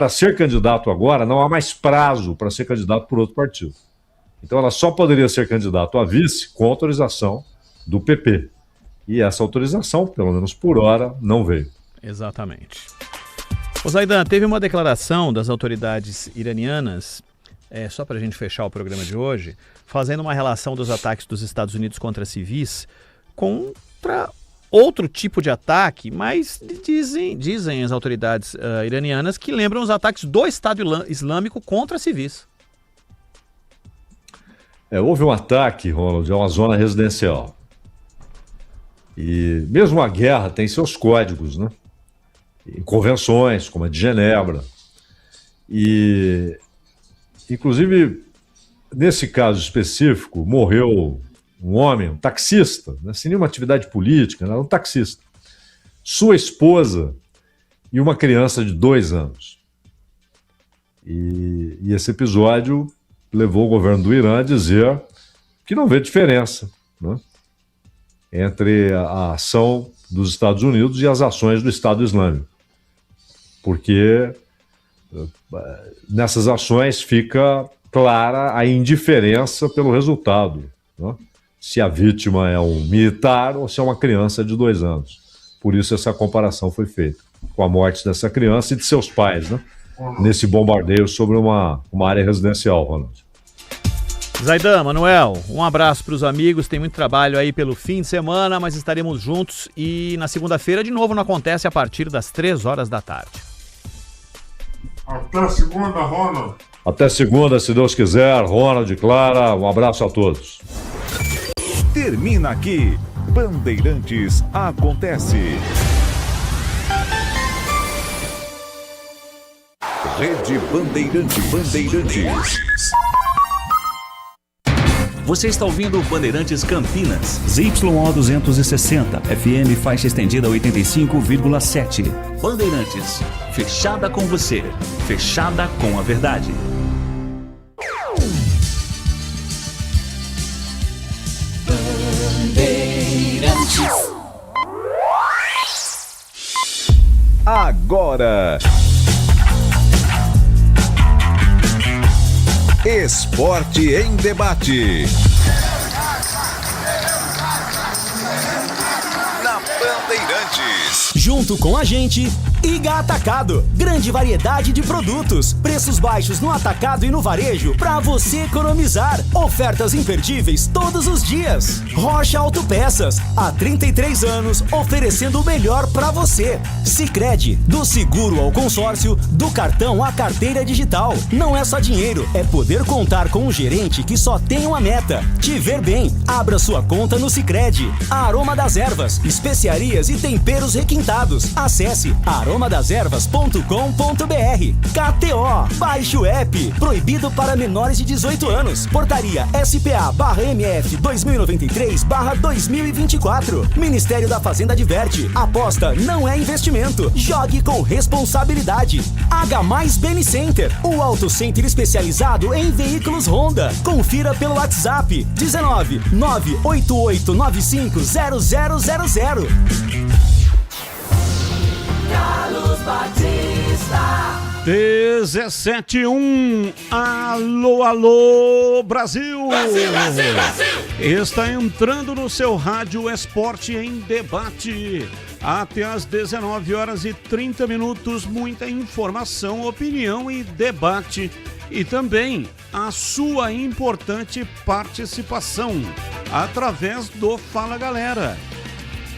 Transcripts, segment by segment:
para ser candidato agora, não há mais prazo para ser candidato por outro partido. Então ela só poderia ser candidato a vice com autorização do PP. E essa autorização, pelo menos por hora, não veio. Exatamente. Ô Zaidan, teve uma declaração das autoridades iranianas, só para a gente fechar o programa de hoje, fazendo uma relação dos ataques dos Estados Unidos contra civis contra outro tipo de ataque, mas dizem as autoridades iranianas que lembram os ataques do Estado Islâmico contra civis. Houve um ataque, Ronald, a uma zona residencial. E mesmo a guerra tem seus códigos, né? Em convenções, como a de Genebra. E, inclusive, nesse caso específico, morreu um homem, um taxista, né? Sem nenhuma atividade política, né? Um taxista. Sua esposa e uma criança de 2 anos. E esse episódio levou o governo do Irã a dizer que não vê diferença, né, entre a ação dos Estados Unidos e as ações do Estado Islâmico. Porque nessas ações fica clara a indiferença pelo resultado, né? Se a vítima é um militar ou se é uma criança de 2 anos. Por isso essa comparação foi feita com a morte dessa criança e de seus pais, né? Nesse bombardeio sobre uma área residencial, Ronald. Zaidan, Manuel, um abraço para os amigos, tem muito trabalho aí pelo fim de semana, mas estaremos juntos e na segunda-feira de novo não acontece a partir das 3 horas da tarde. Até segunda, Ronald. Até segunda, se Deus quiser. Ronald, Clara, um abraço a todos. Termina aqui, Bandeirantes Acontece. Rede Bandeirantes. Você está ouvindo Bandeirantes Campinas. ZYO 260, FM faixa estendida 85,7. Bandeirantes, fechada com você, fechada com a verdade. Bandeirantes. Agora, Esporte em Debate. Na Bandeirantes. Junto com a gente, Iga Atacado. Grande variedade de produtos. Preços baixos no atacado e no varejo para você economizar. Ofertas imperdíveis todos os dias. Rocha Autopeças. Há 33 anos oferecendo o melhor para você. Sicredi. Do seguro ao consórcio, do cartão à carteira digital. Não é só dinheiro, é poder contar com um gerente que só tem uma meta: te ver bem. Abra sua conta no Sicredi. Aroma das Ervas. Especiarias e temperos requintados. Acesse aromadeservas.com.br. KTO. Baixe o app. Proibido para menores de 18 anos. Portaria SPA/MF 2093/2024. Ministério da Fazenda adverte. Aposta não é investimento. Jogue com responsabilidade. H+ Beni Center. O auto center especializado em veículos Honda. Confira pelo WhatsApp 19 988950000. Carlos Batista. 17:01. Alô, alô, Brasil! Brasil, Brasil, Brasil! Está entrando no seu rádio Esporte em Debate. Até às 19h30, muita informação, opinião e debate. E também a sua importante participação através do Fala Galera.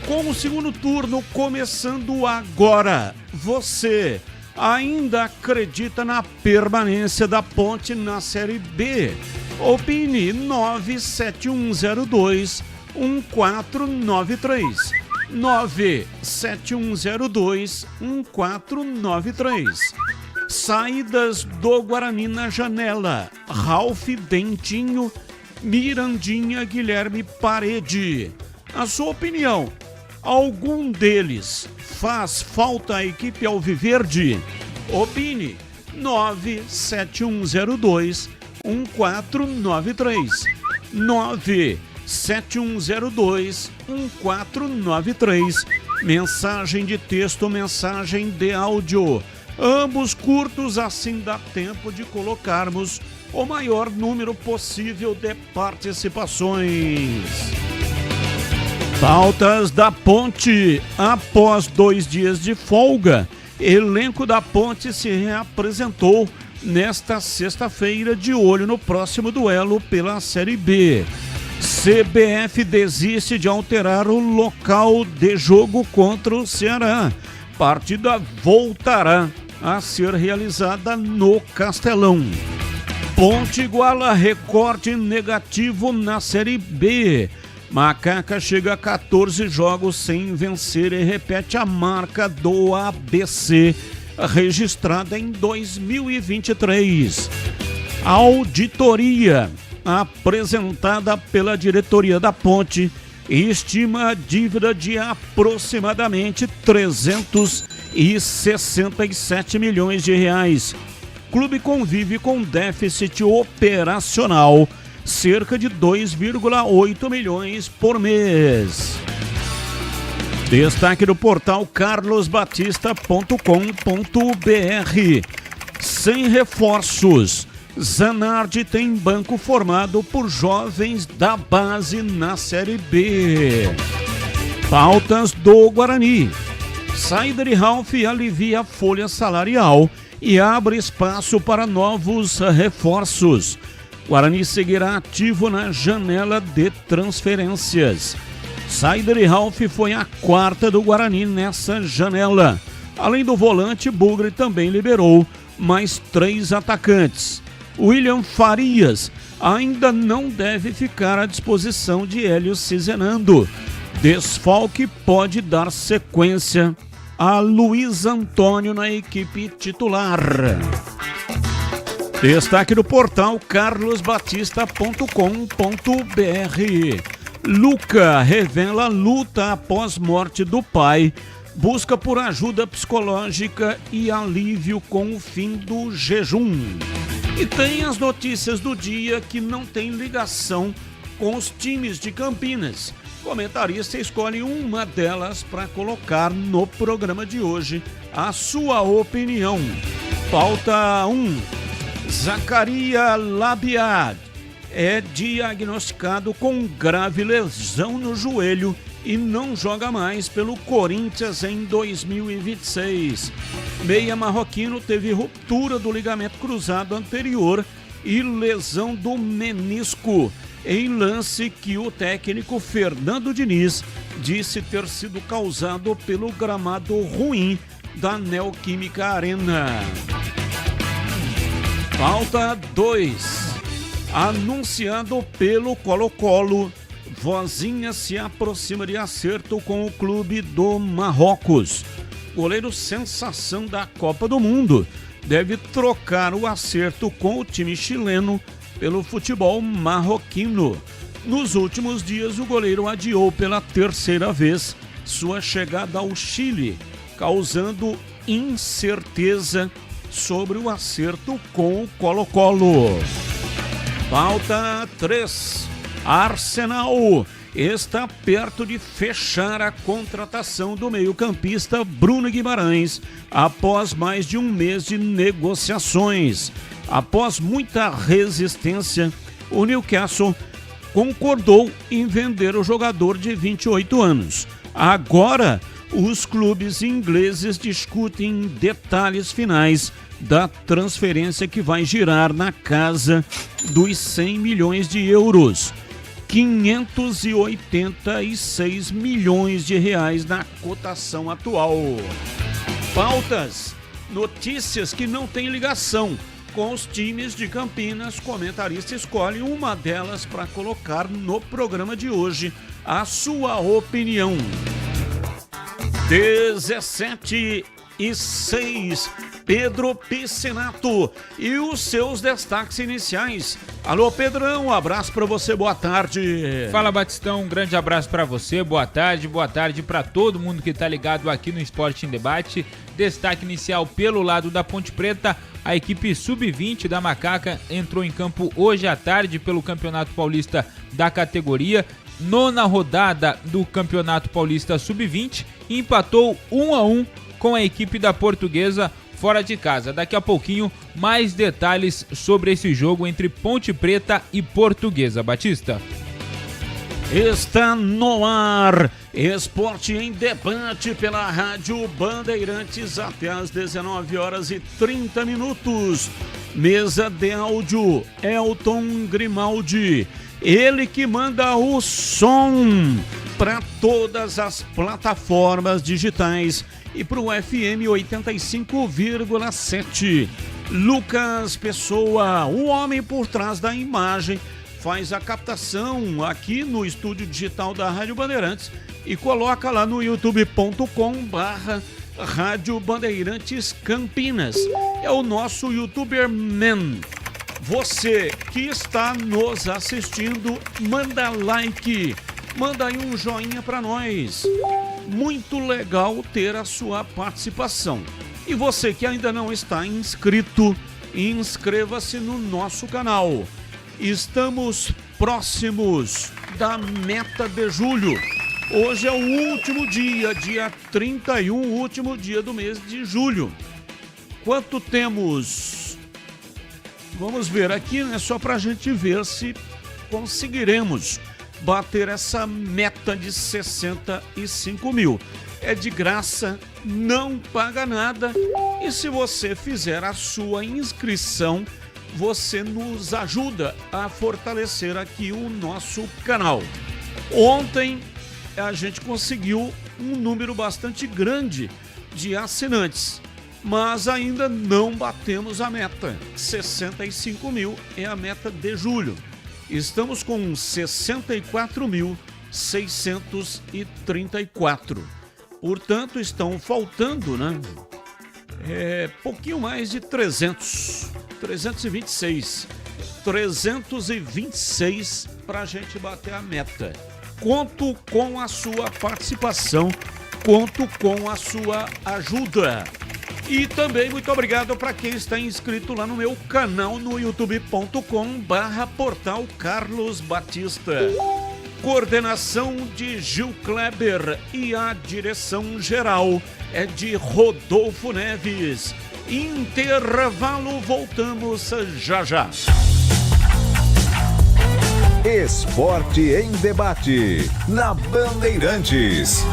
Com o segundo turno começando agora, você ainda acredita na permanência da Ponte na Série B? Opine 97102-1493. 97102-1493. Saídas do Guarani na Janela. Ralph Dentinho, Mirandinha, Guilherme Parede. A sua opinião, algum deles faz falta à equipe alviverde? Opine 97102-1493. 97102-1493. Mensagem de texto, mensagem de áudio. Ambos curtos, assim dá tempo de colocarmos o maior número possível de participações. Pautas da Ponte. Após 2 dias de folga, elenco da Ponte se reapresentou nesta sexta-feira, de olho no próximo duelo pela Série B. CBF desiste de alterar o local de jogo contra o Ceará. Partida voltará a ser realizada no Castelão. Ponte iguala recorde negativo na Série B. Macaca chega a 14 jogos sem vencer e repete a marca do ABC, registrada em 2023. Auditoria apresentada pela diretoria da Ponte estima a dívida de aproximadamente 367 milhões de reais. Clube convive com déficit operacional cerca de 2,8 milhões por mês. Destaque do portal carlosbatista.com.br. Sem reforços, Zanardi tem banco formado por jovens da base na Série B. Pautas do Guarani. Saída de Ralf alivia a folha salarial e abre espaço para novos reforços. Guarani seguirá ativo na janela de transferências. Saída de Ralf foi a 4ª do Guarani nessa janela. Além do volante, Bugre também liberou mais 3 atacantes. William Farias ainda não deve ficar à disposição de Hélio Cizenando. Desfalque pode dar sequência a Luiz Antônio na equipe titular. Destaque do portal carlosbatista.com.br. Luca revela luta após morte do pai, busca por ajuda psicológica e alívio com o fim do jejum. E tem as notícias do dia que não tem ligação com os times de Campinas. Comentarista escolhe uma delas para colocar no programa de hoje a sua opinião. Pauta 1. Zacaria Labiad é diagnosticado com grave lesão no joelho e não joga mais pelo Corinthians em 2026. Meia marroquino teve ruptura do ligamento cruzado anterior e lesão do menisco, em lance que o técnico Fernando Diniz disse ter sido causado pelo gramado ruim da Neoquímica Arena. Pauta 2. Anunciado pelo Colo-Colo, Vozinha se aproxima de acerto com o clube do Marrocos. Goleiro sensação da Copa do Mundo deve trocar o acerto com o time chileno pelo futebol marroquino. Nos últimos dias, o goleiro adiou pela 3ª vez sua chegada ao Chile, causando incerteza sobre o acerto com o Colo-Colo. Pauta 3. Arsenal está perto de fechar a contratação do meio-campista Bruno Guimarães após mais de um mês de negociações. Após muita resistência, o Newcastle concordou em vender o jogador de 28 anos. Agora, os clubes ingleses discutem detalhes finais da transferência que vai girar na casa dos 100 milhões de euros. 586 milhões de reais na cotação atual. Pautas, notícias que não têm ligação com os times de Campinas. Comentarista escolhe uma delas para colocar no programa de hoje a sua opinião. 17:06. Pedro Piscinato e os seus destaques iniciais. Alô, Pedrão, um abraço para você, boa tarde. Fala, Batistão, um grande abraço para você, boa tarde para todo mundo que tá ligado aqui no Esporte em Debate. Destaque inicial pelo lado da Ponte Preta, a equipe sub-20 da Macaca entrou em campo hoje à tarde pelo Campeonato Paulista da categoria, 9ª rodada do Campeonato Paulista sub-20, e empatou 1-1 com a equipe da Portuguesa fora de casa. Daqui a pouquinho, mais detalhes sobre esse jogo entre Ponte Preta e Portuguesa. Batista. Está no ar, Esporte em Debate pela Rádio Bandeirantes até às 19h30. Mesa de áudio, Elton Grimaldi, ele que manda o som para todas as plataformas digitais e para o FM 85,7. Lucas Pessoa, o homem por trás da imagem, faz a captação aqui no estúdio digital da Rádio Bandeirantes e coloca lá no youtube.com/Rádio Bandeirantes Campinas. É o nosso YouTuber Man. Você que está nos assistindo, manda like, manda aí um joinha para nós. Muito legal ter a sua participação. E você que ainda não está inscrito, inscreva-se no nosso canal. Estamos próximos da meta de julho. Hoje é o último dia, dia 31, último dia do mês de julho. Quanto temos? Vamos ver aqui, né? Só para a gente ver se conseguiremos bater essa meta de 65 mil. É de graça, não paga nada. E se você fizer a sua inscrição, você nos ajuda a fortalecer aqui o nosso canal. Ontem a gente conseguiu um número bastante grande de assinantes, mas ainda não batemos a meta. 65 mil é a meta de julho. Estamos com 64.634. Portanto, estão faltando, né? Pouquinho mais de 326 para a gente bater a meta. Conto com a sua participação, conto com a sua ajuda. E também muito obrigado para quem está inscrito lá no meu canal no youtube.com/portal Carlos Batista. Coordenação de Gil Kleber e a direção geral é de Rodolfo Neves. Intervalo, voltamos já já. Esporte em Debate, na Bandeirantes.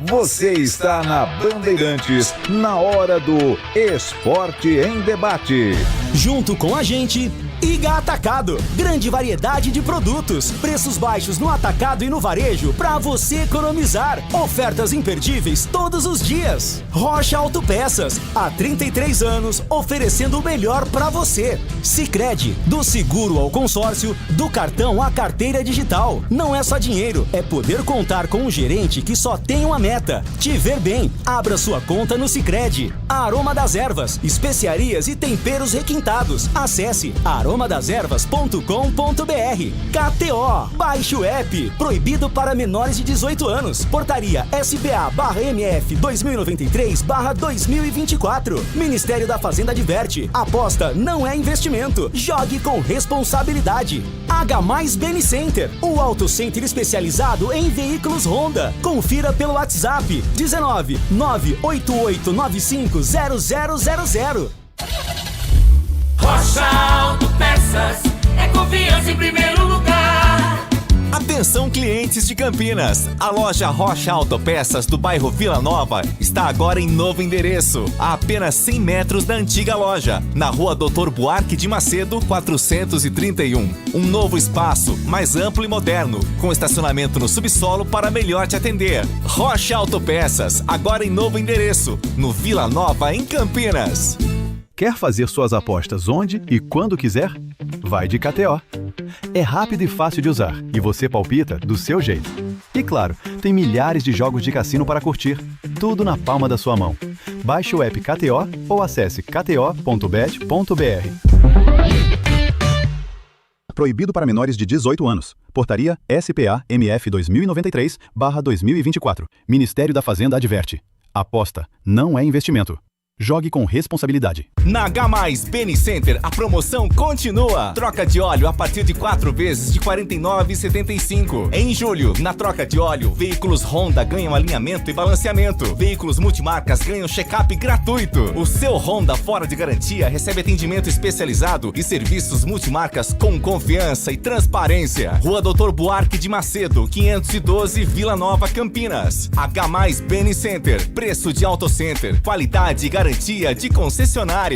Você está na Bandeirantes, na hora do Esporte em Debate. Junto com a gente, Iga Atacado. Grande variedade de produtos, preços baixos no atacado e no varejo para você economizar. Ofertas imperdíveis todos os dias. Rocha Autopeças, há 33 anos oferecendo o melhor para você. Sicredi, do seguro ao consórcio, do cartão à carteira digital. Não é só dinheiro, é poder contar com um gerente que só tem uma meta: te ver bem. Abra sua conta no Sicredi. Aroma das Ervas, especiarias e temperos requintados. Acesse aromadeservas.com.br. KTO, baixe o app. Proibido para menores de 18 anos. Portaria SBA/MF 2093/2024. Ministério da Fazenda adverte: aposta não é investimento. Jogue com responsabilidade. H+ Beni Center, o auto center especializado em veículos Honda. Confira pelo WhatsApp 19 988950000. Rocha Autopeças é confiança em primeiro lugar. Atenção, clientes de Campinas, a loja Rocha Autopeças do bairro Vila Nova está agora em novo endereço, a apenas 100 metros da antiga loja, na rua Dr. Buarque de Macedo, 431. Um novo espaço, mais amplo e moderno, com estacionamento no subsolo para melhor te atender. Rocha Autopeças, agora em novo endereço, no Vila Nova, em Campinas. Quer fazer suas apostas onde e quando quiser? Vai de KTO. É rápido e fácil de usar e você palpita do seu jeito. E claro, tem milhares de jogos de cassino para curtir, tudo na palma da sua mão. Baixe o app KTO ou acesse kto.bet.br. Proibido para menores de 18 anos. Portaria SPA-MF 2093/2024. Ministério da Fazenda adverte: aposta não é investimento. Jogue com responsabilidade. Na H+ Beni Center, a promoção continua. Troca de óleo a partir de 4 vezes de R$ 49,75. Em julho, na troca de óleo, veículos Honda ganham alinhamento e balanceamento. Veículos multimarcas ganham check-up gratuito. O seu Honda fora de garantia recebe atendimento especializado e serviços multimarcas com confiança e transparência. Rua Doutor Buarque de Macedo, 512, Vila Nova, Campinas. H+ Beni Center, preço de Auto Center, qualidade e garantia de concessionária.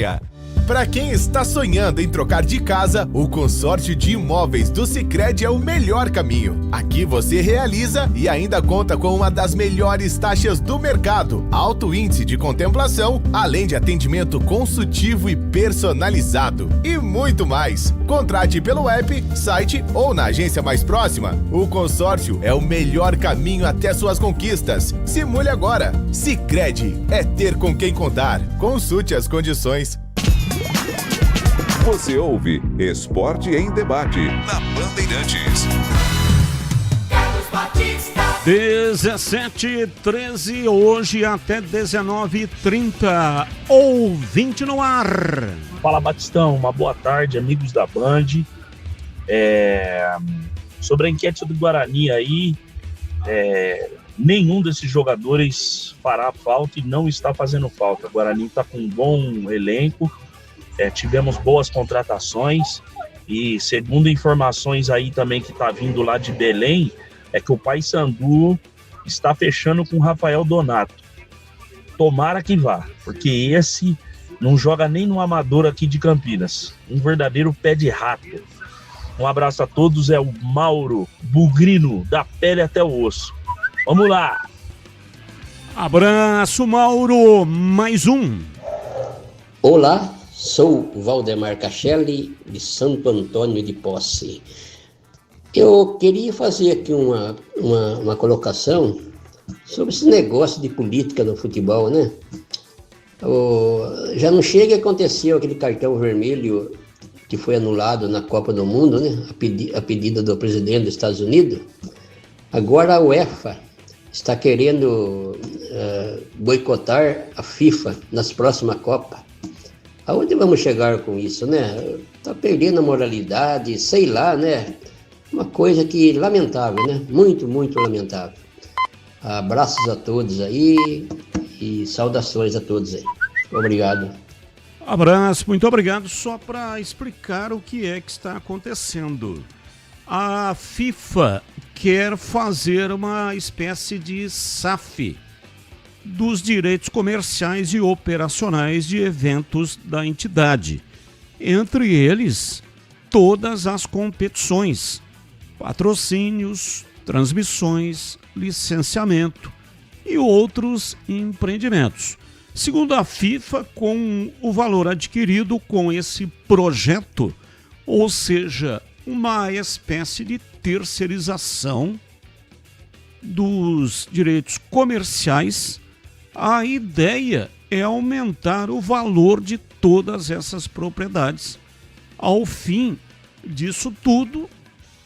Para quem está sonhando em trocar de casa, o consórcio de imóveis do Sicredi é o melhor caminho. Aqui você realiza e ainda conta com uma das melhores taxas do mercado, alto índice de contemplação, além de atendimento consultivo e personalizado. E muito mais. Contrate pelo app, site ou na agência mais próxima. O consórcio é o melhor caminho até suas conquistas. Simule agora. Sicredi é ter com quem contar. Consulte as condições. Você ouve Esporte em Debate na Bandeirantes. 17h13, hoje até 19h30. Ouvinte no ar. Fala, Batistão, uma boa tarde, amigos da Band. Sobre a enquete do Guarani aí, nenhum desses jogadores fará falta e não está fazendo falta. O Guarani está com um bom elenco. Tivemos boas contratações e, segundo informações aí também que tá vindo lá de Belém, é que o Paysandu está fechando com o Rafael Donato. Tomara que vá, porque esse não joga nem no amador aqui de Campinas. Um verdadeiro pé de rato. Um abraço a todos, é o Mauro Bugrino, da pele até o osso. Vamos lá! Abraço, Mauro! Mais um! Olá! Sou Valdemar Cachelli, de Santo Antônio de Posse. Eu queria fazer aqui uma colocação sobre esse negócio de política no futebol, né? Já não chega a acontecer aquele cartão vermelho que foi anulado na Copa do Mundo, né? A pedido do presidente dos Estados Unidos. Agora a UEFA está querendo boicotar a FIFA nas próximas Copas. Aonde vamos chegar com isso, né? Tá perdendo a moralidade, sei lá, né? Uma coisa que lamentável, né? Muito, muito lamentável. Abraços a todos aí e saudações a todos aí. Obrigado. Abraço, muito obrigado. Só para explicar o que é que está acontecendo. A FIFA quer fazer uma espécie de SAF dos direitos comerciais e operacionais de eventos da entidade. Entre eles, todas as competições, patrocínios, transmissões, licenciamento e outros empreendimentos. Segundo a FIFA, com o valor adquirido com esse projeto, ou seja, uma espécie de terceirização dos direitos comerciais, a ideia é aumentar o valor de todas essas propriedades. Ao fim disso tudo,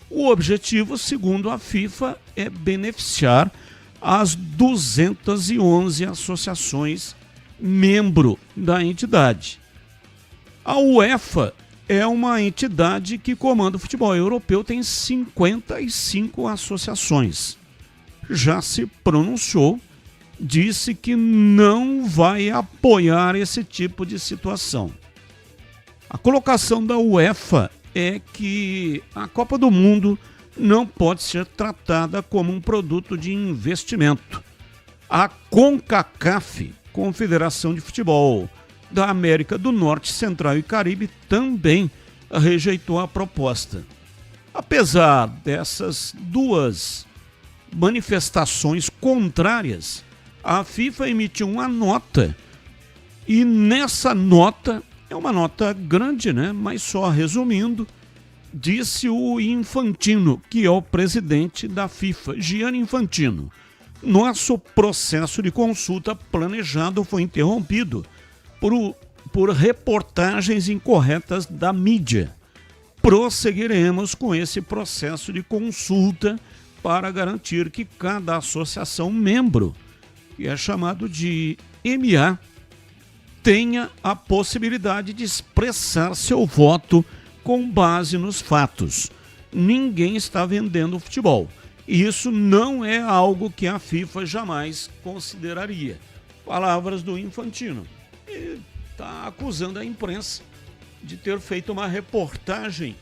o objetivo, segundo a FIFA, é beneficiar as 211 associações membro da entidade. A UEFA é uma entidade que comanda o futebol europeu, tem 55 associações. Já se pronunciou, disse que não vai apoiar esse tipo de situação. A colocação da UEFA é que a Copa do Mundo não pode ser tratada como um produto de investimento. A CONCACAF, Confederação de Futebol da América do Norte, Central e Caribe, também rejeitou a proposta. Apesar dessas duas manifestações contrárias, a FIFA emitiu uma nota e nessa nota, é uma nota grande, né? Mas só resumindo, disse o Infantino, que é o presidente da FIFA, Gianni Infantino: nosso processo de consulta planejado foi interrompido por reportagens incorretas da mídia. Prosseguiremos com esse processo de consulta para garantir que cada associação membro, que é chamado de MA, tenha a possibilidade de expressar seu voto com base nos fatos. Ninguém está vendendo o futebol. E isso não é algo que a FIFA jamais consideraria. Palavras do Infantino. Ele está acusando a imprensa de ter feito uma reportagem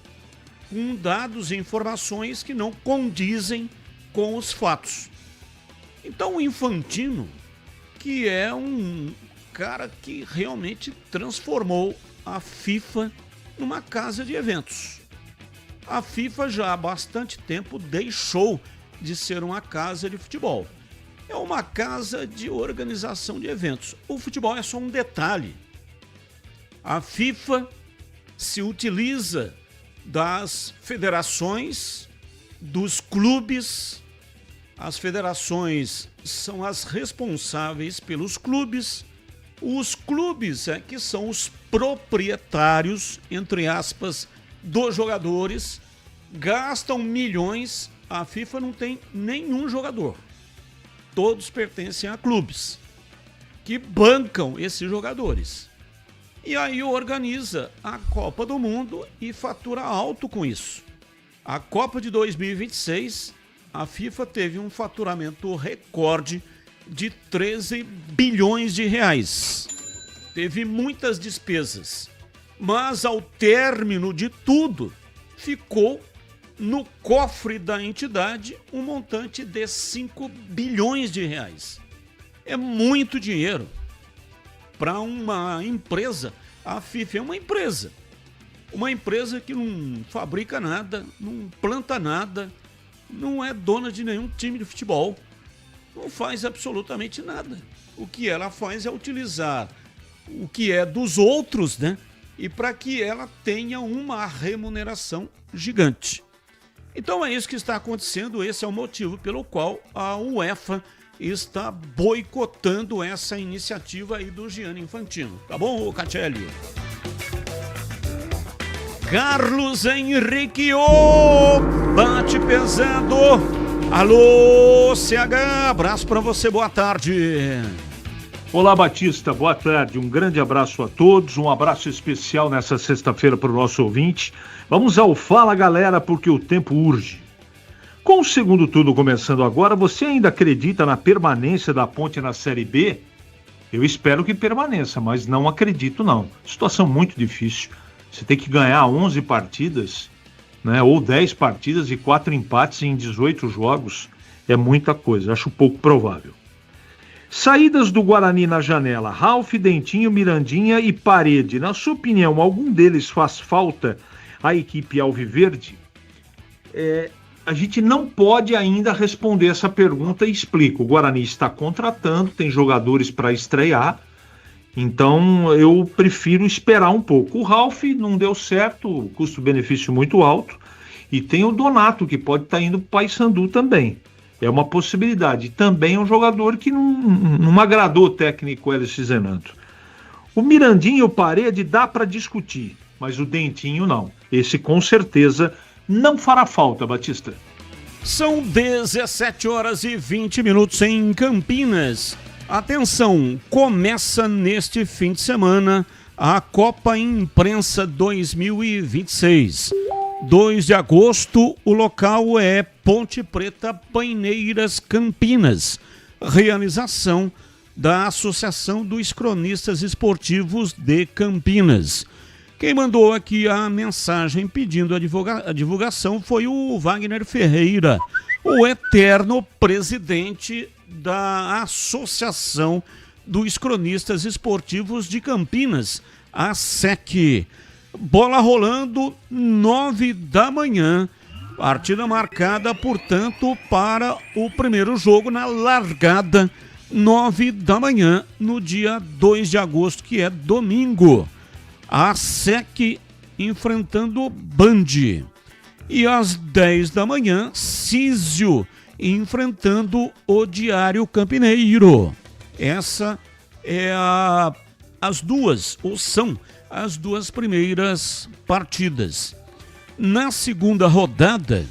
com dados e informações que não condizem com os fatos. Então o Infantino, que é um cara que realmente transformou a FIFA numa casa de eventos. A FIFA já há bastante tempo deixou de ser uma casa de futebol. É uma casa de organização de eventos. O futebol é só um detalhe. A FIFA se utiliza das federações, dos clubes. As federações são as responsáveis pelos clubes. Os clubes é que são os proprietários, entre aspas, dos jogadores. Gastam milhões. A FIFA não tem nenhum jogador. Todos pertencem a clubes que bancam esses jogadores. E aí organiza a Copa do Mundo e fatura alto com isso. A Copa de 2026, a FIFA teve um faturamento recorde de 13 bilhões de reais. Teve muitas despesas, mas ao término de tudo, ficou no cofre da entidade um montante de 5 bilhões de reais. É muito dinheiro. Para uma empresa, a FIFA é uma empresa. Uma empresa que não fabrica nada, não planta nada, não é dona de nenhum time de futebol, não faz absolutamente nada. O que ela faz é utilizar o que é dos outros, né? E para que ela tenha uma remuneração gigante. Então é isso que está acontecendo, esse é o motivo pelo qual a UEFA está boicotando essa iniciativa aí do Gianni Infantino. Tá bom, Catelli? Carlos Henrique, bate pesado. Alô, CH, abraço para você, boa tarde. Olá, Batista, boa tarde, um grande abraço a todos, um abraço especial nessa sexta-feira para o nosso ouvinte. Vamos ao Fala, galera, porque o tempo urge. Com o segundo turno começando agora, você ainda acredita na permanência da Ponte na Série B? Eu espero que permaneça, mas não acredito não. Situação muito difícil. Você tem que ganhar 11 partidas, né, ou 10 partidas e 4 empates em 18 jogos. É muita coisa, acho pouco provável. Saídas do Guarani na janela, Ralf, Dentinho, Mirandinha e Parede. Na sua opinião, algum deles faz falta à equipe alviverde? A gente não pode ainda responder essa pergunta e explico. O Guarani está contratando, tem jogadores para estrear, então eu prefiro esperar um pouco. O Ralf não deu certo, custo-benefício muito alto, e tem o Donato, que pode estar indo para o Paysandu também. É uma possibilidade. Também é um jogador que não agradou o técnico Hélice Zenando. O Mirandinho e o Parede dá para discutir, mas o Dentinho não. Esse com certeza não fará falta, Batista. São 17 horas e 20 minutos em Campinas. Atenção, começa neste fim de semana a Copa Imprensa 2026. 2 de agosto, o local é Ponte Preta, Paineiras, Campinas. Realização da Associação dos Cronistas Esportivos de Campinas. Quem mandou aqui a mensagem pedindo a divulgação foi o Wagner Ferreira, o eterno presidente da Associação dos Cronistas Esportivos de Campinas, a SEC. Bola rolando, 9 da manhã. Partida marcada, portanto, para o primeiro jogo na largada, 9 da manhã, no dia 2 de agosto, que é domingo. A SEC enfrentando o Band. E às 10 da manhã, Císio enfrentando o Diário Campineiro. Essa é são as duas primeiras partidas. Na segunda rodada,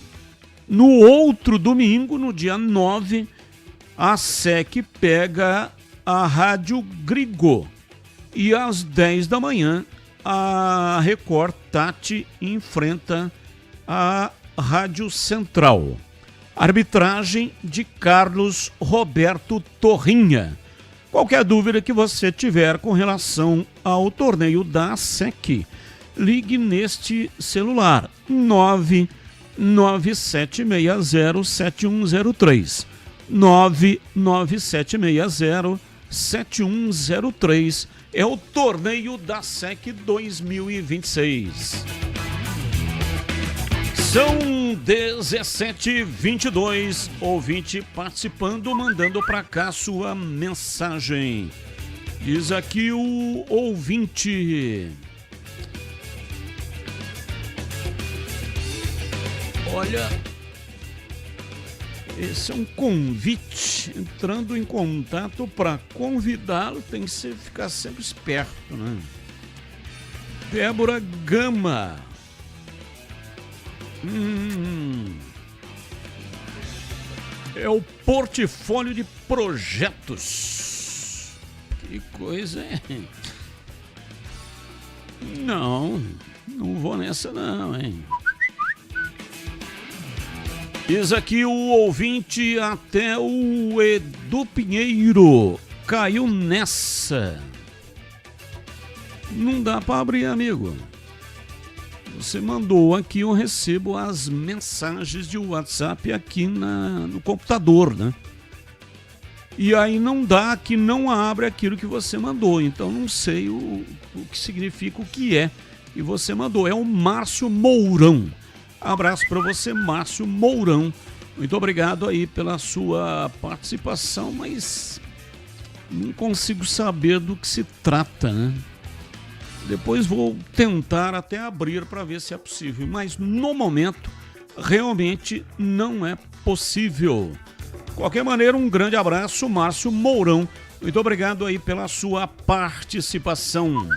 no outro domingo, no dia 9, a SEC pega a Rádio Grigo. E às 10 da manhã, a Record Tati enfrenta a Rádio Central. Arbitragem de Carlos Roberto Torrinha. Qualquer dúvida que você tiver com relação ao torneio da SEC, ligue neste celular 997607103. 997607103 é o torneio da SEC 2026. São 17h22, ouvinte participando, mandando para cá sua mensagem. Diz aqui o ouvinte. Olha, esse é um convite. Entrando em contato para convidá-lo, tem que ficar sempre esperto, né? Débora Gama. É o portfólio de projetos. Que coisa, hein? Não vou nessa não, hein? Diz aqui o ouvinte, até o Edu Pinheiro caiu nessa. Não dá para abrir, amigo. Você mandou aqui, eu recebo as mensagens de WhatsApp aqui no computador, né? E aí não dá, que não abre aquilo que você mandou. Então não sei o que significa, o que é que você mandou. É o Márcio Mourão. Abraço para você, Márcio Mourão. Muito obrigado aí pela sua participação, mas não consigo saber do que se trata, né? Depois vou tentar até abrir para ver se é possível, mas no momento realmente não é possível. De qualquer maneira, um grande abraço, Márcio Mourão. Muito obrigado aí pela sua participação.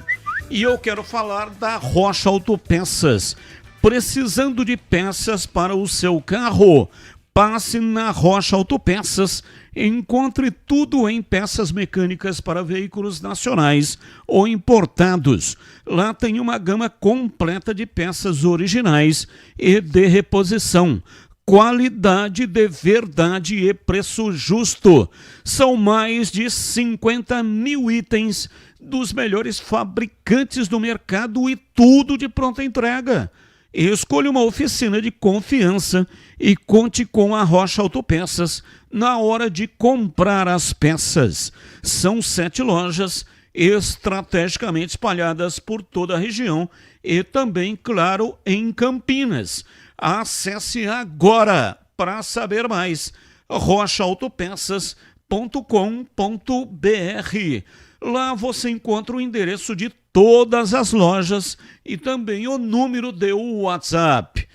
E eu quero falar da Rocha Autopeças. Precisando de peças para o seu carro? Passe na Rocha Autopeças. Encontre tudo em peças mecânicas para veículos nacionais ou importados. Lá tem uma gama completa de peças originais e de reposição. Qualidade de verdade e preço justo. São mais de 50 mil itens dos melhores fabricantes do mercado e tudo de pronta entrega. Escolha uma oficina de confiança e conte com a Rocha Autopeças na hora de comprar as peças. São 7 lojas estrategicamente espalhadas por toda a região e também, claro, em Campinas. Acesse agora para saber mais rochaautopeças.com.br. Lá você encontra o endereço de todas as lojas e também o número de WhatsApp.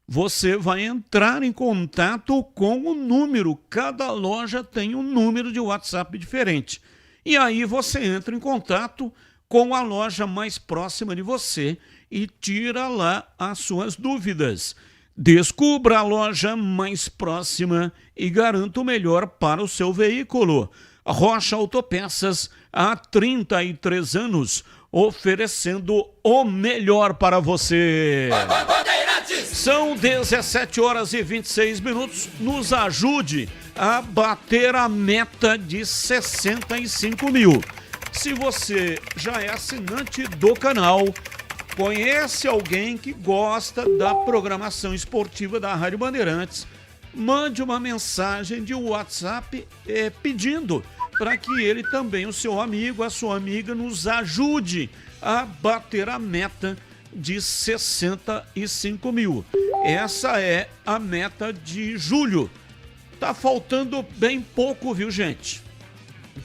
Você vai entrar em contato com o número, cada loja tem um número de WhatsApp diferente. E aí você entra em contato com a loja mais próxima de você e tira lá as suas dúvidas. Descubra a loja mais próxima e garanta o melhor para o seu veículo. Rocha Autopeças, há 33 anos, oferecendo o melhor para você. São 17 horas e 26 minutos. Nos ajude a bater a meta de 65 mil. Se você já é assinante do canal, conhece alguém que gosta da programação esportiva da Rádio Bandeirantes, mande uma mensagem de WhatsApp pedindo para que ele também, o seu amigo, a sua amiga, nos ajude a bater a meta de 65 mil. Essa é a meta de julho. Tá faltando bem pouco, viu, gente?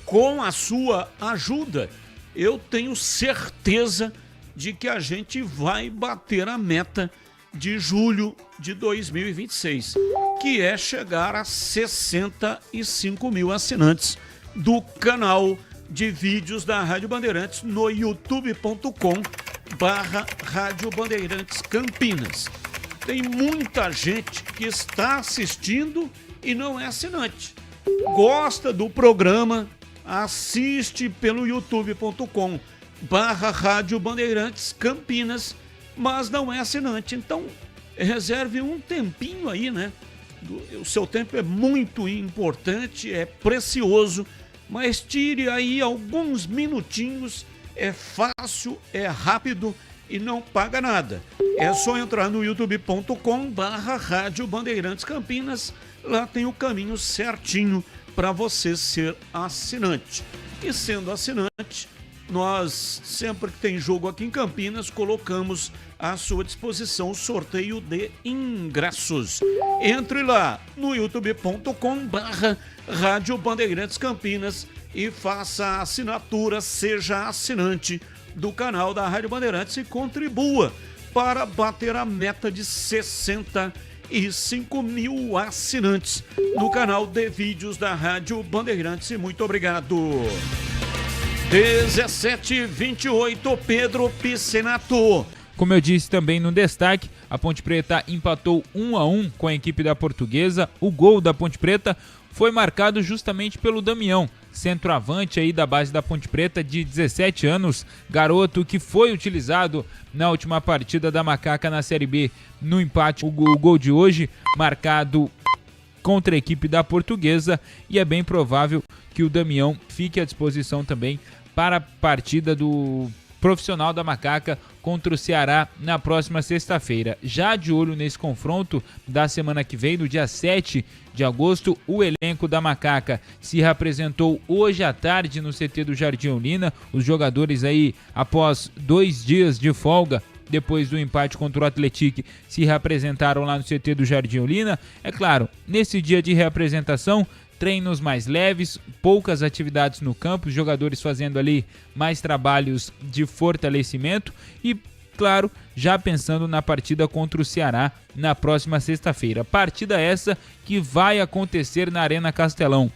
Com a sua ajuda, eu tenho certeza de que a gente vai bater a meta de julho de 2026, que é chegar a 65 mil assinantes do canal de vídeos da Rádio Bandeirantes no youtube.com/Rádio Bandeirantes Campinas. Tem muita gente que está assistindo e não é assinante. Gosta do programa, assiste pelo youtube.com Rádio Bandeirantes Campinas, mas não é assinante. Então, reserve um tempinho aí, né? O seu tempo é muito importante, é precioso, mas tire aí alguns minutinhos, é fácil, é rápido e não paga nada. É só entrar no youtube.com/Rádio Bandeirantes Campinas, lá tem o caminho certinho para você ser assinante. E sendo assinante, nós, sempre que tem jogo aqui em Campinas, colocamos à sua disposição o sorteio de ingressos. Entre lá no youtube.com/Rádio Bandeirantes Campinas e faça a assinatura, seja assinante do canal da Rádio Bandeirantes e contribua para bater a meta de 65 mil assinantes no canal de vídeos da Rádio Bandeirantes. E muito obrigado. 17h28, Pedro Piscinato. Como eu disse também no destaque, a Ponte Preta empatou 1-1 com a equipe da Portuguesa. O gol da Ponte Preta foi marcado justamente pelo Damião, centroavante aí da base da Ponte Preta, de 17 anos, garoto que foi utilizado na última partida da Macaca na Série B no empate. O gol de hoje marcado contra a equipe da Portuguesa, e é bem provável que o Damião fique à disposição também para a partida do profissional da Macaca contra o Ceará na próxima sexta-feira. Já de olho nesse confronto da semana que vem, no dia 7 de agosto, o elenco da Macaca se reapresentou hoje à tarde no CT do Jardim Olina. Os jogadores aí, após 2 dias de folga, depois do empate contra o Atlético, se reapresentaram lá no CT do Jardim Olina. É claro, nesse dia de reapresentação, treinos mais leves, poucas atividades no campo, os jogadores fazendo ali mais trabalhos de fortalecimento e, claro, já pensando na partida contra o Ceará na próxima sexta-feira. Partida essa que vai acontecer na Arena Castelão.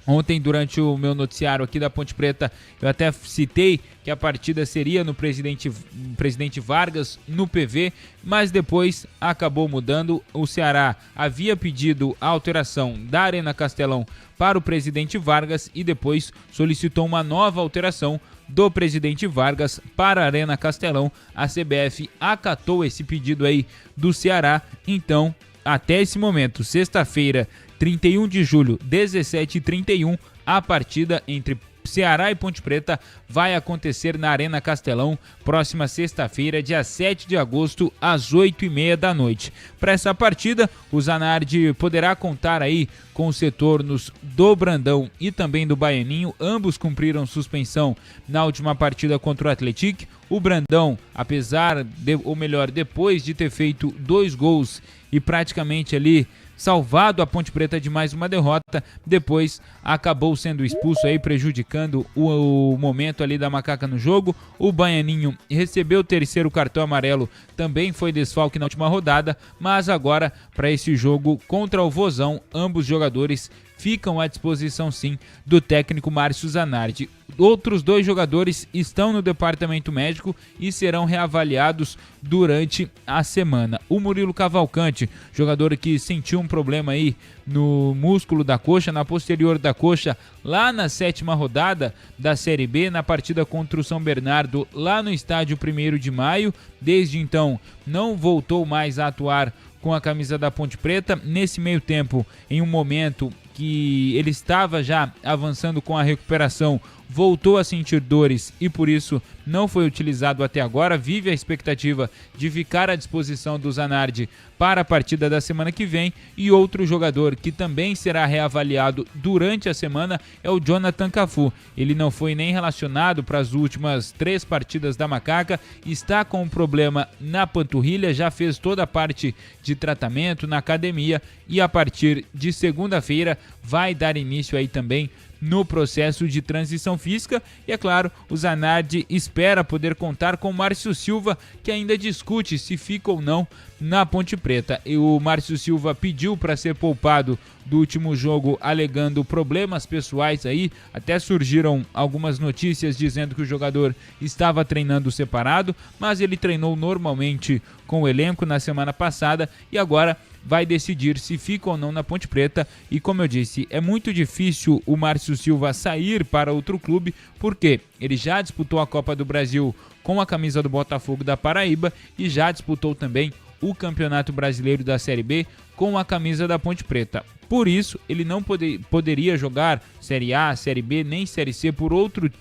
Ontem, durante o meu noticiário aqui da Ponte Preta, eu até citei que a partida seria no Presidente Vargas, no PV, mas depois acabou mudando. O Ceará havia pedido a alteração da Arena Castelão para o Presidente Vargas e depois solicitou uma nova alteração do Presidente Vargas para a Arena Castelão. A CBF acatou esse pedido aí do Ceará. Então, até esse momento, sexta-feira, 31 de julho, 17h31, a partida entre Ceará e Ponte Preta vai acontecer na Arena Castelão, próxima sexta-feira, dia 7 de agosto, às 8h30 da noite. Para essa partida, o Zanardi poderá contar aí com os retornos do Brandão e também do Baianinho. Ambos cumpriram suspensão na última partida contra o Atlético. O Brandão, depois de ter feito 2 gols e praticamente ali salvado a Ponte Preta de mais uma derrota, depois acabou sendo expulso aí, prejudicando o momento ali da Macaca no jogo. O Baianinho recebeu o 3º cartão amarelo, também foi desfalque na última rodada, mas agora para esse jogo contra o Vozão, ambos jogadores ficam à disposição sim do técnico Márcio Zanardi. Outros 2 jogadores estão no departamento médico e serão reavaliados durante a semana. O Murilo Cavalcante, jogador que sentiu um problema aí no músculo da coxa, na posterior da coxa, lá na 7ª rodada da Série B, na partida contra o São Bernardo, lá no estádio 1º de maio. Desde então, não voltou mais a atuar com a camisa da Ponte Preta. Nesse meio tempo, em um momento que ele estava já avançando com a recuperação, voltou a sentir dores e por isso não foi utilizado até agora. Vive a expectativa de ficar à disposição do Zanardi para a partida da semana que vem. E outro jogador que também será reavaliado durante a semana é o Jonathan Cafu. Ele não foi nem relacionado para as últimas 3 partidas da Macaca, está com um problema na panturrilha, já fez toda a parte de tratamento na academia e a partir de segunda-feira vai dar início aí também no processo de transição física. E é claro, o Zanardi espera poder contar com o Márcio Silva, que ainda discute se fica ou não na Ponte Preta. E o Márcio Silva pediu para ser poupado do último jogo alegando problemas pessoais aí, até surgiram algumas notícias dizendo que o jogador estava treinando separado, mas ele treinou normalmente com o elenco na semana passada e agora vai decidir se fica ou não na Ponte Preta. E como eu disse, é muito difícil o Márcio Silva sair para outro clube, porque ele já disputou a Copa do Brasil com a camisa do Botafogo da Paraíba e já disputou também o Campeonato Brasileiro da Série B com a camisa da Ponte Preta. Por isso, ele não poderia jogar Série A, Série B, nem Série C por outro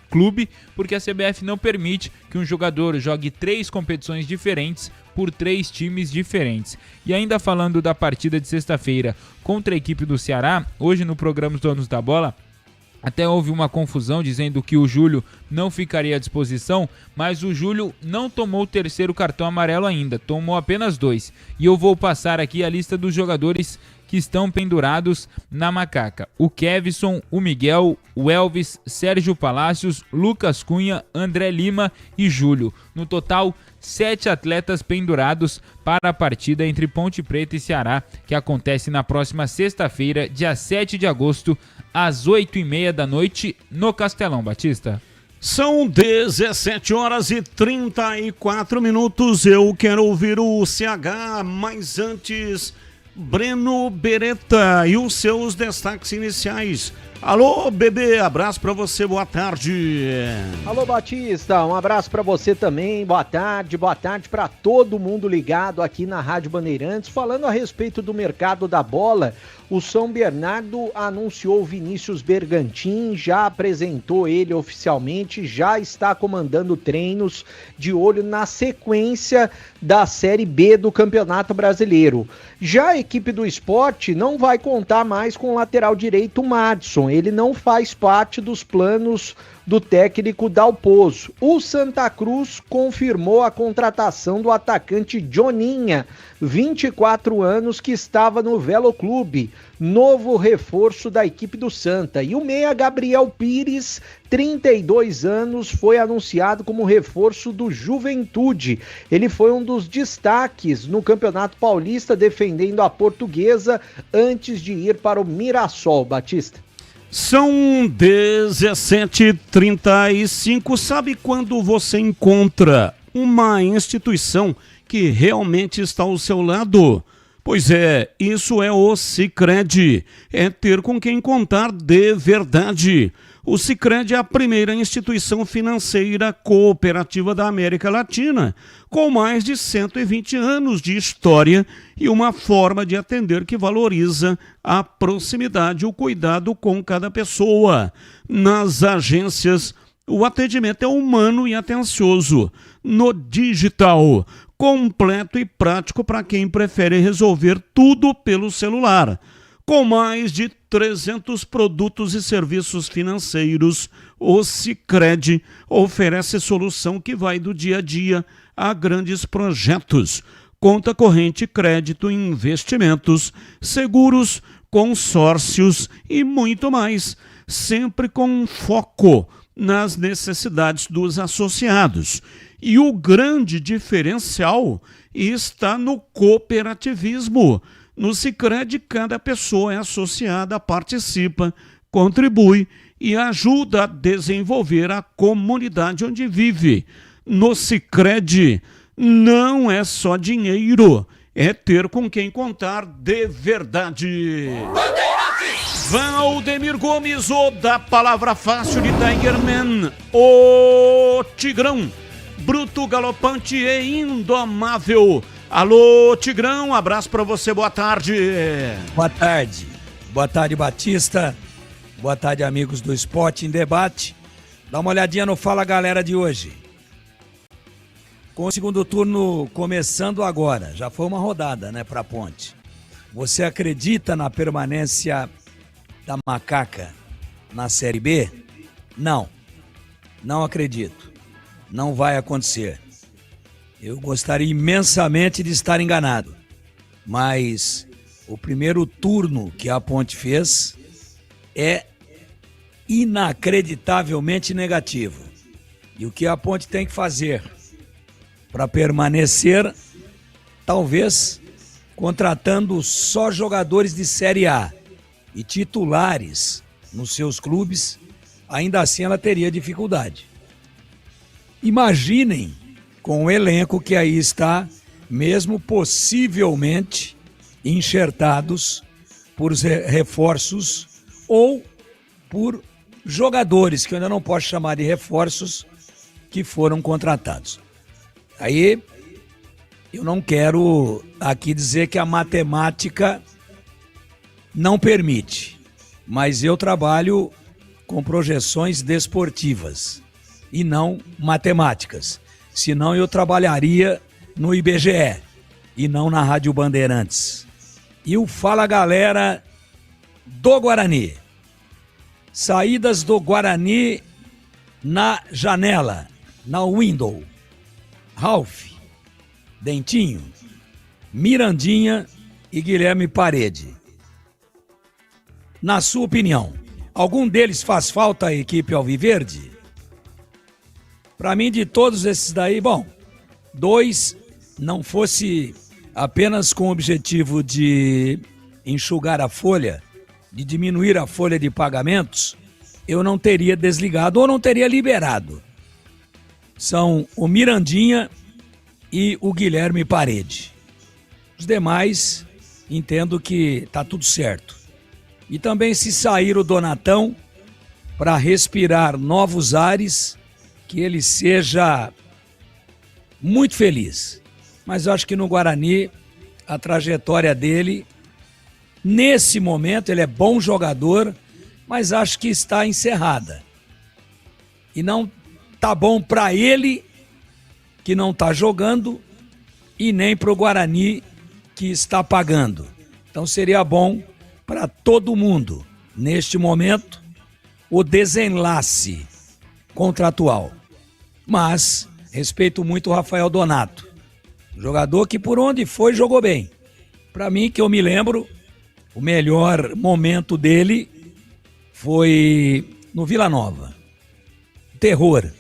clube, porque a CBF não permite que um jogador jogue 3 competições diferentes por 3 times diferentes. E ainda falando da partida de sexta-feira contra a equipe do Ceará, hoje no programa Os Donos da Bola, até houve uma confusão dizendo que o Júlio não ficaria à disposição, mas o Júlio não tomou o 3º cartão amarelo ainda, tomou apenas 2. E eu vou passar aqui a lista dos jogadores que estão pendurados na macaca: o Kevson, o Miguel, o Elvis, Sérgio Palácios, Lucas Cunha, André Lima e Júlio. No total, 7 atletas pendurados para a partida entre Ponte Preta e Ceará, que acontece na próxima sexta-feira, dia 7 de agosto, às 8h30 da noite, no Castelão, Batista. São 17h34. Eu quero ouvir o CH, mas antes, Breno Beretta e os seus destaques iniciais. Alô, bebê, abraço pra você, boa tarde. Alô, Batista, um abraço pra você também, boa tarde pra todo mundo ligado aqui na Rádio Bandeirantes. Falando a respeito do mercado da bola, o São Bernardo anunciou Vinícius Bergantin, já apresentou ele oficialmente, já está comandando treinos, de olho na sequência da Série B do Campeonato Brasileiro. Já a equipe do Sport não vai contar mais com o lateral direito Madison, ele não faz parte dos planos do técnico Dalpozo. O Santa Cruz confirmou a contratação do atacante Joninha, 24 anos, que estava no Velo Clube, novo reforço da equipe do Santa. E o meia Gabriel Pires, 32 anos, foi anunciado como reforço do Juventude. Ele foi um dos destaques no Campeonato Paulista, defendendo a Portuguesa antes de ir para o Mirassol, Batista. São 17h35. Sabe quando você encontra uma instituição que realmente está ao seu lado? Pois é, isso é o Sicredi. É ter com quem contar de verdade. O Sicredi é a primeira instituição financeira cooperativa da América Latina, com mais de 120 anos de história e uma forma de atender que valoriza a proximidade e o cuidado com cada pessoa. Nas agências, o atendimento é humano e atencioso. No digital, completo e prático para quem prefere resolver tudo pelo celular. Com mais de 300 produtos e serviços financeiros, o Sicredi oferece solução que vai do dia a dia a grandes projetos. Conta corrente, crédito, investimentos, seguros, consórcios e muito mais. Sempre com foco nas necessidades dos associados. E o grande diferencial está no cooperativismo. No Sicredi, cada pessoa é associada, participa, contribui e ajuda a desenvolver a comunidade onde vive. No Sicredi, não é só dinheiro, é ter com quem contar de verdade. Valdemir Gomes, o da palavra fácil de Tigerman, o Tigrão, bruto, galopante e indomável. Alô, Tigrão, abraço pra você, boa tarde. Boa tarde. Boa tarde, Batista. Boa tarde, amigos do Esporte em Debate. Dá uma olhadinha no Fala Galera de hoje. Com o segundo turno começando agora, já foi uma rodada, né, pra Ponte. Você acredita na permanência da Macaca na Série B? Não. Não acredito. Não vai acontecer. Eu gostaria imensamente de estar enganado, mas o primeiro turno que a Ponte fez é inacreditavelmente negativo. E o que a Ponte tem que fazer para permanecer, talvez contratando só jogadores de Série A. e titulares nos seus clubes, ainda assim ela teria dificuldade. Imaginem com o elenco que aí está, mesmo possivelmente enxertados por reforços ou por jogadores, que eu ainda não posso chamar de reforços, que foram contratados. Aí eu não quero aqui dizer que a matemática não permite, mas eu trabalho com projeções desportivas e não matemáticas. Senão eu trabalharia no IBGE e não na Rádio Bandeirantes. E o Fala Galera do Guarani. Saídas do Guarani na janela, na window. Ralf, Dentinho, Mirandinha e Guilherme Parede. Na sua opinião, algum deles faz falta à equipe alviverde? Para mim, de todos esses daí, bom, 2 não fosse apenas com o objetivo de enxugar a folha, de diminuir a folha de pagamentos, eu não teria desligado ou não teria liberado. São o Mirandinha e o Guilherme Parede. Os demais, entendo que tá tudo certo. E também se sair o Donatão para respirar novos ares, que ele seja muito feliz. Mas eu acho que no Guarani, a trajetória dele, nesse momento, ele é bom jogador, mas acho que está encerrada. E não tá bom para ele, que não está jogando, e nem para o Guarani, que está pagando. Então seria bom para todo mundo, neste momento, o desenlace contratual. Mas respeito muito o Rafael Donato, jogador que por onde foi jogou bem. Para mim, que eu me lembro, o melhor momento dele foi no Vila Nova. Terror,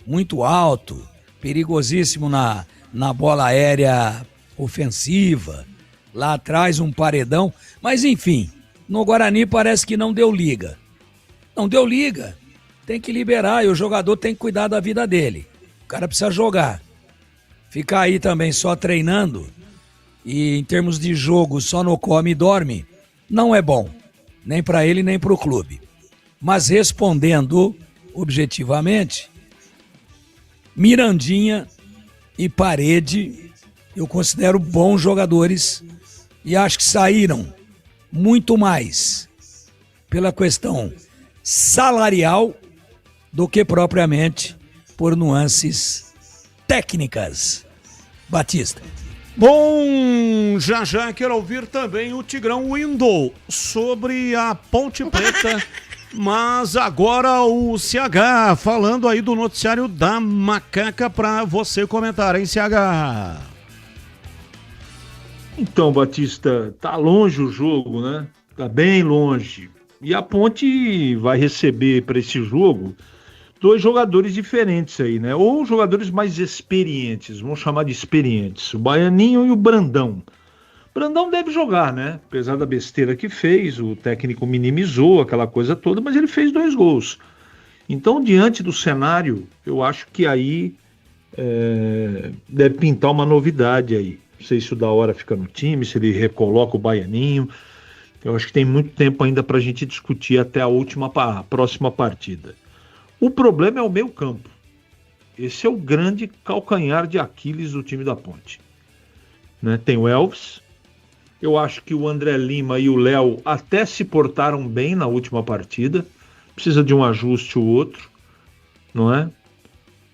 muito alto, perigosíssimo na bola aérea ofensiva, lá atrás um paredão, mas enfim, no Guarani parece que não deu liga. Não deu liga, tem que liberar e o jogador tem que cuidar da vida dele. O cara precisa jogar. Ficar aí também só treinando e em termos de jogo só no come e dorme, não é bom, nem para ele nem para o clube. Mas respondendo objetivamente, Mirandinha e Parede eu considero bons jogadores e acho que saíram muito mais pela questão salarial do que propriamente por nuances técnicas. Batista. Bom, já quero ouvir também o Tigrão Window sobre a Ponte Preta, mas agora o CH falando aí do noticiário da Macaca para você comentar, hein, CH? Então, Batista, tá longe o jogo, né? Tá bem longe. E a Ponte vai receber para esse jogo 2 jogadores diferentes aí, né? Ou jogadores mais experientes, vamos chamar de experientes. O Baianinho e o Brandão. Brandão deve jogar, né? Apesar da besteira que fez, o técnico minimizou aquela coisa toda, mas ele fez 2 gols. Então, diante do cenário, eu acho que aí deve pintar uma novidade aí. Não sei se o da hora fica no time, se ele recoloca o Baianinho. Eu acho que tem muito tempo ainda para a gente discutir até a próxima partida. O problema é o meio campo. Esse é o grande calcanhar de Aquiles do time da Ponte. Né? Tem o Elvis. Eu acho que o André Lima e o Léo até se portaram bem na última partida. Precisa de um ajuste ou outro, não é?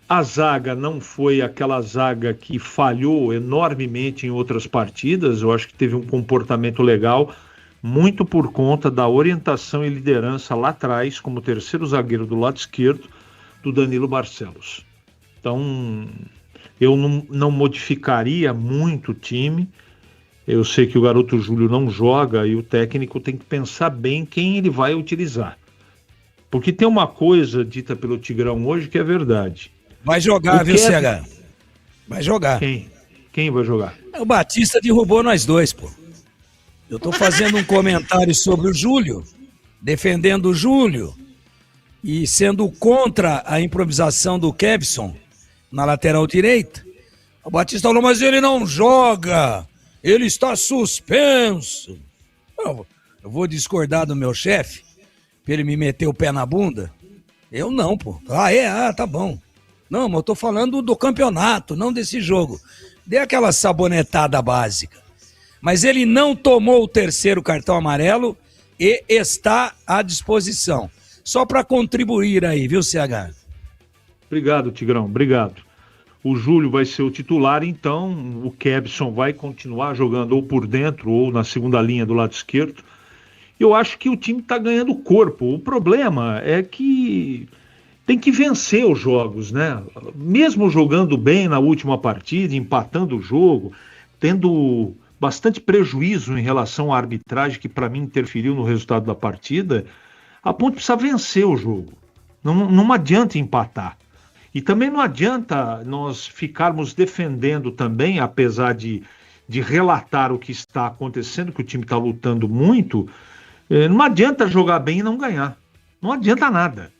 A zaga não foi aquela zaga que falhou enormemente em outras partidas. Eu acho que teve um comportamento legal, muito por conta da orientação e liderança lá atrás, como terceiro zagueiro do lado esquerdo, do Danilo Barcelos. Então, eu não modificaria muito o time. Eu sei que o garoto Júlio não joga e o técnico tem que pensar bem quem ele vai utilizar. Porque tem uma coisa dita pelo Tigrão hoje que é verdade. Vai jogar, viu, CH? Vai jogar. Quem vai jogar? O Batista derrubou nós 2, pô. Eu estou fazendo um comentário sobre o Júlio, defendendo o Júlio e sendo contra a improvisação do Kevson na lateral direita. O Batista falou, mas ele não joga, ele está suspenso. Eu vou discordar do meu chefe, pra ele me meter o pé na bunda? Eu não, pô. Tá bom. Não, mas eu tô falando do campeonato, não desse jogo. Dê aquela sabonetada básica. Mas ele não tomou o terceiro cartão amarelo e está à disposição. Só para contribuir aí, viu, CH? Obrigado, Tigrão, obrigado. O Júlio vai ser o titular, então o Kevson vai continuar jogando ou por dentro ou na segunda linha do lado esquerdo. Eu acho que o time está ganhando corpo. O problema é que tem que vencer os jogos, né? Mesmo jogando bem na última partida, empatando o jogo, tendo bastante prejuízo em relação à arbitragem que para mim interferiu no resultado da partida, a Ponte precisa vencer o jogo. Não adianta empatar. E também não adianta nós ficarmos defendendo também, apesar de relatar o que está acontecendo, que o time está lutando muito, não adianta jogar bem e não ganhar. Não adianta nada.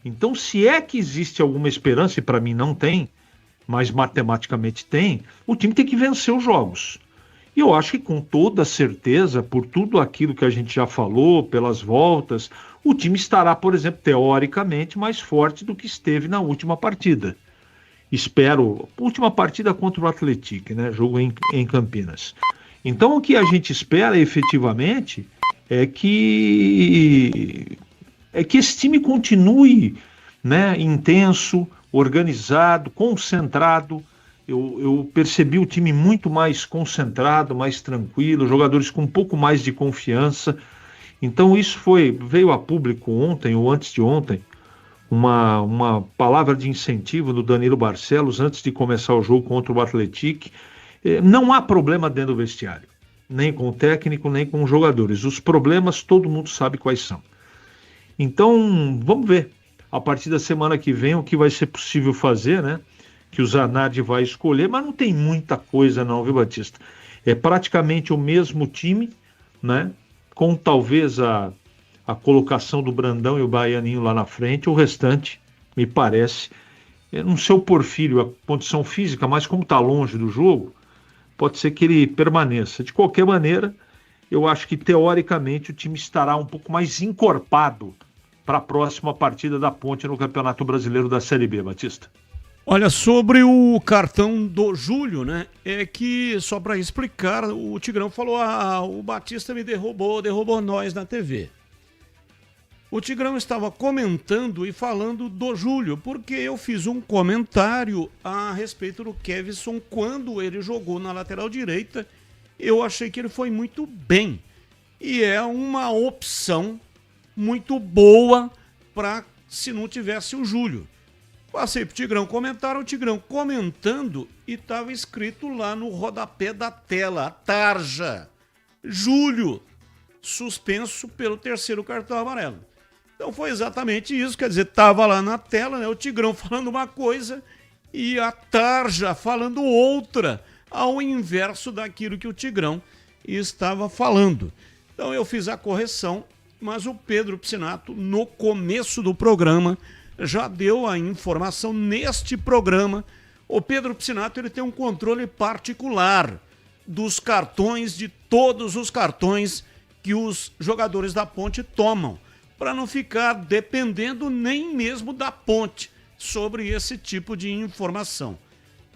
Então, se é que existe alguma esperança, e para mim não tem, mas matematicamente tem, o time tem que vencer os jogos. E eu acho que com toda certeza, por tudo aquilo que a gente já falou, pelas voltas, o time estará, por exemplo, teoricamente mais forte do que esteve na última partida. Espero, última partida contra o Atlético, né? Jogo em Campinas. Então o que a gente espera efetivamente é que esse time continue, né, intenso, organizado, concentrado. Eu percebi o time muito mais concentrado, mais tranquilo, jogadores com um pouco mais de confiança. Então isso veio a público ontem ou antes de ontem, uma palavra de incentivo do Danilo Barcelos antes de começar o jogo contra o Atlético. Não há problema dentro do vestiário, nem com o técnico, nem com os jogadores. Os problemas todo mundo sabe quais são. Então vamos ver a partir da semana que vem o que vai ser possível fazer, né? Que o Zanardi vai escolher, mas não tem muita coisa não, viu, Batista? É praticamente o mesmo time, né? Com talvez a colocação do Brandão e o Baianinho lá na frente, o restante, me parece, não sei o Porfírio, a condição física, mas como está longe do jogo, pode ser que ele permaneça. De qualquer maneira, eu acho que teoricamente o time estará um pouco mais encorpado para a próxima partida da Ponte no Campeonato Brasileiro da Série B, Batista. Olha, sobre o cartão do Júlio, né? É que, só para explicar, o Tigrão falou, o Batista me derrubou nós na TV. O Tigrão estava comentando e falando do Júlio, porque eu fiz um comentário a respeito do Kevson quando ele jogou na lateral direita. Eu achei que ele foi muito bem. E é uma opção muito boa para se não tivesse o Júlio. Passei pro Tigrão comentar, o Tigrão comentando e estava escrito lá no rodapé da tela, a tarja, Júlio, suspenso pelo terceiro cartão amarelo. Então foi exatamente isso, quer dizer, estava lá na tela, né, o Tigrão falando uma coisa e a tarja falando outra, ao inverso daquilo que o Tigrão estava falando. Então eu fiz a correção, mas o Pedro Piscinato, no começo do programa, já deu a informação neste programa. O Pedro Piscinato ele tem um controle particular dos cartões, de todos os cartões que os jogadores da Ponte tomam, para não ficar dependendo nem mesmo da Ponte sobre esse tipo de informação.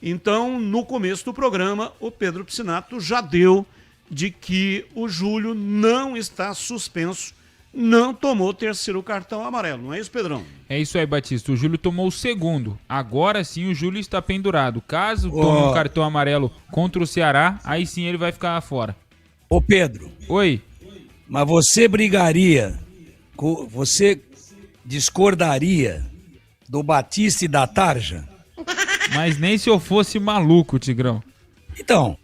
Então, no começo do programa, o Pedro Piscinato já deu de que o Júlio não está suspenso, não tomou o terceiro cartão amarelo, não é isso, Pedrão? É isso aí, Batista. O Júlio tomou o segundo. Agora sim o Júlio está pendurado. Caso tome um cartão amarelo contra o Ceará, aí sim ele vai ficar fora. Ô Pedro. Oi. Mas você brigaria, você discordaria do Batista e da Tarja? Mas nem se eu fosse maluco, Tigrão. Então,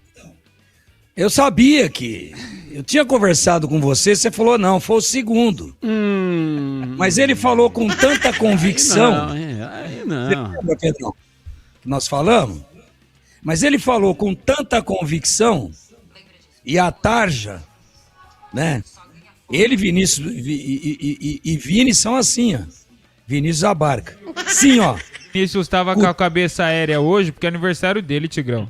eu sabia que... Eu tinha conversado com você falou, não, foi o segundo. Mas ele falou com tanta convicção. Aí não. Você lembra, Pedrão, que nós falamos? Mas ele falou com tanta convicção, e a Tarja né? Ele, Vinícius e Vini são assim, ó. Vinícius Abarca. Sim, ó. Vinícius estava com a cabeça aérea hoje porque é aniversário dele, Tigrão.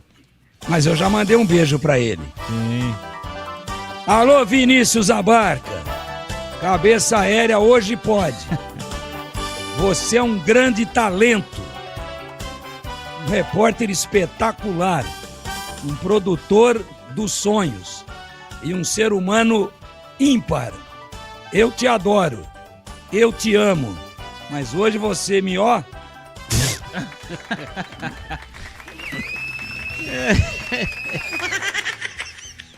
Mas eu já mandei um beijo pra ele. Sim. Alô, Vinícius Abarca. Cabeça aérea hoje pode. Você é um grande talento. Um repórter espetacular. Um produtor dos sonhos. E um ser humano ímpar. Eu te adoro. Eu te amo. Mas hoje você me ó...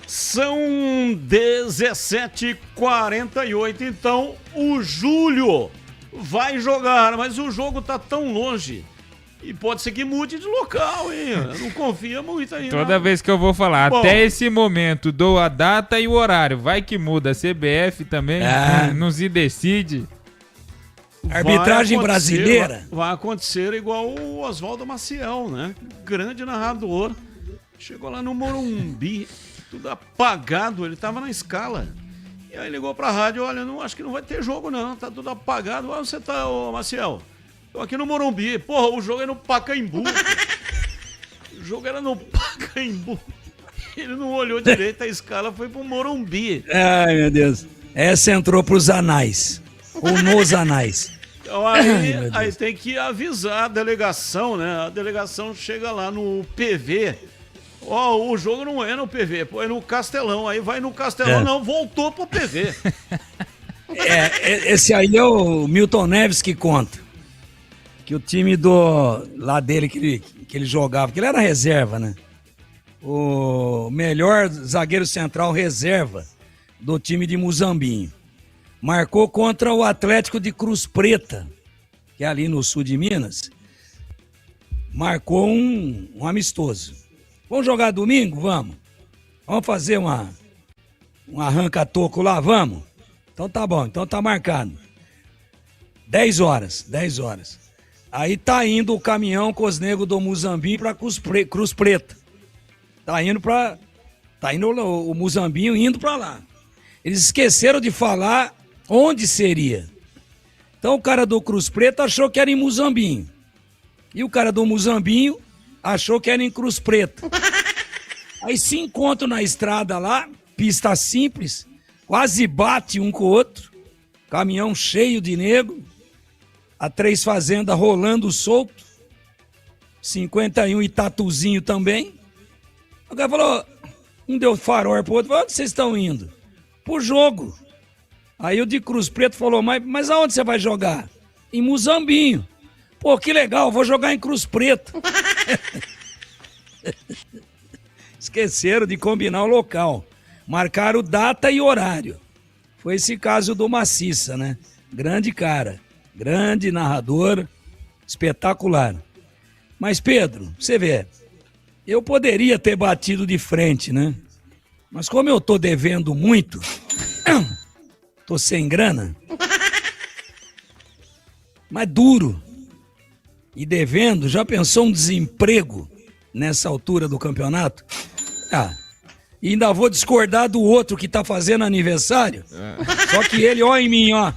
São 17h48, então o Júlio vai jogar, mas o jogo tá tão longe e pode ser que mude de local, hein? Não confia muito aí. Toda vez que eu vou falar, Bom, até esse momento, dou a data e o horário. Vai que muda, a CBF também não se decide. Arbitragem brasileira. Vai acontecer igual o Oswaldo Maciel, né? Grande narrador. Chegou lá no Morumbi, tudo apagado, ele tava na escala. E aí ligou pra rádio, olha, acho que não vai ter jogo não, tá tudo apagado. Onde você tá, ô Maciel? Tô aqui no Morumbi. Porra, o jogo é no Pacaembu. O jogo era no Pacaembu. Ele não olhou direito, a escala foi pro Morumbi. Ai, meu Deus. Essa entrou pros anais. Ou nos anais. Então aí tem que avisar a delegação, né? A delegação chega lá no PV. Ó, o jogo não é no PV, pô, é no Castelão. Aí vai no Castelão, não, voltou pro PV. Esse aí é o Milton Neves que conta. Que o time lá dele que ele jogava, que ele era reserva, né? O melhor zagueiro central reserva do time de Muzambinho. Marcou contra o Atlético de Cruz Preta, que é ali no sul de Minas. Marcou um amistoso. Vamos jogar domingo? Vamos. Vamos fazer um arranca-toco lá? Vamos. Então tá bom, então tá marcado. 10 horas. Aí tá indo o caminhão com os negros do Muzambinho pra Cruz Preta. Tá indo o Muzambinho indo pra lá. Eles esqueceram de falar onde seria. Então o cara do Cruz Preta achou que era em Muzambinho. E o cara do Muzambinho achou que era em Cruz Preta. Aí se encontram na estrada lá, pista simples, quase bate um com o outro. Caminhão cheio de negro. A 3 Fazenda rolando solto. 51 e tatuzinho também. O cara falou, um deu farol pro outro, falou, onde vocês estão indo? Pro jogo. Aí o de Cruz Preta falou, mas aonde você vai jogar? Em Muzambinho. Pô, que legal, vou jogar em Cruz Preta. Esqueceram de combinar o local. Marcaram data e horário. Foi esse caso do Maciça, né? Grande cara, grande narrador, espetacular. Mas Pedro, você vê, eu poderia ter batido de frente, né? Mas como eu tô devendo muito, tô sem grana, mas duro, e devendo, já pensou um desemprego nessa altura do campeonato? E ainda vou discordar do outro que tá fazendo aniversário, só que ele, ó em mim, ó.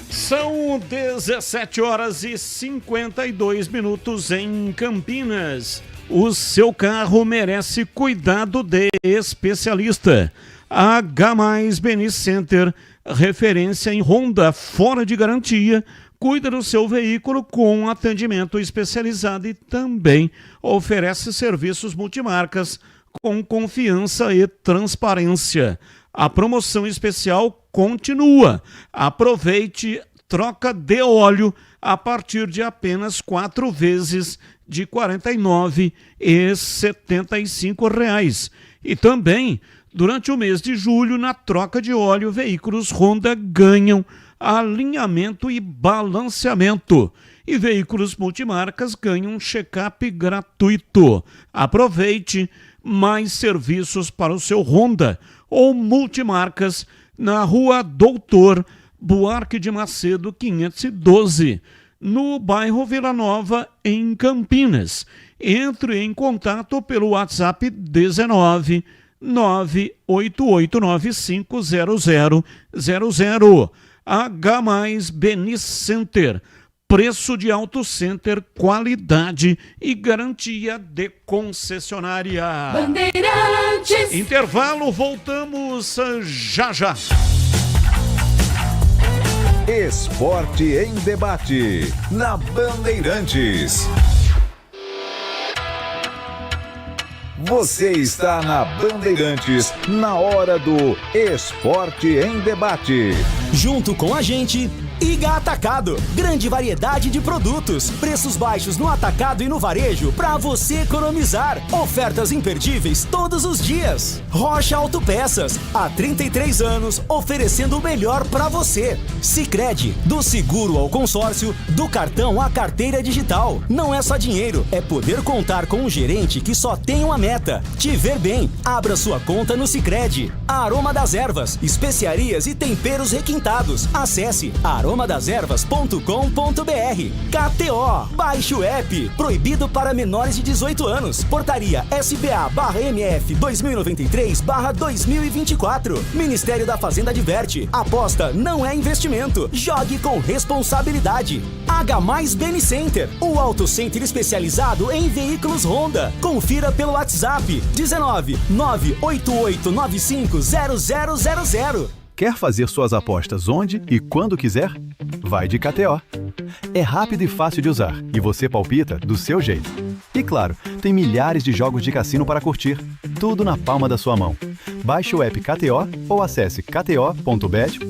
São 17h52 em Campinas. O seu carro merece cuidado de especialista. H+ Beni Center, referência em Honda fora de garantia, cuida do seu veículo com atendimento especializado e também oferece serviços multimarcas com confiança e transparência. A promoção especial continua. Aproveite, troca de óleo a partir de apenas 4 vezes de R$ 49,75. E também, durante o mês de julho, na troca de óleo, veículos Honda ganham alinhamento e balanceamento. E veículos multimarcas ganham um check-up gratuito. Aproveite mais serviços para o seu Honda ou multimarcas na Rua Doutor Buarque de Macedo 512, no bairro Vila Nova, em Campinas. Entre em contato pelo WhatsApp 19 988950000. H+ Benicenter. Preço de Auto Center, qualidade e garantia de concessionária. Bandeirantes. Intervalo, voltamos já já. Esporte em debate, na Bandeirantes. Você está na Bandeirantes, na hora do Esporte em Debate. Junto com a gente, Iga Atacado. Grande variedade de produtos, preços baixos no atacado e no varejo para você economizar. Ofertas imperdíveis todos os dias. Rocha Autopeças, há 33 anos oferecendo o melhor para você. Sicredi, do seguro ao consórcio, do cartão à carteira digital. Não é só dinheiro, é poder contar com um gerente que só tem uma meta: te ver bem. Abra sua conta no Sicredi. Aroma das Ervas, especiarias e temperos requintados. Acesse aromadaservas.com.br. KTO, baixe o app. Proibido para menores de 18 anos. Portaria SPA/MF 2093/2024. Ministério da Fazenda adverte: aposta não é investimento. Jogue com responsabilidade. H+ Benicenter, o auto center especializado em veículos Honda. Confira pelo WhatsApp 19 988950000. Quer fazer suas apostas onde e quando quiser? Vai de KTO. É rápido e fácil de usar e você palpita do seu jeito. E claro, tem milhares de jogos de cassino para curtir, tudo na palma da sua mão. Baixe o app KTO ou acesse kto.bet.br.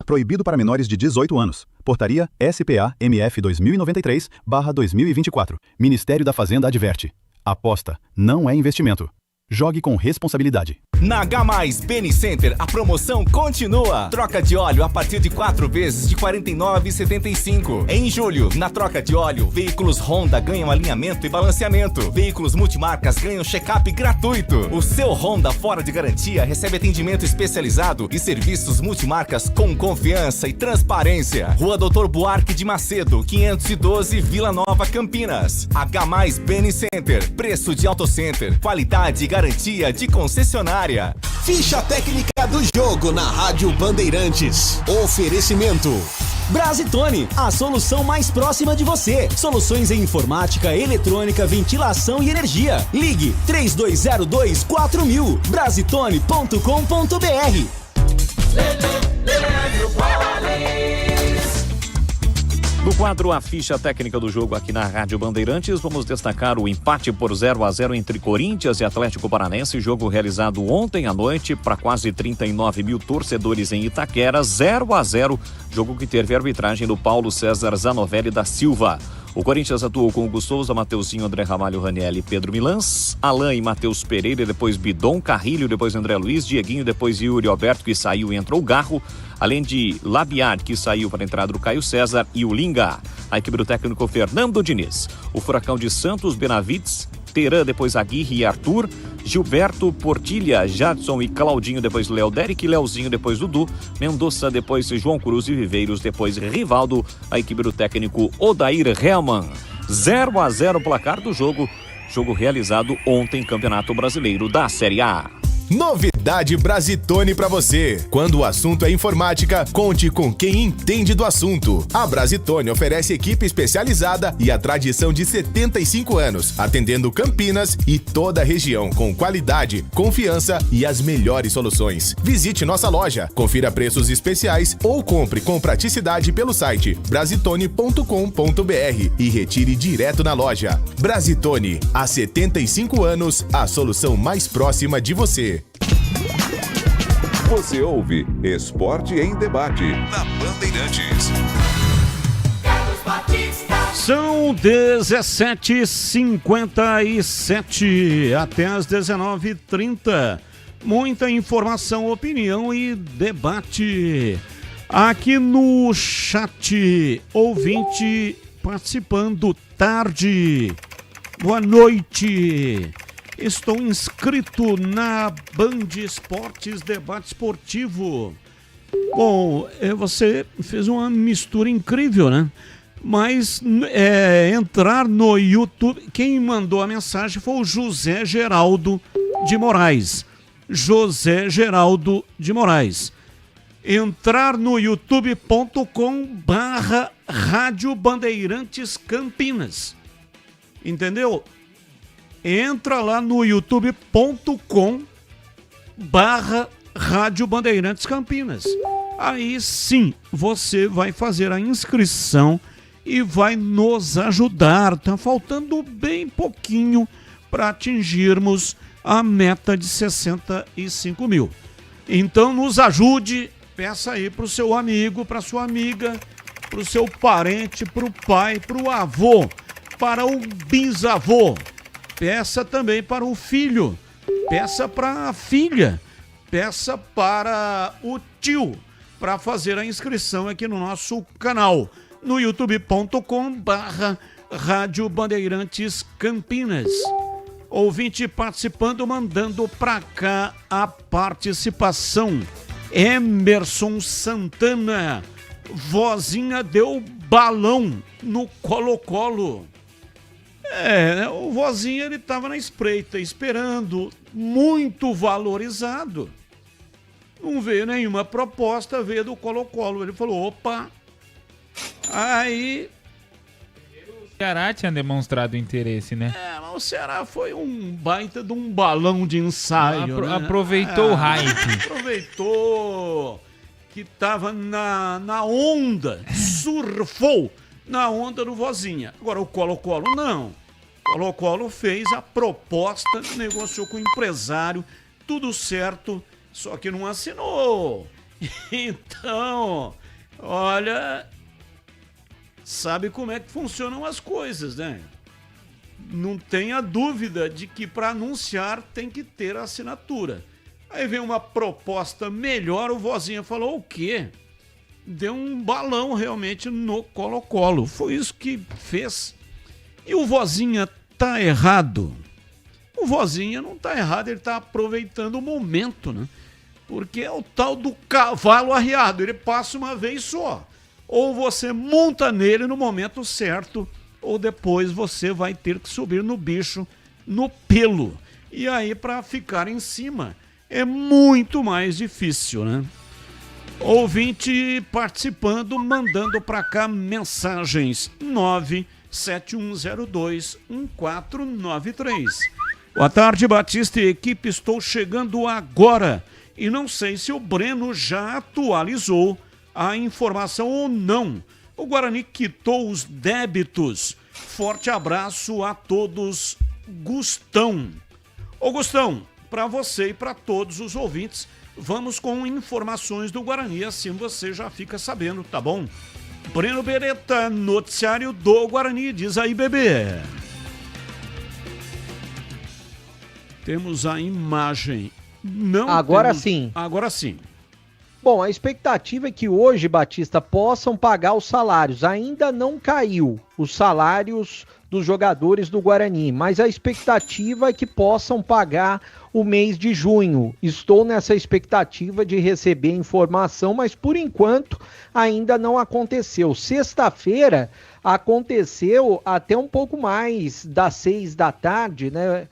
Proibido para menores de 18 anos. Portaria SPA/MF 2093/2024. Ministério da Fazenda adverte: aposta não é investimento. Jogue com responsabilidade. Na H+ Benicenter, a promoção continua. Troca de óleo a partir de 4 vezes de R$ 49,75. Em julho, na troca de óleo, veículos Honda ganham alinhamento e balanceamento. Veículos multimarcas ganham check-up gratuito. O seu Honda fora de garantia recebe atendimento especializado e serviços multimarcas com confiança e transparência. Rua Doutor Buarque de Macedo, 512, Vila Nova, Campinas. H+ Benicenter, preço de Auto Center, qualidade e garantia de concessionária. Ficha técnica do jogo na Rádio Bandeirantes. Oferecimento Brasitone, a solução mais próxima de você. Soluções em informática, eletrônica, ventilação e energia. Ligue 3202-4000. Brasitone.com.br. No quadro A Ficha Técnica do Jogo aqui na Rádio Bandeirantes, vamos destacar o empate por 0-0 entre Corinthians e Atlético Paranense, jogo realizado ontem à noite para quase 39 mil torcedores em Itaquera, 0-0, jogo que teve a arbitragem do Paulo César Zanovelli da Silva. O Corinthians atuou com Hugo Souza, Mateuzinho, André Ramalho, Raniel e Pedro Milans, Alain e Matheus Pereira, depois Bidon, Carrilho, depois André Luiz, Dieguinho, depois Yuri Alberto, que saiu e entrou Garro, além de Labiad, que saiu para a entrada do Caio César, e o Linga. A equipe do técnico Fernando Diniz. O Furacão de Santos, Benavides, Teran, depois Aguirre e Arthur, Gilberto, Portilha, Jadson e Claudinho, depois Léo Derek, Leozinho, depois Dudu, Mendonça, depois João Cruz e Viveiros, depois Rivaldo, a equipe do técnico Odair Helman. 0-0 placar do jogo realizado ontem, Campeonato Brasileiro da Série A. Novidade Brasitone pra você. Quando o assunto é informática, conte com quem entende do assunto. A Brasitone oferece equipe especializada e a tradição de 75 anos, atendendo Campinas e toda a região com qualidade, confiança e as melhores soluções. Visite nossa loja, confira preços especiais ou compre com praticidade pelo site brasitone.com.br e retire direto na loja. Brasitone, há 75 anos, a solução mais próxima de você. Você ouve Esporte em Debate, na Bandeirantes. São 17h57 até as 19h30. Muita informação, opinião e debate. Aqui no chat, ouvinte participando, tarde, boa noite. Estou inscrito na Band Esportes Debate Esportivo. Bom, você fez uma mistura incrível, né? Mas entrar no YouTube... Quem mandou a mensagem foi o José Geraldo de Moraes. José Geraldo de Moraes. Entrar no youtube.com/Rádio Bandeirantes Campinas. Entendeu? Entra lá no youtube.com/Rádio Bandeirantes Campinas. Aí sim, você vai fazer a inscrição e vai nos ajudar. Tá faltando bem pouquinho para atingirmos a meta de 65 mil. Então nos ajude, peça aí para o seu amigo, para sua amiga, para o seu parente, para o pai, para o avô, para o bisavô. Peça também para o filho, peça para a filha, peça para o tio, para fazer a inscrição aqui no nosso canal, no youtube.com/Rádio Bandeirantes Campinas. Ouvinte participando, mandando pra cá a participação. Emerson Santana, vozinha deu balão no Colo-Colo. O vozinha, ele tava na espreita, esperando, muito valorizado. Não veio nenhuma proposta, veio do Colo-Colo. Ele falou, opa, aí... O Ceará tinha demonstrado interesse, né? Mas o Ceará foi um baita de um balão de ensaio, né? Aproveitou o hype. Aproveitou que tava na onda, surfou na onda do vozinha. Agora o Colo-Colo não. O Colo-Colo fez a proposta, negociou com o empresário, tudo certo, só que não assinou. Então, olha... Sabe como é que funcionam as coisas, né? Não tenha dúvida de que para anunciar tem que ter assinatura. Aí vem uma proposta melhor, o vozinha falou o quê? Deu um balão realmente no Colo-Colo. Foi isso que fez. E o vozinha tá errado? O vozinha não tá errado, ele tá aproveitando o momento, né? Porque é o tal do cavalo arriado, ele passa uma vez só. Ou você monta nele no momento certo, ou depois você vai ter que subir no bicho, no pelo. E aí, para ficar em cima, é muito mais difícil, né? Ouvinte participando, mandando para cá mensagens 971021493. Boa tarde, Batista e equipe, estou chegando agora e não sei se o Breno já atualizou a informação ou não. O Guarani quitou os débitos. Forte abraço a todos, Gustão. Ô Gustão, para você e para todos os ouvintes, vamos com informações do Guarani, assim você já fica sabendo, tá bom? Breno Beretta, noticiário do Guarani, diz aí, bebê. Temos a imagem. Não agora temos... sim. Agora sim. Bom, a expectativa é que hoje, Batista, possam pagar os salários. Ainda não caiu os salários dos jogadores do Guarani, mas a expectativa é que possam pagar o mês de junho. Estou nessa expectativa de receber informação, mas por enquanto ainda não aconteceu. Sexta-feira aconteceu até um pouco mais das 6 da tarde, né?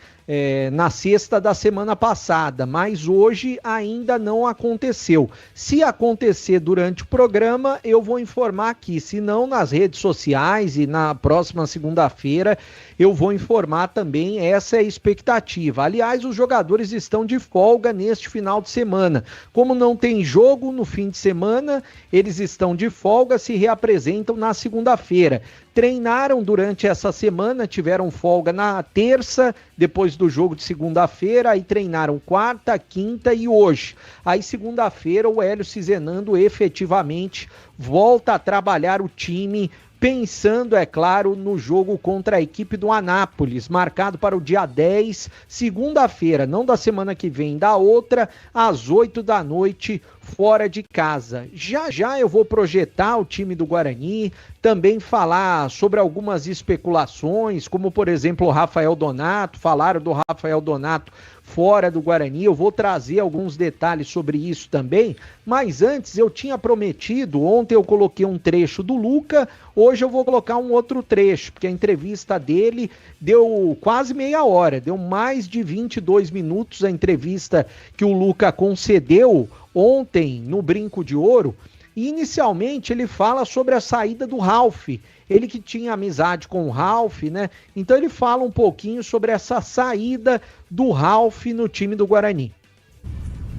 Na sexta da semana passada, mas hoje ainda não aconteceu. Se acontecer durante o programa, eu vou informar aqui, se não nas redes sociais, e na próxima segunda-feira eu vou informar também. Essa é a expectativa. Aliás, os jogadores estão de folga neste final de semana. Como não tem jogo no fim de semana, eles estão de folga, se reapresentam na segunda-feira. Treinaram durante essa semana, tiveram folga na terça, depois do jogo de segunda-feira, aí treinaram quarta, quinta e hoje. Aí segunda-feira o Hélio Cizenando efetivamente volta a trabalhar o time, pensando, é claro, no jogo contra a equipe do Anápolis, marcado para o dia 10, segunda-feira, não da semana que vem, da outra, às 8 da noite, fora de casa. Já já eu vou projetar o time do Guarani, também falar sobre algumas especulações, como por exemplo o Rafael Donato. Falaram do Rafael Donato fora do Guarani. Eu vou trazer alguns detalhes sobre isso também, mas antes eu tinha prometido, ontem eu coloquei um trecho do Luca, hoje eu vou colocar um outro trecho, porque a entrevista dele deu quase meia hora, deu mais de 22 minutos a entrevista que o Luca concedeu ontem no Brinco de Ouro. E inicialmente ele fala sobre a saída do Ralf, ele que tinha amizade com o Ralf, né? Então ele fala um pouquinho sobre essa saída do Ralf no time do Guarani.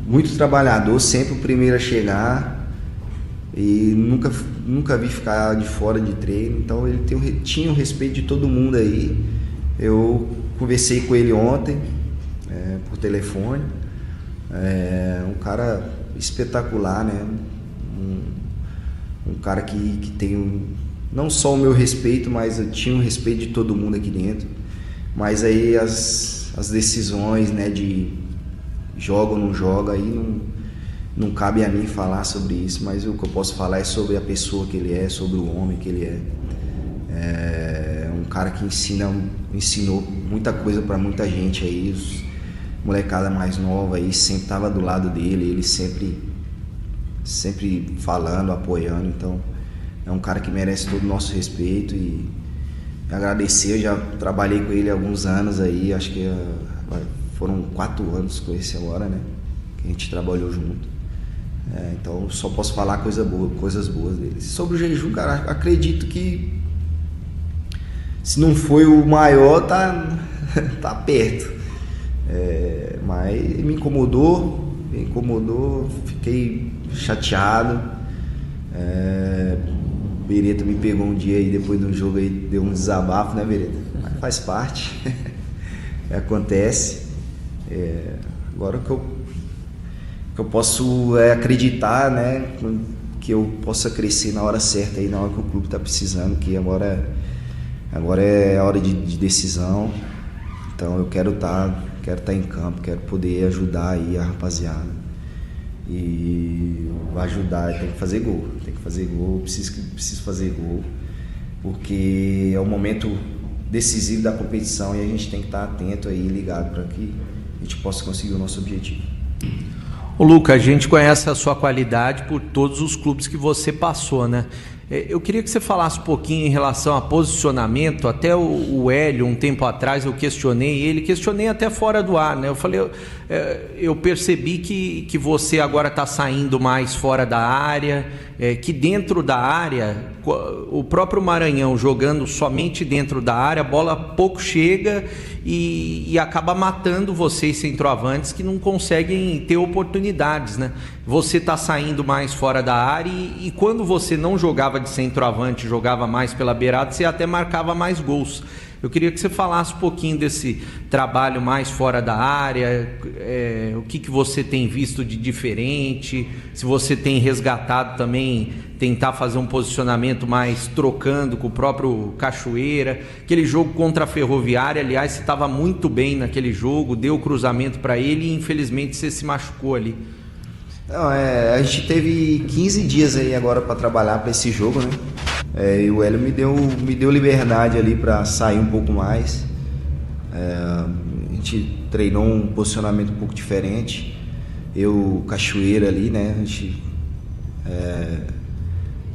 Muito trabalhador, sempre o primeiro a chegar e nunca vi ficar de fora de treino, então ele tinha o respeito de todo mundo aí. Eu conversei com ele ontem por telefone, um cara espetacular, né? Um cara que tem não só o meu respeito, mas eu tinha o respeito de todo mundo aqui dentro. Mas aí as decisões, né, de joga ou não joga, aí não cabe a mim falar sobre isso, mas o que eu posso falar é sobre a pessoa que ele é, sobre o homem que ele é. É um cara que ensinou muita coisa para muita gente aí, os molecada mais nova aí, sempre estava do lado dele, ele sempre falando, apoiando, então é um cara que merece todo o nosso respeito e agradecer. Eu já trabalhei com ele há alguns anos aí, acho que foram 4 anos com esse agora, né, que a gente trabalhou junto, então só posso falar coisas boas dele. Sobre o jejum, cara, acredito que se não foi o maior, tá perto, mas me incomodou, fiquei chateado. Bereta me pegou um dia aí depois do jogo aí, deu um desabafo, né, Bereta? Mas faz parte, acontece. Agora o que eu posso acreditar, né, que eu possa crescer na hora certa aí, na hora que o clube tá precisando, que agora é a hora de decisão. Então eu quero estar em campo, quero poder ajudar aí a rapaziada. E ajudar, tem que fazer gol, preciso fazer gol, porque é o momento decisivo da competição e a gente tem que estar atento aí, ligado, para que a gente possa conseguir o nosso objetivo. Ô Luca, a gente conhece a sua qualidade por todos os clubes que você passou, né? Eu queria que você falasse um pouquinho em relação a posicionamento. Até o Hélio, um tempo atrás, eu questionei até fora do ar, né? Eu falei, eu percebi que você agora está saindo mais fora da área, que dentro da área, o próprio Maranhão jogando somente dentro da área, a bola pouco chega e acaba matando vocês centroavantes que não conseguem ter oportunidades, né? Você está saindo mais fora da área e quando você não jogava de centroavante, jogava mais pela beirada, você até marcava mais gols. Eu queria que você falasse um pouquinho desse trabalho mais fora da área, o que você tem visto de diferente, se você tem resgatado também, tentar fazer um posicionamento mais trocando com o próprio Cachoeira. Aquele jogo contra a Ferroviária, aliás, você estava muito bem naquele jogo, deu cruzamento para ele e infelizmente você se machucou ali. Não, a gente teve 15 dias aí agora para trabalhar para esse jogo, né? E o Hélio me deu liberdade ali para sair um pouco mais. A gente treinou um posicionamento um pouco diferente. Eu, Cachoeira ali, né? A gente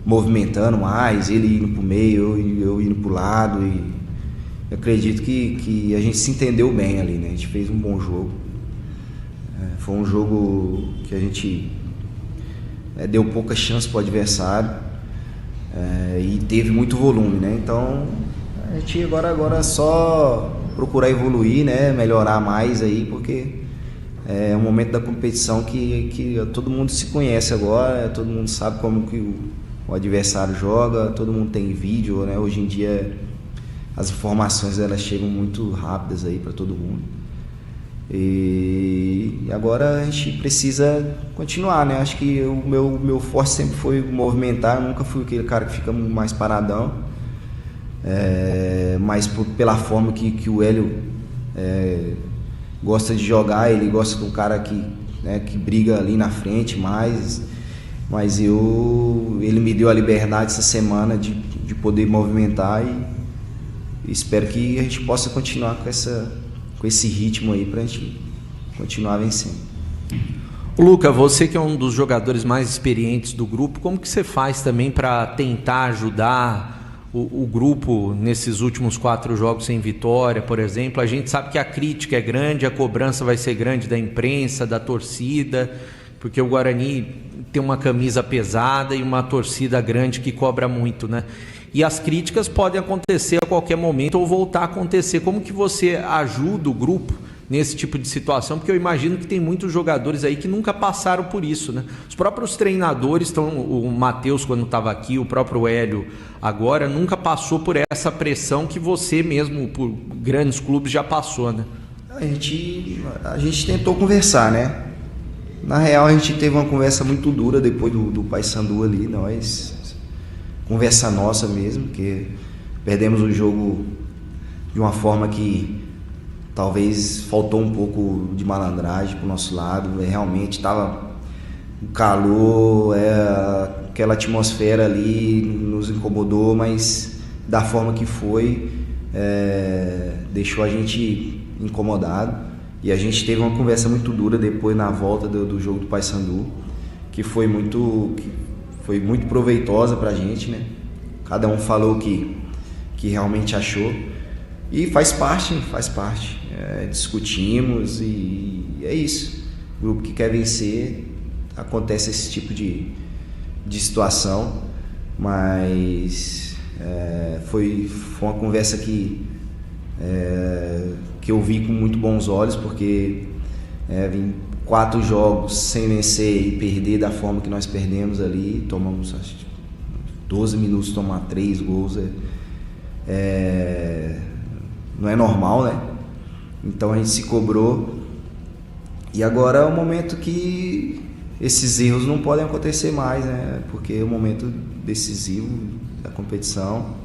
movimentando mais, ele indo pro meio, eu indo pro lado. E eu acredito que a gente se entendeu bem ali, né? A gente fez um bom jogo. Foi um jogo que a gente deu pouca chance para o adversário e teve muito volume, né? Então a gente agora é só procurar evoluir, né? Melhorar mais aí, porque é um momento da competição que todo mundo se conhece agora, todo mundo sabe como que o adversário joga, todo mundo tem vídeo, né? Hoje em dia as informações elas chegam muito rápidas aí para todo mundo. E agora a gente precisa continuar, né? Acho que o meu forte sempre foi movimentar, eu nunca fui aquele cara que fica mais paradão, mas pela forma que o Hélio gosta de jogar, ele gosta de um cara que briga ali na frente mais, mas ele me deu a liberdade essa semana de poder movimentar e espero que a gente possa continuar com esse ritmo aí pra gente continuar vencendo. Luca, você que é um dos jogadores mais experientes do grupo, como que você faz também para tentar ajudar o grupo nesses últimos 4 jogos sem vitória, por exemplo? A gente sabe que a crítica é grande, a cobrança vai ser grande da imprensa, da torcida, porque o Guarani tem uma camisa pesada e uma torcida grande que cobra muito, né? E as críticas podem acontecer a qualquer momento ou voltar a acontecer. Como que você ajuda o grupo nesse tipo de situação? Porque eu imagino que tem muitos jogadores aí que nunca passaram por isso, né? Os próprios treinadores, o Matheus quando estava aqui, o próprio Hélio agora, nunca passou por essa pressão que você mesmo, por grandes clubes, já passou, né? A gente tentou conversar, né? Na real, a gente teve uma conversa muito dura depois do Paysandu ali, conversa nossa mesmo, porque perdemos o jogo de uma forma que talvez faltou um pouco de malandragem pro nosso lado. Realmente estava o calor, aquela atmosfera ali nos incomodou, mas da forma que foi, deixou a gente incomodado. E a gente teve uma conversa muito dura depois na volta do jogo do Paysandu, que foi muito proveitosa pra gente, né? Cada um falou que realmente achou. E faz parte. Discutimos e é isso. O grupo que quer vencer, acontece esse tipo de situação, mas foi uma conversa que eu vi com muito bons olhos, porque vim 4 jogos sem vencer e perder da forma que nós perdemos ali, tomamos acho, 12 minutos, tomar 3 gols, não é normal, né? Então a gente se cobrou, e agora é o momento que esses erros não podem acontecer mais, né? Porque é o momento decisivo da competição,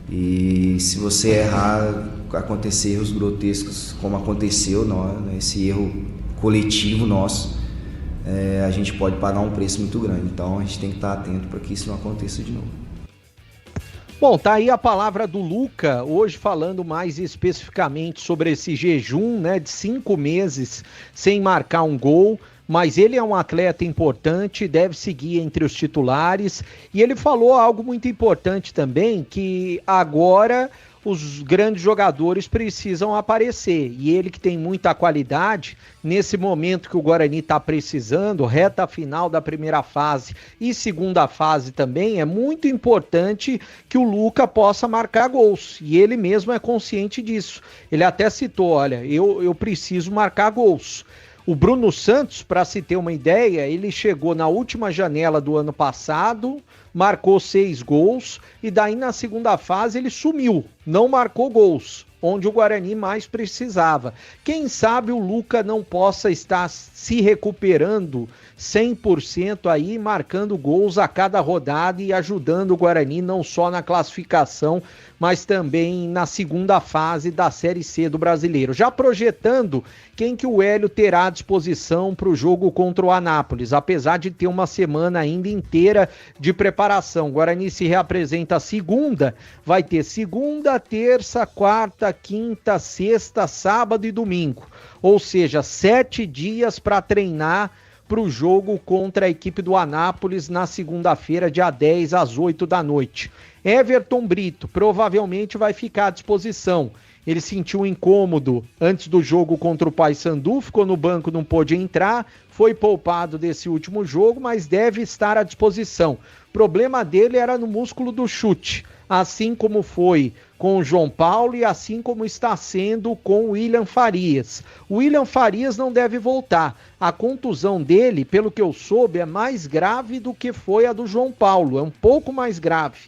e se você errar, acontecer erros grotescos como aconteceu, né? Esse erro coletivo nosso, a gente pode pagar um preço muito grande. Então a gente tem que estar atento para que isso não aconteça de novo. Bom, tá aí a palavra do Luca, hoje falando mais especificamente sobre esse jejum, né, de 5 meses sem marcar um gol, mas ele é um atleta importante, deve seguir entre os titulares, e ele falou algo muito importante também, que agora os grandes jogadores precisam aparecer, e ele que tem muita qualidade, nesse momento que o Guarani está precisando, reta final da primeira fase e segunda fase também, é muito importante que o Luca possa marcar gols, e ele mesmo é consciente disso. Ele até citou, olha, eu preciso marcar gols. O Bruno Santos, para se ter uma ideia, ele chegou na última janela do ano passado, marcou 6 gols, e daí na segunda fase ele sumiu, não marcou gols, onde o Guarani mais precisava. Quem sabe o Luca não possa estar se recuperando 100% aí, marcando gols a cada rodada e ajudando o Guarani não só na classificação, mas também na segunda fase da Série C do Brasileiro. Já projetando quem que o Hélio terá à disposição para o jogo contra o Anápolis, apesar de ter uma semana ainda inteira de preparação. O Guarani se reapresenta segunda, vai ter segunda, terça, quarta, quinta, sexta, sábado e domingo. Ou seja, 7 dias para treinar para o jogo contra a equipe do Anápolis na segunda-feira, dia 10, às 8 da noite. Everton Brito provavelmente vai ficar à disposição. Ele sentiu um incômodo antes do jogo contra o Paysandu, ficou no banco, não pôde entrar, foi poupado desse último jogo, mas deve estar à disposição. O problema dele era no músculo do chute, assim como foi com o João Paulo e assim como está sendo com o William Farias. O William Farias não deve voltar. A contusão dele, pelo que eu soube, é mais grave do que foi a do João Paulo, é um pouco mais grave.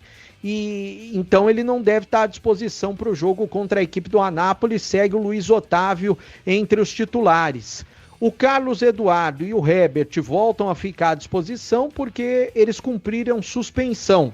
E então ele não deve estar à disposição para o jogo contra a equipe do Anápolis. Segue o Luiz Otávio entre os titulares. O Carlos Eduardo e o Herbert voltam a ficar à disposição porque eles cumpriram suspensão.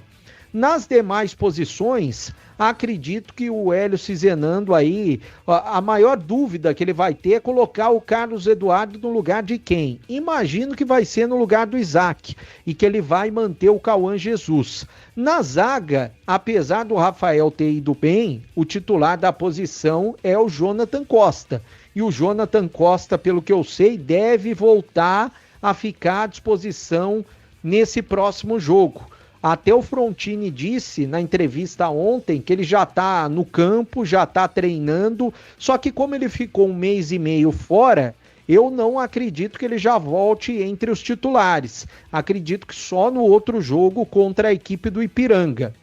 Nas demais posições, acredito que o Hélio Cizenando aí, a maior dúvida que ele vai ter é colocar o Carlos Eduardo no lugar de quem? Imagino que vai ser no lugar do Isaac e que ele vai manter o Cauã Jesus. Na zaga, apesar do Rafael ter ido bem, o titular da posição é o Jonathan Costa. e o Jonathan Costa, pelo que eu sei, deve voltar a ficar à disposição nesse próximo jogo. Até o Frontini disse na entrevista ontem que ele já está no campo, já está treinando, só que como ele ficou 1 mês e meio fora, eu não acredito que ele já volte entre os titulares. Acredito que só no outro jogo contra a equipe do Ipiranga.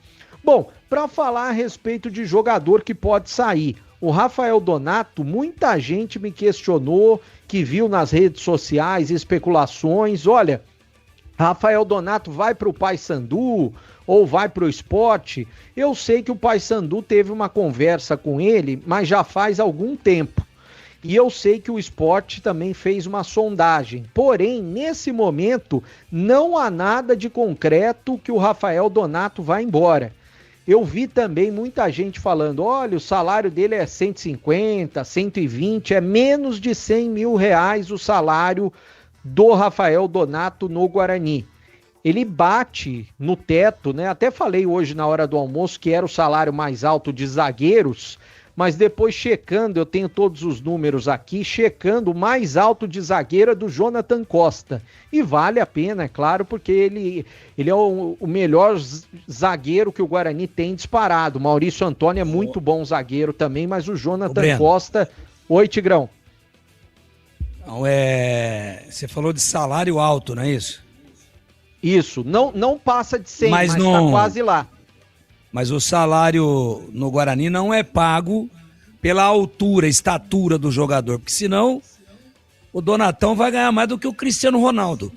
Bom, para falar a respeito de jogador que pode sair, o Rafael Donato, muita gente me questionou, que viu nas redes sociais especulações, olha, Rafael Donato vai para o Paysandu ou vai para o Sport? Eu sei que o Paysandu teve uma conversa com ele, mas já faz algum tempo. E eu sei que o Sport também fez uma sondagem. Porém, nesse momento, não há nada de concreto que o Rafael Donato vá embora. Eu vi também muita gente falando, olha, o salário dele é 150, 120, é menos de 100 mil reais o salário do Rafael Donato no Guarani. Ele bate no teto, né? Até falei hoje na hora do almoço que era o salário mais alto de zagueiros, mas depois checando, eu tenho todos os números aqui, checando, o mais alto de zagueiro é do Jonathan Costa. E vale a pena, é claro, porque ele é o melhor zagueiro que o Guarani tem disparado. O Maurício Antônio é muito bom zagueiro também, mas o Jonathan Costa... Oi, Tigrão. Não, você falou de salário alto, não é isso? Isso, não passa de 100, mas não... tá quase lá. Mas o salário no Guarani não é pago pela altura, estatura do jogador, porque senão o Donatão vai ganhar mais do que o Cristiano Ronaldo.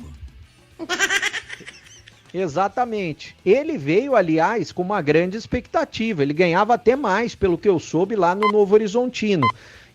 Exatamente. Ele veio, aliás, com uma grande expectativa. Ele ganhava até mais, pelo que eu soube, lá no Novo Horizontino.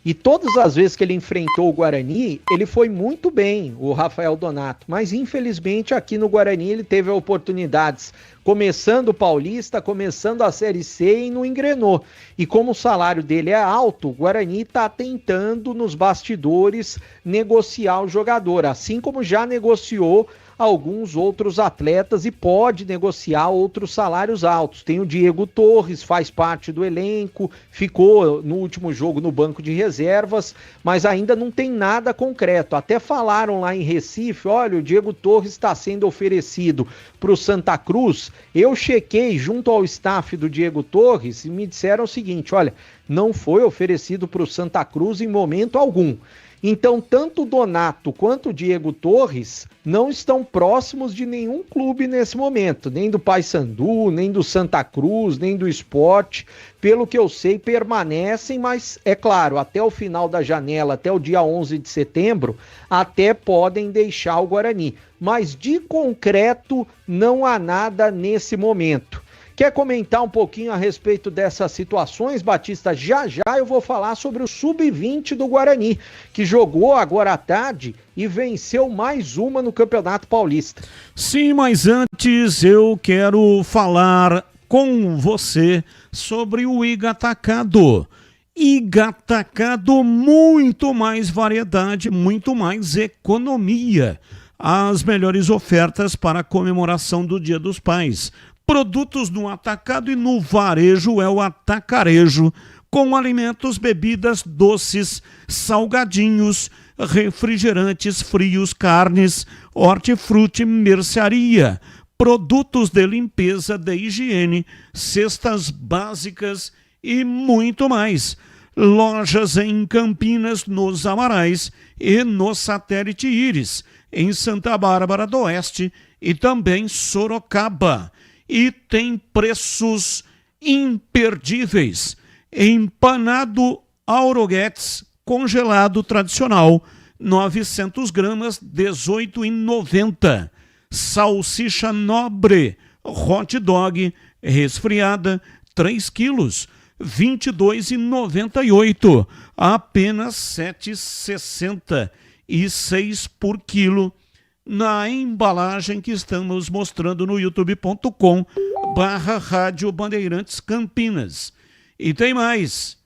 E todas as vezes que ele enfrentou o Guarani, ele foi muito bem, o Rafael Donato. Mas, infelizmente, aqui no Guarani ele teve oportunidades, começando o Paulista, começando a Série C e não engrenou. E como o salário dele é alto, o Guarani está tentando, nos bastidores, negociar o jogador. Assim como já negociou alguns outros atletas e pode negociar outros salários altos. Tem o Diego Torres, faz parte do elenco, ficou no último jogo no banco de reservas, mas ainda não tem nada concreto. Até falaram lá em Recife, olha, o Diego Torres está sendo oferecido para o Santa Cruz. Eu chequei junto ao staff do Diego Torres e me disseram o seguinte, olha, não foi oferecido para o Santa Cruz em momento algum. Então, tanto o Donato quanto o Diego Torres não estão próximos de nenhum clube nesse momento, nem do Paysandu, nem do Santa Cruz, nem do Sport. Pelo que eu sei, permanecem, mas, é claro, até o final da janela, até o dia 11 de setembro, até podem deixar o Guarani. Mas, de concreto, não há nada nesse momento. Quer comentar um pouquinho a respeito dessas situações, Batista? Já eu vou falar sobre o Sub-20 do Guarani, que jogou agora à tarde e venceu mais uma no Campeonato Paulista. Sim, mas antes eu quero falar com você sobre o Iga Atacado. Iga Atacado, muito mais variedade, muito mais economia. As melhores ofertas para a comemoração do Dia dos Pais. Produtos no atacado e no varejo é o Atacarejo, com alimentos, bebidas, doces, salgadinhos, refrigerantes frios, carnes, hortifruti, mercearia, produtos de limpeza, de higiene, cestas básicas e muito mais. Lojas em Campinas, nos Amarais e no Satélite Íris, em Santa Bárbara do Oeste e também Sorocaba. E tem preços imperdíveis. Empanado Auroguetes congelado tradicional, 900 gramas, R$ 18,90. Salsicha nobre, hot dog, resfriada, 3 quilos, R$ 22,98. Apenas R$ 7,66 por quilo. Na embalagem que estamos mostrando no youtube.com/Rádio Bandeirantes Campinas. E tem mais.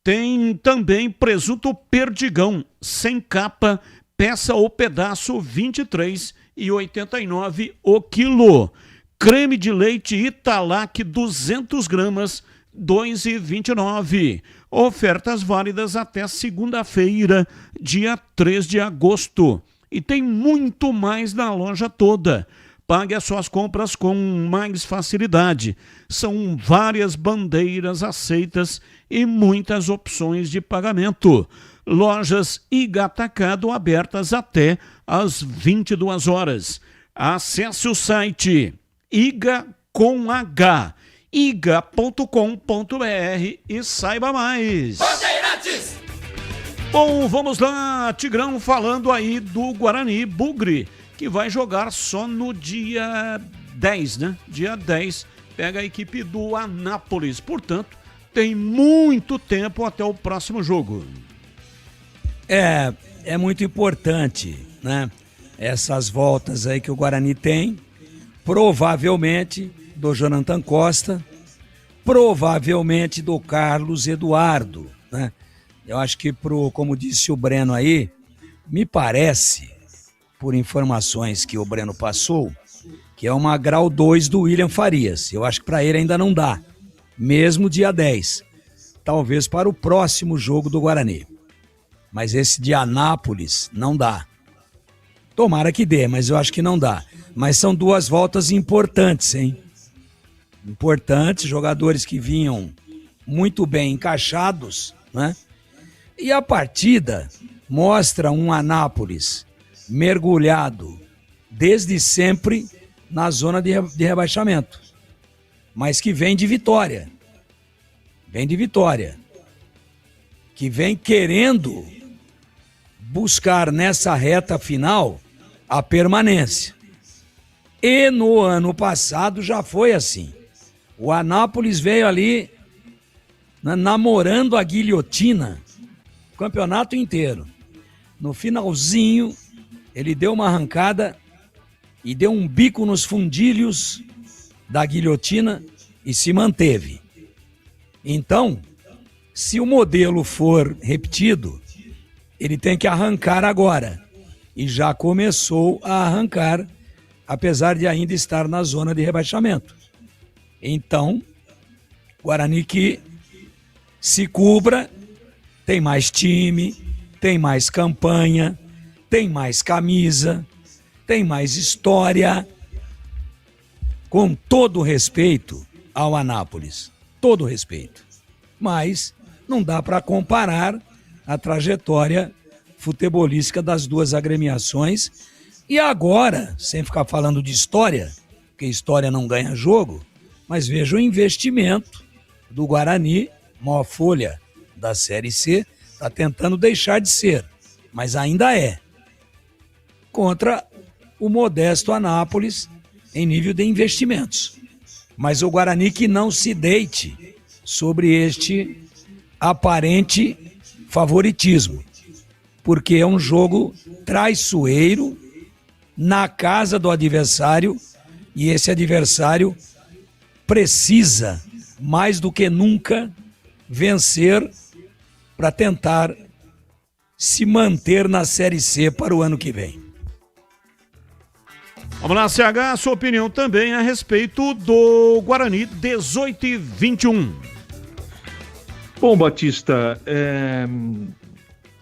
Tem também presunto Perdigão, sem capa, peça ou pedaço, R$ 23,89 o quilo. Creme de leite Italac, 200 gramas, 2,29. Ofertas válidas até segunda-feira, dia 3 de agosto. E tem muito mais na loja toda. Pague as suas compras com mais facilidade. São várias bandeiras aceitas e muitas opções de pagamento. Lojas Iga Atacado abertas até às 22 horas. Acesse o site iga.com.br e saiba mais. Bandeirantes! Bom, vamos lá, Tigrão, falando aí do Guarani Bugre, que vai jogar só no dia 10, né? Dia 10, pega a equipe do Anápolis. Portanto, tem muito tempo até o próximo jogo. É muito importante, né? Essas voltas aí que o Guarani tem, provavelmente do Jonathan Costa, provavelmente do Carlos Eduardo, né? Eu acho que, como disse o Breno aí, me parece, por informações que o Breno passou, que é uma grau 2 do William Farias. Eu acho que para ele ainda não dá, mesmo dia 10. Talvez para o próximo jogo do Guarani. Mas esse de Anápolis não dá. Tomara que dê, mas eu acho que não dá. Mas são duas voltas importantes, hein? Importantes, jogadores que vinham muito bem encaixados, né? E a partida mostra um Anápolis mergulhado desde sempre na zona de rebaixamento, mas que vem de vitória. Vem de vitória. Que vem querendo buscar nessa reta final a permanência. E no ano passado já foi assim. O Anápolis veio ali namorando a guilhotina o campeonato inteiro. No finalzinho, ele deu uma arrancada e deu um bico nos fundilhos da guilhotina e se manteve. Então, se o modelo for repetido, ele tem que arrancar agora. E já começou a arrancar, apesar de ainda estar na zona de rebaixamento. Então, Guarani que se cubra, tem mais time, tem mais campanha, tem mais camisa, tem mais história. Com todo respeito ao Anápolis, todo respeito. Mas não dá para comparar a trajetória futebolística das duas agremiações. E agora, sem ficar falando de história, porque história não ganha jogo, mas veja o investimento do Guarani, maior folha da Série C, está tentando deixar de ser, mas ainda é, contra o modesto Anápolis em nível de investimentos. Mas o Guarani que não se deite sobre este aparente favoritismo, porque é um jogo traiçoeiro na casa do adversário e esse adversário precisa, mais do que nunca, vencer para tentar se manter na Série C para o ano que vem. Vamos lá, CH, sua opinião também a respeito do Guarani 18 e 21. Bom, Batista,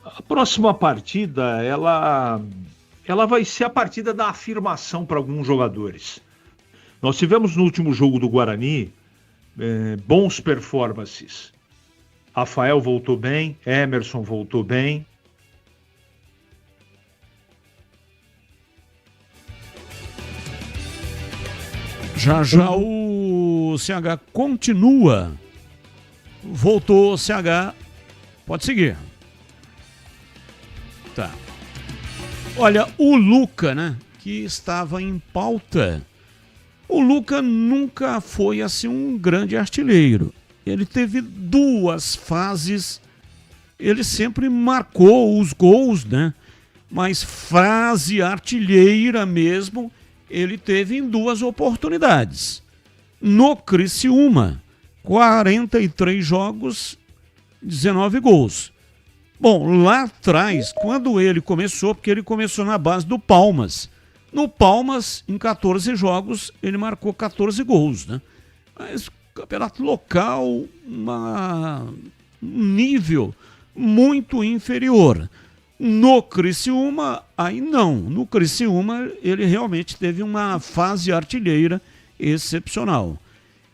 a próxima partida, ela vai ser a partida da afirmação para alguns jogadores. Nós tivemos no último jogo do Guarani bons performances. Rafael voltou bem, Emerson voltou bem. Já o CH continua. Voltou o CH. Pode seguir. Tá. Olha, o Luca, né? Que estava em pauta. O Luca nunca foi assim um grande artilheiro. Ele teve duas fases. Ele sempre marcou os gols, né? Mas fase artilheira mesmo, ele teve em duas oportunidades. No Criciúma, 43 jogos, 19 gols. Bom, lá atrás, quando ele começou, porque ele começou na base do Palmas. No Palmas, em 14 jogos, ele marcou 14 gols, né? Mas campeonato local, um nível muito inferior. No Criciúma, aí não. No Criciúma, ele realmente teve uma fase artilheira excepcional.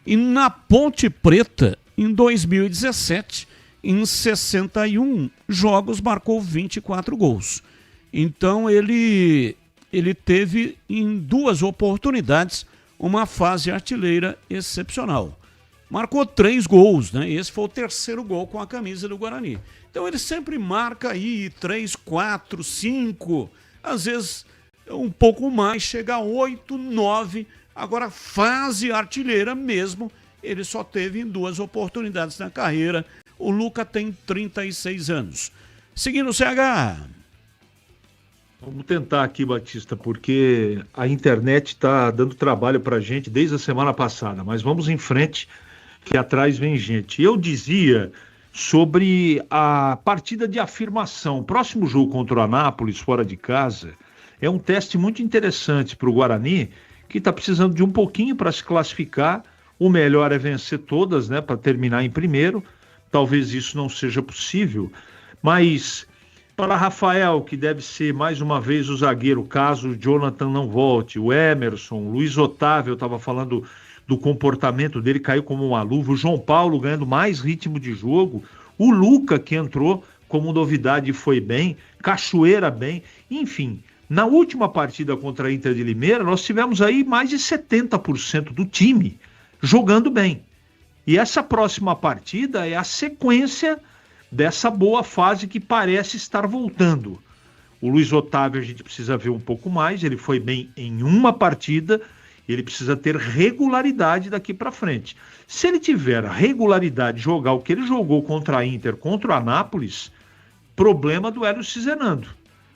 E na Ponte Preta, em 2017, em 61 jogos, marcou 24 gols. Então, ele teve, em 2 oportunidades, uma fase artilheira excepcional. Marcou 3 gols, né? Esse foi o 3º gol com a camisa do Guarani. Então ele sempre marca aí 3, 4, 5, às vezes um pouco mais, chega a 8, 9. Agora, fase artilheira mesmo, ele só teve em 2 oportunidades na carreira. O Luca tem 36 anos. Seguindo o CH. Vamos tentar aqui, Batista, porque a internet está dando trabalho para a gente desde a semana passada, mas vamos em frente, que atrás vem gente. Eu dizia sobre a partida de afirmação. O próximo jogo contra o Anápolis, fora de casa, é um teste muito interessante para o Guarani, que está precisando de um pouquinho para se classificar. O melhor é vencer todas, né, para terminar em primeiro. Talvez isso não seja possível, mas para Rafael, que deve ser mais uma vez o zagueiro, caso o Jonathan não volte, o Emerson, o Luiz Otávio, eu estava falando do comportamento dele, caiu como uma luva, o João Paulo ganhando mais ritmo de jogo, o Luca, que entrou como novidade e foi bem, Cachoeira bem, enfim. Na última partida contra a Inter de Limeira, nós tivemos aí mais de 70% do time jogando bem. E essa próxima partida é a sequência dessa boa fase que parece estar voltando. O Luiz Otávio a gente precisa ver um pouco mais, ele foi bem em uma partida, ele precisa ter regularidade daqui para frente. Se ele tiver regularidade de jogar o que ele jogou contra a Inter, contra o Anápolis, problema do Hélio Cizenando,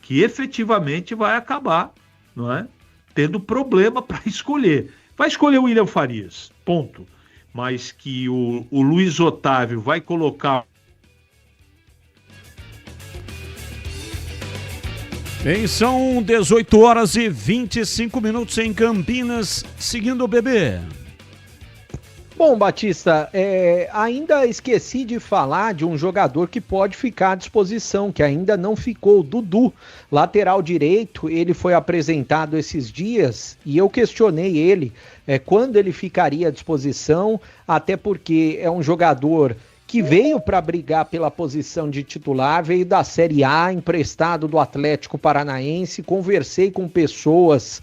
que efetivamente vai acabar, não é, tendo problema para escolher. Vai escolher o William Farias, ponto. Mas que o Luiz Otávio vai colocar... Bem, são 18 horas e 25 minutos em Campinas, seguindo o bebê. Bom, Batista, ainda esqueci de falar de um jogador que pode ficar à disposição, que ainda não ficou, o Dudu, lateral direito. Ele foi apresentado esses dias e eu questionei ele quando ele ficaria à disposição, até porque é um jogador que veio para brigar pela posição de titular, veio da Série A, emprestado do Atlético Paranaense. Conversei com pessoas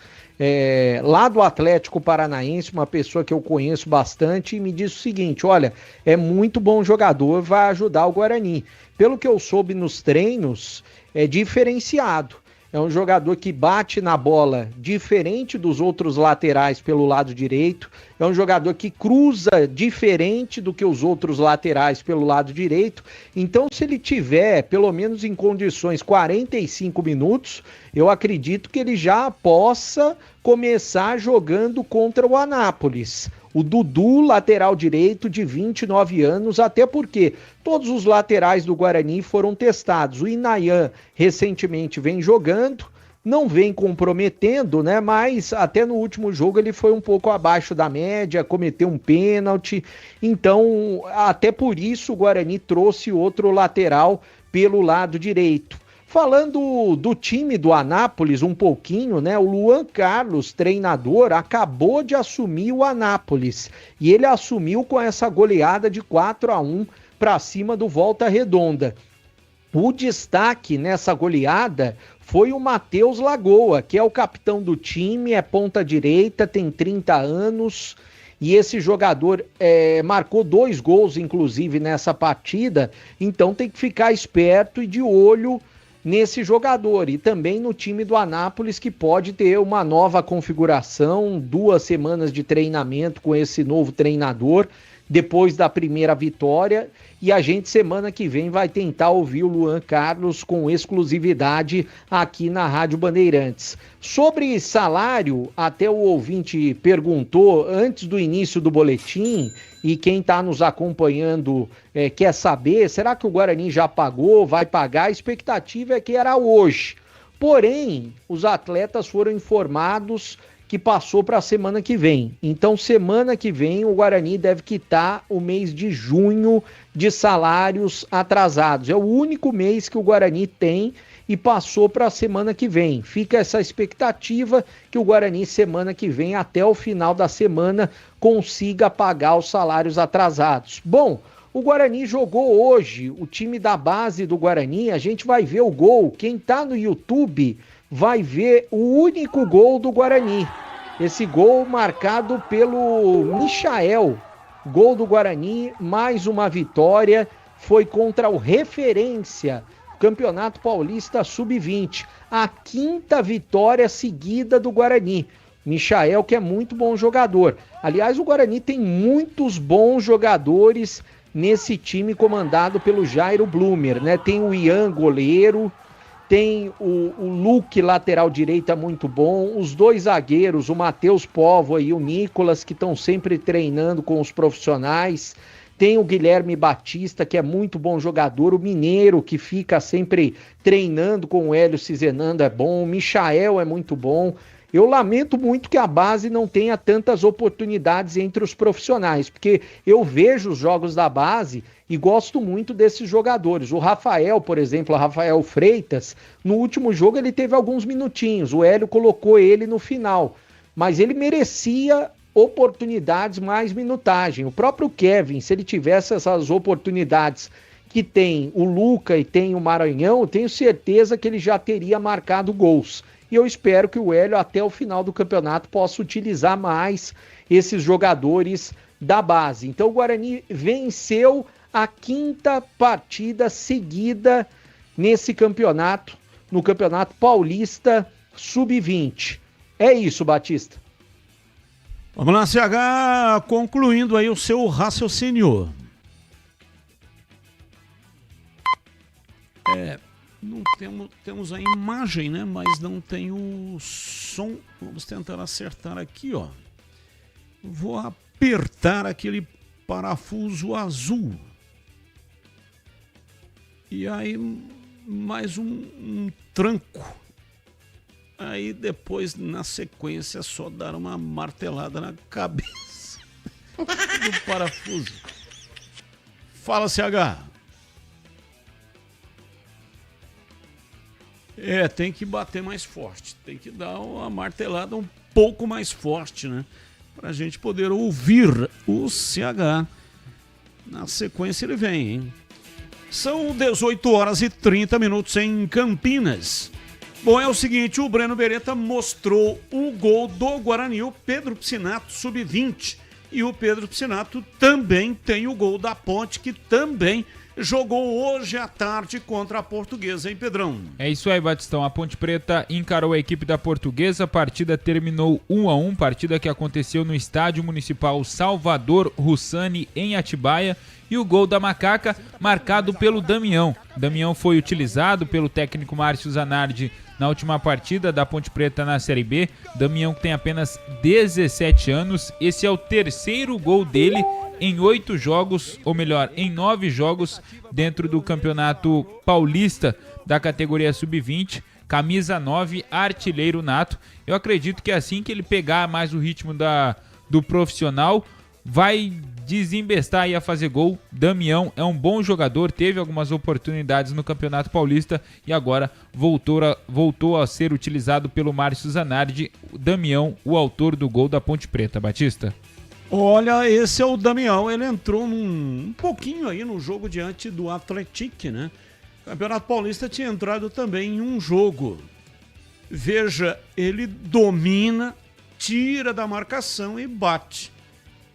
lá do Atlético Paranaense, uma pessoa que eu conheço bastante, e me disse o seguinte: olha, é muito bom jogador, vai ajudar o Guarani. Pelo que eu soube nos treinos, é diferenciado. É um jogador que bate na bola diferente dos outros laterais pelo lado direito. É um jogador que cruza diferente do que os outros laterais pelo lado direito. Então, se ele tiver, pelo menos em condições, 45 minutos, eu acredito que ele já possa começar jogando contra o Anápolis. O Dudu, lateral direito de 29 anos, até porque todos os laterais do Guarani foram testados. O Inayan recentemente vem jogando, não vem comprometendo, né? Mas até no último jogo ele foi um pouco abaixo da média, cometeu um pênalti. Então, até por isso o Guarani trouxe outro lateral pelo lado direito. Falando do time do Anápolis um pouquinho, né? O Luan Carlos, treinador, acabou de assumir o Anápolis. E ele assumiu com essa goleada de 4-1 para cima do Volta Redonda. O destaque nessa goleada foi o Matheus Lagoa, que é o capitão do time, é ponta direita, tem 30 anos. E esse jogador marcou 2 gols, inclusive, nessa partida. Então tem que ficar esperto e de olho nesse jogador, e também no time do Anápolis, que pode ter uma nova configuração, 2 semanas de treinamento com esse novo treinador, depois da primeira vitória, e a gente semana que vem vai tentar ouvir o Luan Carlos com exclusividade aqui na Rádio Bandeirantes. Sobre salário, até o ouvinte perguntou antes do início do boletim, e quem está nos acompanhando quer saber, será que o Guarani já pagou, vai pagar? A expectativa é que era hoje. Porém, os atletas foram informados que passou para a semana que vem. Então, semana que vem, o Guarani deve quitar o mês de junho de salários atrasados. É o único mês que o Guarani tem e passou para a semana que vem. Fica essa expectativa que o Guarani, semana que vem, até o final da semana, consiga pagar os salários atrasados. Bom, o Guarani jogou hoje, o time da base do Guarani, a gente vai ver o gol. Quem está no YouTube vai ver o único gol do Guarani. Esse gol marcado pelo Michael. Gol do Guarani, mais uma vitória, foi contra o Referência, Campeonato Paulista Sub-20. A 5ª vitória seguida do Guarani. Michael, que é muito bom jogador. Aliás, o Guarani tem muitos bons jogadores nesse time comandado pelo Jairo Blumer, né? Tem o Ian, goleiro, tem o Luque, lateral direita, muito bom, os 2 zagueiros, o Matheus Povo e o Nicolas, que estão sempre treinando com os profissionais, tem o Guilherme Batista, que é muito bom jogador, o Mineiro, que fica sempre treinando com o Hélio Cizenando, é bom, o Michael é muito bom. Eu lamento muito que a base não tenha tantas oportunidades entre os profissionais, porque eu vejo os jogos da base e gosto muito desses jogadores. O Rafael, por exemplo, o Rafael Freitas, no último jogo ele teve alguns minutinhos, o Hélio colocou ele no final, mas ele merecia oportunidades, mais minutagem. O próprio Kevin, se ele tivesse essas oportunidades que tem o Luca e tem o Maranhão, eu tenho certeza que ele já teria marcado gols. E eu espero que o Hélio, até o final do campeonato, possa utilizar mais esses jogadores da base. Então o Guarani venceu a 5ª partida seguida nesse campeonato, no Campeonato Paulista Sub-20. É isso, Batista. Vamos lá, CH, concluindo aí o seu raciocínio. Não temos a imagem, né? Mas não tem o som. Vamos tentar acertar aqui, ó. Vou apertar aquele parafuso azul. E aí, mais um tranco. Aí depois, na sequência, só dar uma martelada na cabeça do parafuso. Fala, CH. Tem que bater mais forte, tem que dar uma martelada um pouco mais forte, né? Pra gente poder ouvir o CH. Na sequência ele vem, hein? São 18h30 em Campinas. Bom, é o seguinte, o Breno Beretta mostrou o gol do Guarani, o Pedro Piscinato, sub-20. E o Pedro Piscinato também tem o gol da Ponte, que também jogou hoje à tarde contra a Portuguesa, hein, Pedrão? É isso aí, Batistão. A Ponte Preta encarou a equipe da Portuguesa, a partida terminou 1-1, partida que aconteceu no Estádio Municipal Salvador Russani, em Atibaia, e o gol da Macaca marcado pelo Damião. Damião foi utilizado pelo técnico Márcio Zanardi na última partida da Ponte Preta na Série B. Damião, que tem apenas 17 anos, esse é o 3º gol dele em 8 jogos, ou melhor, em 9 jogos dentro do Campeonato Paulista da categoria Sub-20, camisa 9, artilheiro nato. Eu acredito que assim que ele pegar mais o ritmo do profissional, vai desembestar aí a fazer gol. Damião é um bom jogador, teve algumas oportunidades no Campeonato Paulista e agora voltou a ser utilizado pelo Márcio Zanardi. Damião, o autor do gol da Ponte Preta. Batista? Olha, esse é o Damião, ele entrou um pouquinho aí no jogo diante do Atlético, né? O Campeonato Paulista tinha entrado também em um jogo. Veja, ele domina, tira da marcação e bate.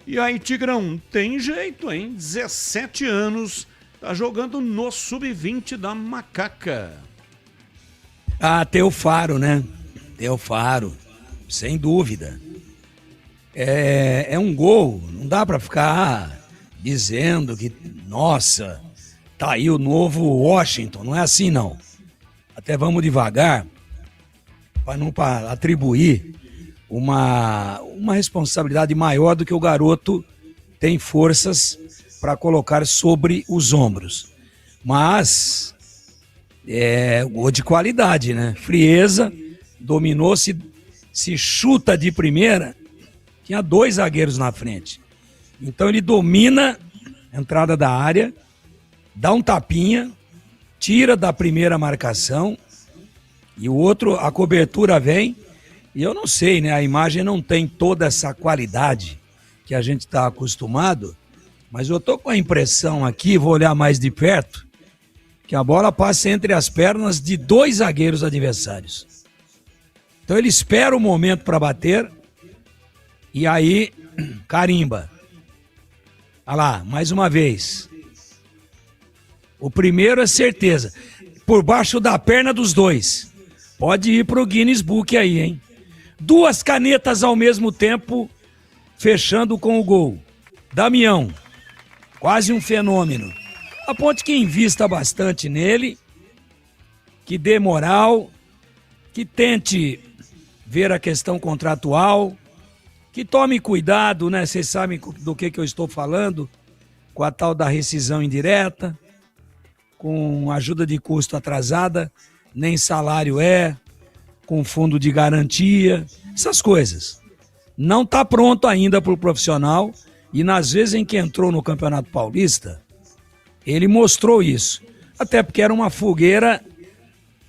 E aí, Tigrão, tem jeito, hein? 17 anos, tá jogando no Sub-20 da Macaca. Ah, tem o Faro, né? Tem o Faro, sem dúvida. É um gol, não dá pra ficar dizendo que, nossa, tá aí o novo Washington, não é assim não. Até vamos devagar, para não atribuir uma responsabilidade maior do que o garoto tem forças para colocar sobre os ombros. Mas é gol de qualidade, né? Frieza, dominou-se se chuta de primeira, tinha 2 zagueiros na frente. Então ele domina a entrada da área, dá um tapinha, tira da primeira marcação e o outro, a cobertura vem. E eu não sei, né? A imagem não tem toda essa qualidade que a gente está acostumado, mas eu tô com a impressão aqui, vou olhar mais de perto, que a bola passa entre as pernas de 2 zagueiros adversários. Então ele espera o momento para bater e aí carimba. Olha lá, mais uma vez. O primeiro é certeza. Por baixo da perna dos 2. Pode ir pro Guinness Book aí, hein? 2 canetas ao mesmo tempo, fechando com o gol. Damião, quase um fenômeno. A Ponte que invista bastante nele, que dê moral, que tente ver a questão contratual, que tome cuidado, né? Vocês sabem do que eu estou falando, com a tal da rescisão indireta, com ajuda de custo atrasada, nem salário com fundo de garantia, essas coisas. Não está pronto ainda para o profissional e nas vezes em que entrou no Campeonato Paulista, ele mostrou isso. Até porque era uma fogueira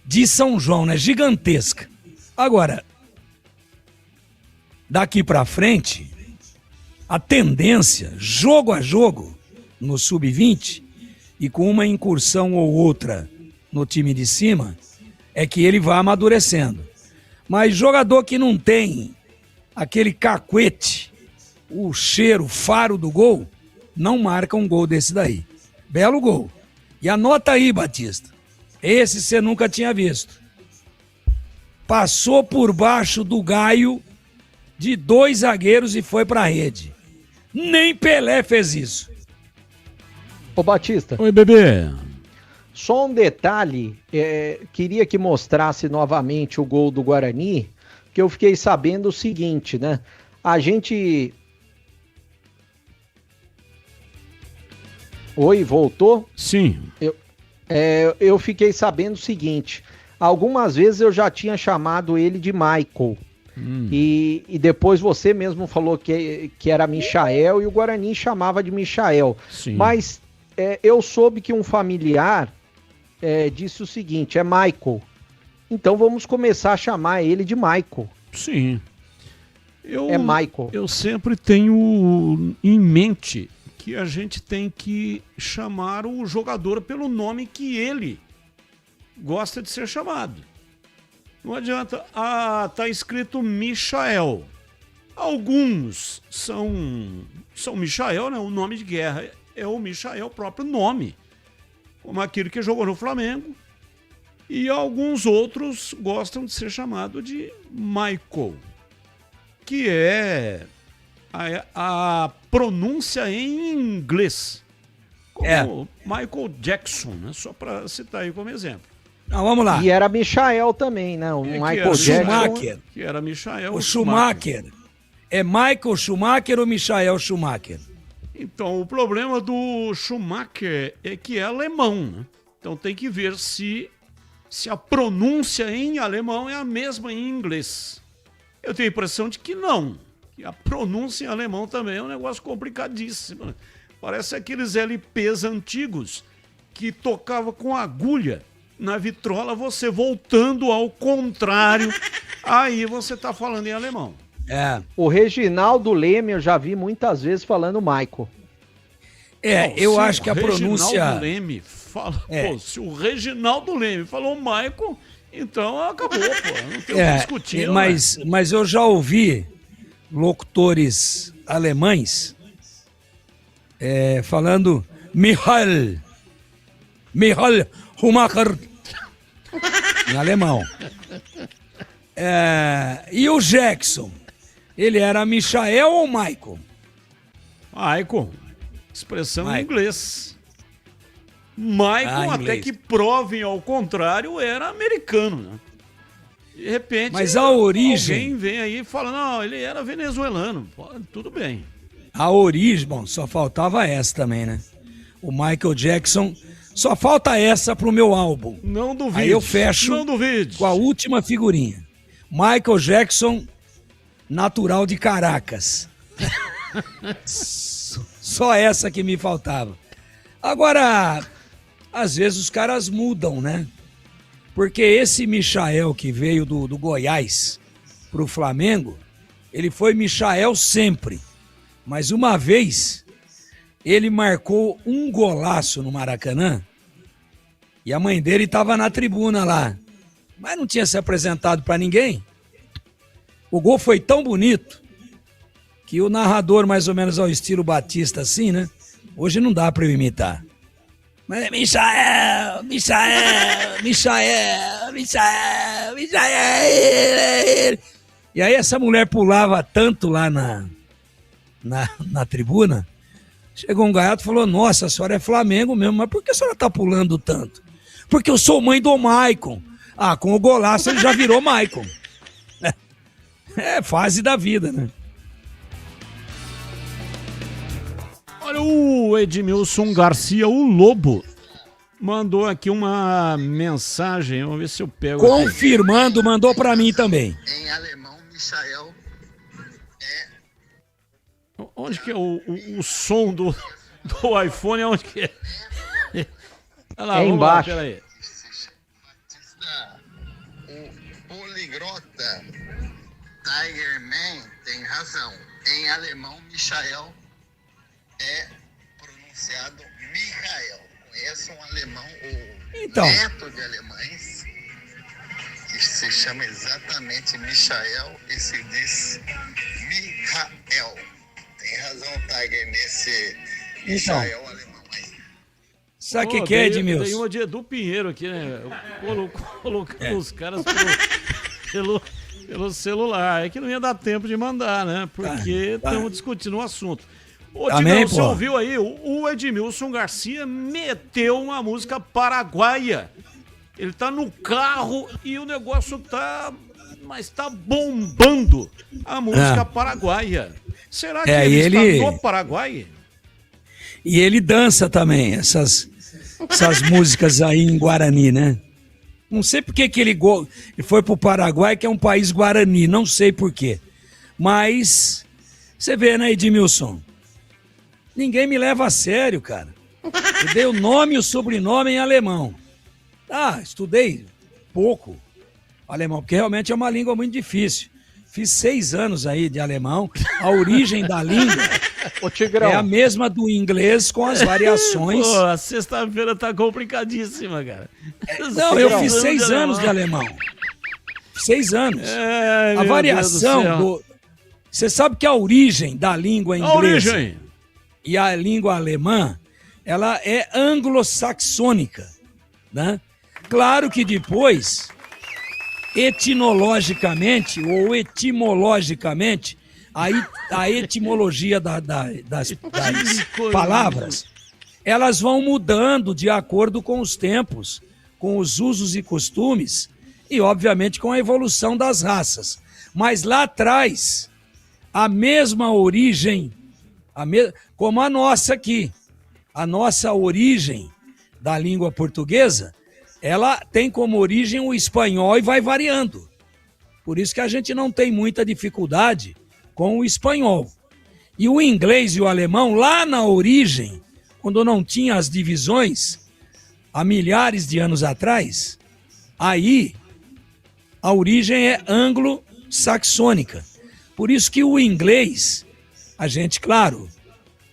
de São João, né? Gigantesca. Agora, daqui para frente, a tendência, jogo a jogo, no Sub-20, e com uma incursão ou outra no time de cima, é que ele vai amadurecendo. Mas jogador que não tem aquele cacuete, o cheiro, o faro do gol, não marca um gol desse daí. Belo gol. E anota aí, Batista. Esse você nunca tinha visto. Passou por baixo do gaio de 2 zagueiros e foi pra rede. Nem Pelé fez isso. Ô Batista. Oi, bebê. Só um detalhe, queria que mostrasse novamente o gol do Guarani, que eu fiquei sabendo o seguinte, né? A gente... Oi, voltou? Sim. Eu fiquei sabendo o seguinte, algumas vezes eu já tinha chamado ele de Michael, e depois você mesmo falou que era Michael e o Guarani chamava de Michael. Sim. Mas eu soube que um familiar disse o seguinte, é Michael. Então vamos começar a chamar ele de Michael. Sim. É Michael. Eu sempre tenho em mente que a gente tem que chamar o jogador pelo nome que ele gosta de ser chamado. Não adianta, tá escrito Michael. Alguns são Michael, né? O nome de guerra é o Michael, o próprio nome. Como aquele que jogou no Flamengo. E alguns outros gostam de ser chamado de Michael, que é a pronúncia em inglês. Como Michael Jackson, né? Só para citar aí como exemplo. Vamos lá. E era Michael também, né? O Michael Jackson. Schumacher. Que era Michael o Schumacher. É Michael Schumacher ou Michael Schumacher? Então, o problema do Schumacher é que é alemão, né? Então tem que ver se a pronúncia em alemão é a mesma em inglês. Eu tenho a impressão de que não. Que a pronúncia em alemão também é um negócio complicadíssimo, né? Parece aqueles LPs antigos que tocava com agulha na vitrola, você voltando ao contrário, aí você tá falando em alemão. O Reginaldo Leme eu já vi muitas vezes falando Michael. Eu acho que a pronúncia... Reginaldo Leme fala... Pô, se o Reginaldo Leme falou Michael, então acabou, pô. Não tem o que discutir. Mas eu já ouvi locutores alemães falando Michael Schumacher em alemão. E o Jackson? Ele era Michael ou Michael? Michael. Expressão em inglês. Michael, até que provem ao contrário, era americano, né? De repente, mas a origem... alguém vem aí e fala, não, ele era venezuelano. Pô, tudo bem. A origem, bom, só faltava essa também, né? O Michael Jackson, só falta essa pro meu álbum. Não duvide. Aí eu fecho não duvide. Com a última figurinha. Michael Jackson natural de Caracas. Só essa que me faltava. Agora, às vezes os caras mudam, né? Porque esse Michael que veio do Goiás pro Flamengo, ele foi Michael sempre. Mas uma vez, ele marcou um golaço no Maracanã e a mãe dele estava na tribuna lá. Mas não tinha se apresentado para ninguém. O gol foi tão bonito que o narrador, mais ou menos ao estilo Batista, assim, né? Hoje não dá para eu imitar. Mas Michael. E aí essa mulher pulava tanto lá na tribuna. Chegou um gaiato e falou, nossa, a senhora é Flamengo mesmo, mas por que a senhora tá pulando tanto? Porque eu sou mãe do Maicon. Ah, com o golaço ele já virou Maicon. É fase da vida, né? Olha, o Edmilson Garcia, o Lobo, mandou aqui uma mensagem. Vamos ver se eu pego. Confirmando, aqui. Mandou pra mim também. Em alemão, Michael é... Onde que é o som do iPhone? Onde que é? Olha lá, é embaixo. Lá, peraí. O poligrota Tiger Man tem razão. Em alemão, Michael é pronunciado Michael. Conheço um alemão, o neto de alemães, que se chama exatamente Michael e se diz Michael. Tem razão, Tiger, nesse Michael alemão aí. Sabe o que é, Edmilson? Tem uma de Edu Pinheiro aqui, né? Colocando os caras pelo celular. É que não ia dar tempo de mandar, né? Porque estamos discutindo o assunto. Ô, Tigrão, você ouviu aí? O Edmilson Garcia meteu uma música paraguaia. Ele tá no carro e o negócio tá bombando a música paraguaia. Será que ele está no Paraguai? E ele dança também, essas músicas aí em Guarani, né? Não sei por que ele foi pro Paraguai, que é um país Guarani, não sei por quê. Mas, você vê, né, Edmilson? Ninguém me leva a sério, cara. Eu dei o nome e o sobrenome em alemão. Estudei pouco alemão, porque realmente é uma língua muito difícil. Fiz 6 anos aí de alemão. A origem da língua é a mesma do inglês, com as variações. Pô, a sexta-feira tá complicadíssima, cara. Não, eu fiz 6 anos de alemão. 6 anos. A variação Você sabe que a origem da língua inglesa e a língua alemã, ela é anglo-saxônica, né? Claro que depois, etimologicamente, a etimologia das palavras, elas vão mudando de acordo com os tempos, com os usos e costumes e, obviamente, com a evolução das raças. Mas lá atrás, a mesma origem, como a nossa aqui, a nossa origem da língua portuguesa, ela tem como origem o espanhol e vai variando. Por isso que a gente não tem muita dificuldade com o espanhol. E o inglês e o alemão, lá na origem, quando não tinha as divisões, há milhares de anos atrás, aí a origem é anglo-saxônica. Por isso que o inglês, a gente, claro,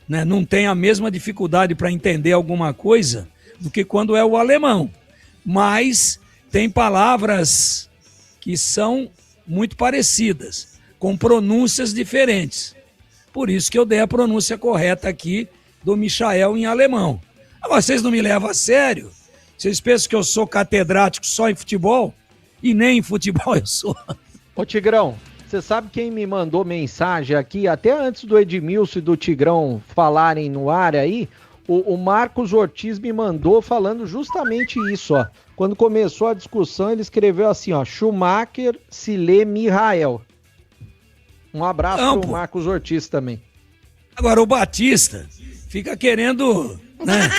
né, não tem a mesma dificuldade para entender alguma coisa do que quando é o alemão. Mas tem palavras que são muito parecidas, com pronúncias diferentes. Por isso que eu dei a pronúncia correta aqui do Michael em alemão. Agora, vocês não me levam a sério? Vocês pensam que eu sou catedrático só em futebol? E nem em futebol eu sou. Ô Tigrão, você sabe quem me mandou mensagem aqui, até antes do Edmilson e do Tigrão falarem no ar aí? O Marcos Ortiz me mandou falando justamente isso, ó. Quando começou a discussão, ele escreveu assim, ó, Schumacher se lê Michael. Um abraço pro Marcos Ortiz também. Agora, o Batista fica querendo, né,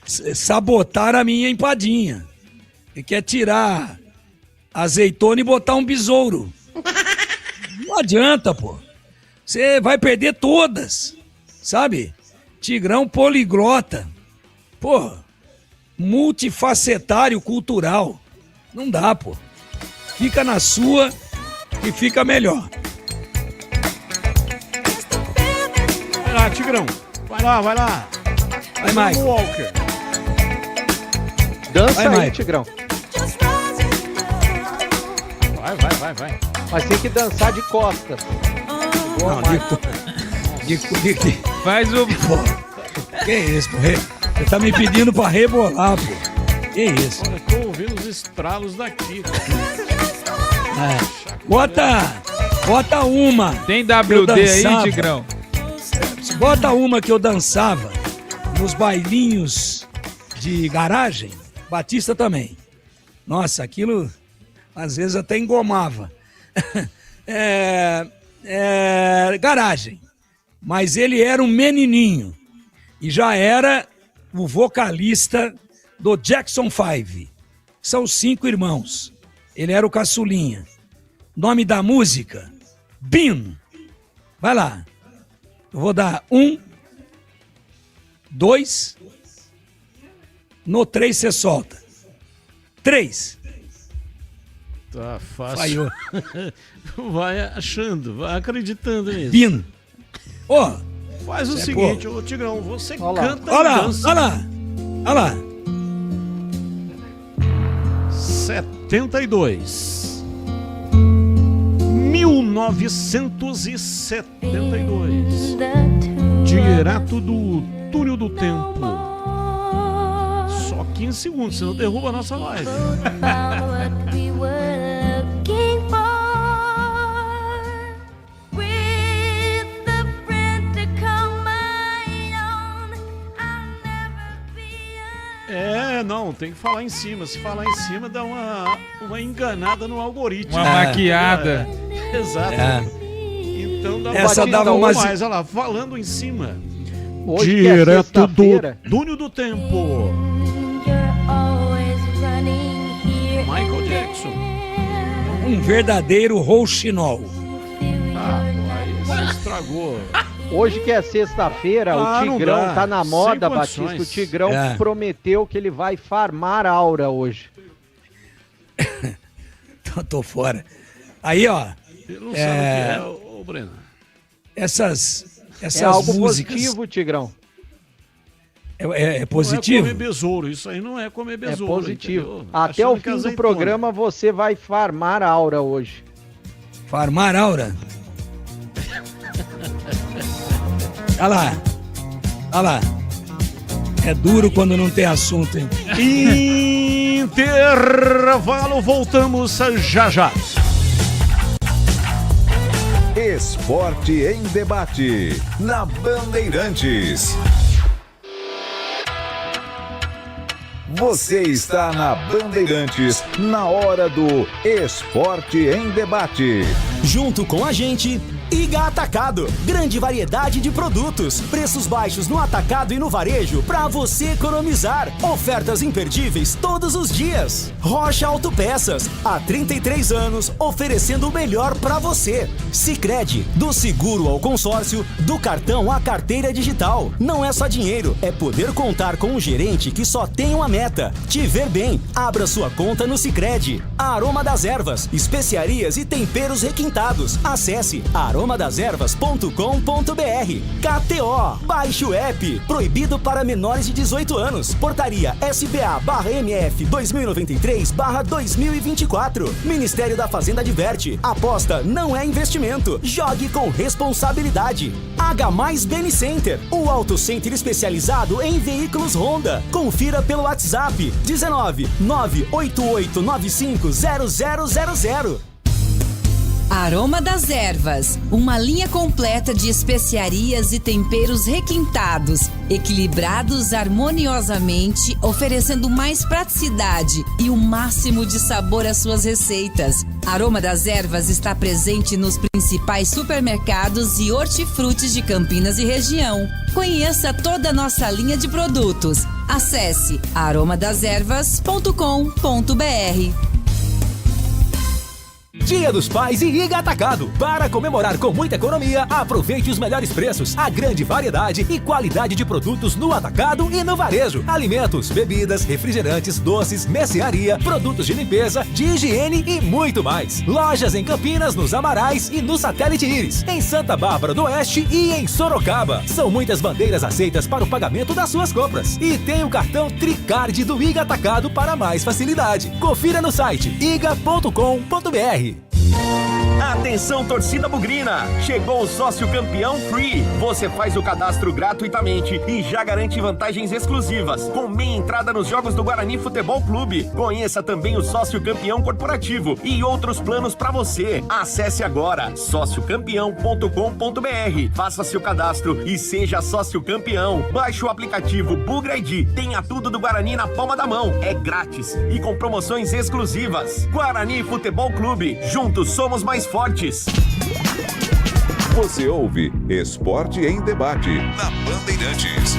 sabotar a minha empadinha. Ele quer tirar azeitona e botar um besouro. Não adianta, pô. Você vai perder todas, sabe? Tigrão poliglota. Pô, multifacetário cultural. Não dá, pô. Fica na sua e fica melhor. Vai lá, Tigrão. Vai lá. Vai, Mike. Walker. Dança Vai, aí, Mike. Tigrão. Vai. Mas tem que dançar de costas. Igual o Mike. Faz o... Que isso, pô? Você tá me pedindo pra rebolar, pô. Que isso? Olha, tô ouvindo os estralos daqui. Bota uma. Tem WD aí, Tigrão? Bota uma que eu dançava nos bailinhos de garagem. Batista também. Nossa, aquilo às vezes até engomava. Garagem. Mas ele era um menininho. E já era o vocalista do Jackson 5. São 5 irmãos. Ele era o caçulinha. Nome da música? Bean. Vai lá. Eu vou dar 1, 2. No 3 você solta. 3. Tá fácil. Falhou. Vai achando, vai acreditando nisso. Bean. Ó. Faz o seguinte, ô Tigrão, você canta Olha e lá, dança. olha lá. 72. 1972. Direto do túnel do tempo. Só 15 segundos, senão derruba a nossa live. Não, tem que falar em cima. Se falar em cima, dá uma enganada no algoritmo. Uma maquiada. Exato. Então dá Essa dava uma mais... mais, olha lá, falando em cima. Hoje Direto do túnel do tempo. Michael Jackson. Um verdadeiro rouxinol. Aí você estragou. Hoje que é sexta-feira, o Tigrão tá na moda, Batista. O Tigrão prometeu que ele vai farmar aura hoje. Tô fora. Aí, ó. Ele não sabe o que é, ô Breno. Essas é algo músicas... positivo, Tigrão. É positivo? Não é comer besouro, isso aí não é comer besouro. É positivo. Entendeu? Até Achando o fim do programa você vai farmar aura hoje. Farmar aura? Olha lá. É duro quando não tem assunto, hein? Intervalo, voltamos já. Esporte em debate, na Bandeirantes. Você está na Bandeirantes, na hora do Esporte em Debate. Junto com a gente, Iga Atacado. Grande variedade de produtos. Preços baixos no atacado e no varejo para você economizar. Ofertas imperdíveis todos os dias. Rocha Autopeças. Há 33 anos, oferecendo o melhor para você. Sicredi. Do seguro ao consórcio, do cartão à carteira digital. Não é só dinheiro, é poder contar com um gerente que só tem uma meta: te ver bem. Abra sua conta no Sicredi. Aroma das Ervas. Especiarias e temperos requintados. Acesse aromadeservas.com.br. KTO. Baixe o app. Proibido para menores de 18 anos. Portaria SPA/MF 2093/2024. Ministério da Fazenda adverte: aposta não é investimento. Jogue com responsabilidade. H+ Beni Center. O auto center especializado em veículos Honda. Confira pelo WhatsApp 19 98895 0000. Aroma das Ervas, uma linha completa de especiarias e temperos requintados, equilibrados harmoniosamente, oferecendo mais praticidade e o máximo de sabor às suas receitas. Aroma das Ervas está presente nos principais supermercados e hortifrutis de Campinas e região. Conheça toda a nossa linha de produtos. Acesse aromadeservas.com.br. Dia dos Pais e Iga Atacado. Para comemorar com muita economia, aproveite os melhores preços, a grande variedade e qualidade de produtos no atacado e no varejo. Alimentos, bebidas, refrigerantes, doces, mercearia, produtos de limpeza, de higiene e muito mais. Lojas em Campinas, nos Amarais e no Satélite Íris, em Santa Bárbara do Oeste e em Sorocaba. São muitas bandeiras aceitas para o pagamento das suas compras. E tem o cartão Tricard do Iga Atacado para mais facilidade. Confira no site iga.com.br. Atenção, torcida bugrina! Chegou o Sócio Campeão Free. Você faz o cadastro gratuitamente e já garante vantagens exclusivas, com meia entrada nos jogos do Guarani Futebol Clube. Conheça também o Sócio Campeão Corporativo e outros planos para você. Acesse agora sociocampeão.com.br. Faça seu cadastro e seja sócio campeão. Baixe o aplicativo Bugra ID. Tenha tudo do Guarani na palma da mão. É grátis e com promoções exclusivas. Guarani Futebol Clube. Juntos somos mais fortes. Você ouve Esporte em Debate na Bandeirantes.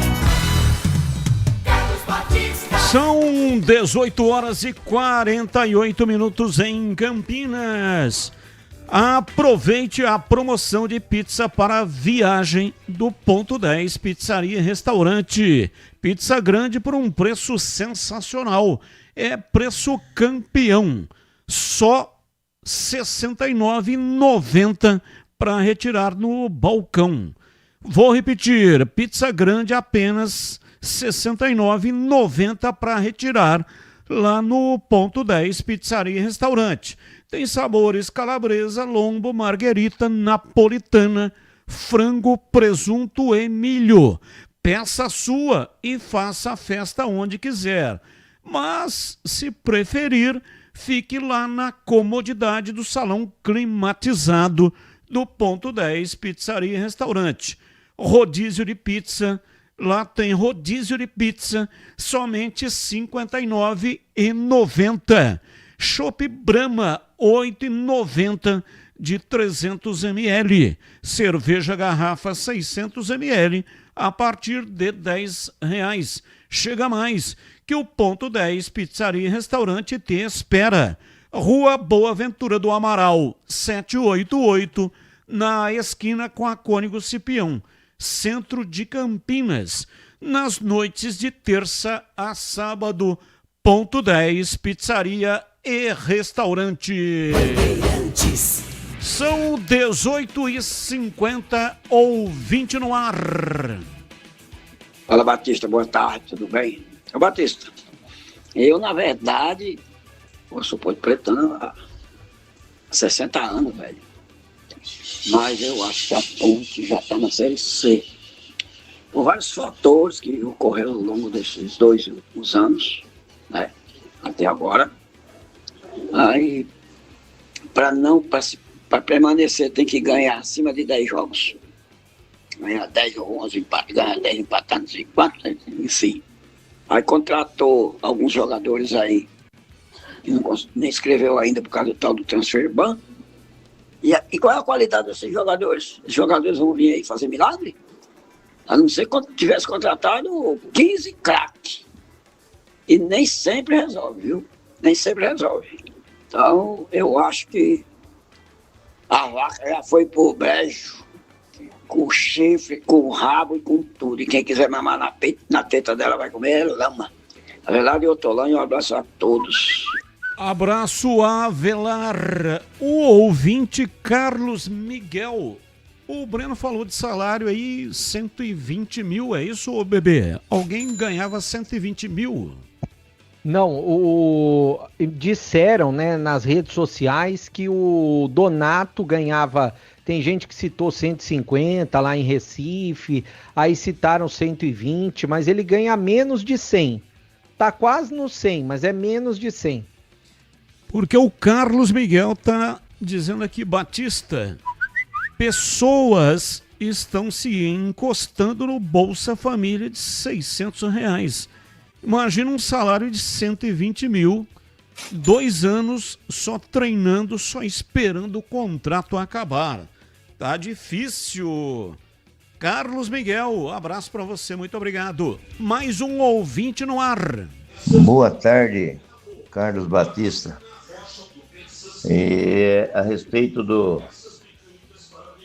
São 18 horas e 48 minutos em Campinas. Aproveite a promoção de pizza para viagem do Ponto 10 Pizzaria e Restaurante. Pizza grande por um preço sensacional. É preço campeão. Só R$ 69,90 para retirar no balcão. Vou repetir, pizza grande apenas R$ 69,90 para retirar lá no Ponto 10 Pizzaria e Restaurante. Tem sabores calabresa, lombo, marguerita, napolitana, frango, presunto e milho. Peça a sua e faça a festa onde quiser. Mas, se preferir, fique lá na comodidade do salão climatizado do Ponto 10 Pizzaria e Restaurante. Rodízio de pizza, lá tem rodízio de pizza, somente R$ 59,90. Chopp Brahma, R$ 8,90 de 300 ml. Cerveja garrafa 600 ml a partir de R$ 10,00. Chega mais, que o Ponto 10 Pizzaria e Restaurante te espera. Rua Boa Ventura do Amaral, 788, na esquina com a Cônigo Cipião, centro de Campinas. Nas noites de terça a sábado, Ponto 10 Pizzaria e Restaurante. São 18h50, ouvinte no ar. Fala, Batista, boa tarde, tudo bem? Ô, Batista, eu, na verdade, eu sou Ponte Pretano há 60 anos, velho. Mas eu acho que a Ponte já está na Série C. Por vários fatores que ocorreram ao longo desses 2 últimos anos, né? Até agora. Aí, para permanecer, tem que ganhar acima de 10 jogos. Ganhar 10 ou 11 empates, ganhar 10 empatados e 4, enfim. Aí contratou alguns jogadores aí, que nem escreveu ainda por causa do tal do transfer ban. E qual é a qualidade desses jogadores? Os jogadores vão vir aí fazer milagre? A não ser quando tivesse contratado 15 craques. E nem sempre resolve, viu? Nem sempre resolve. Então, eu acho que a vaca já foi por brejo, com o chifre, com o rabo e com tudo. E quem quiser mamar na teta dela vai comer lama. Na verdade, eu tô lá e um abraço a todos. Abraço a Avelar. O ouvinte Carlos Miguel. O Breno falou de salário aí, 120 mil, é isso, ô bebê? Alguém ganhava 120 mil? Não, disseram, né, nas redes sociais que o Donato ganhava. Tem gente que citou 150 lá em Recife, aí citaram 120, mas ele ganha menos de 100. Tá quase no 100, mas é menos de 100. Porque o Carlos Miguel tá dizendo aqui, Batista, pessoas estão se encostando no Bolsa Família de R$600. Imagina um salário de 120 mil, 2 anos só treinando, só esperando o contrato acabar. Tá difícil. Carlos Miguel, abraço para você, muito obrigado. Mais um ouvinte no ar. Boa tarde, Carlos Batista. E a respeito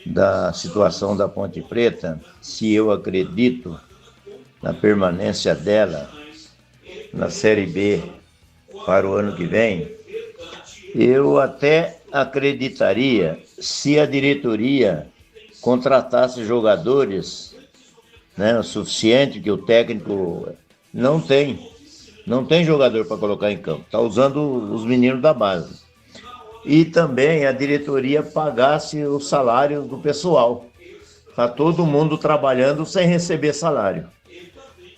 da situação da Ponte Preta, se eu acredito na permanência dela na Série B para o ano que vem, eu até acreditaria se a diretoria contratasse jogadores, né, o suficiente, que o técnico não tem jogador para colocar em campo, está usando os meninos da base. E também a diretoria pagasse o salário do pessoal. Está todo mundo trabalhando sem receber salário.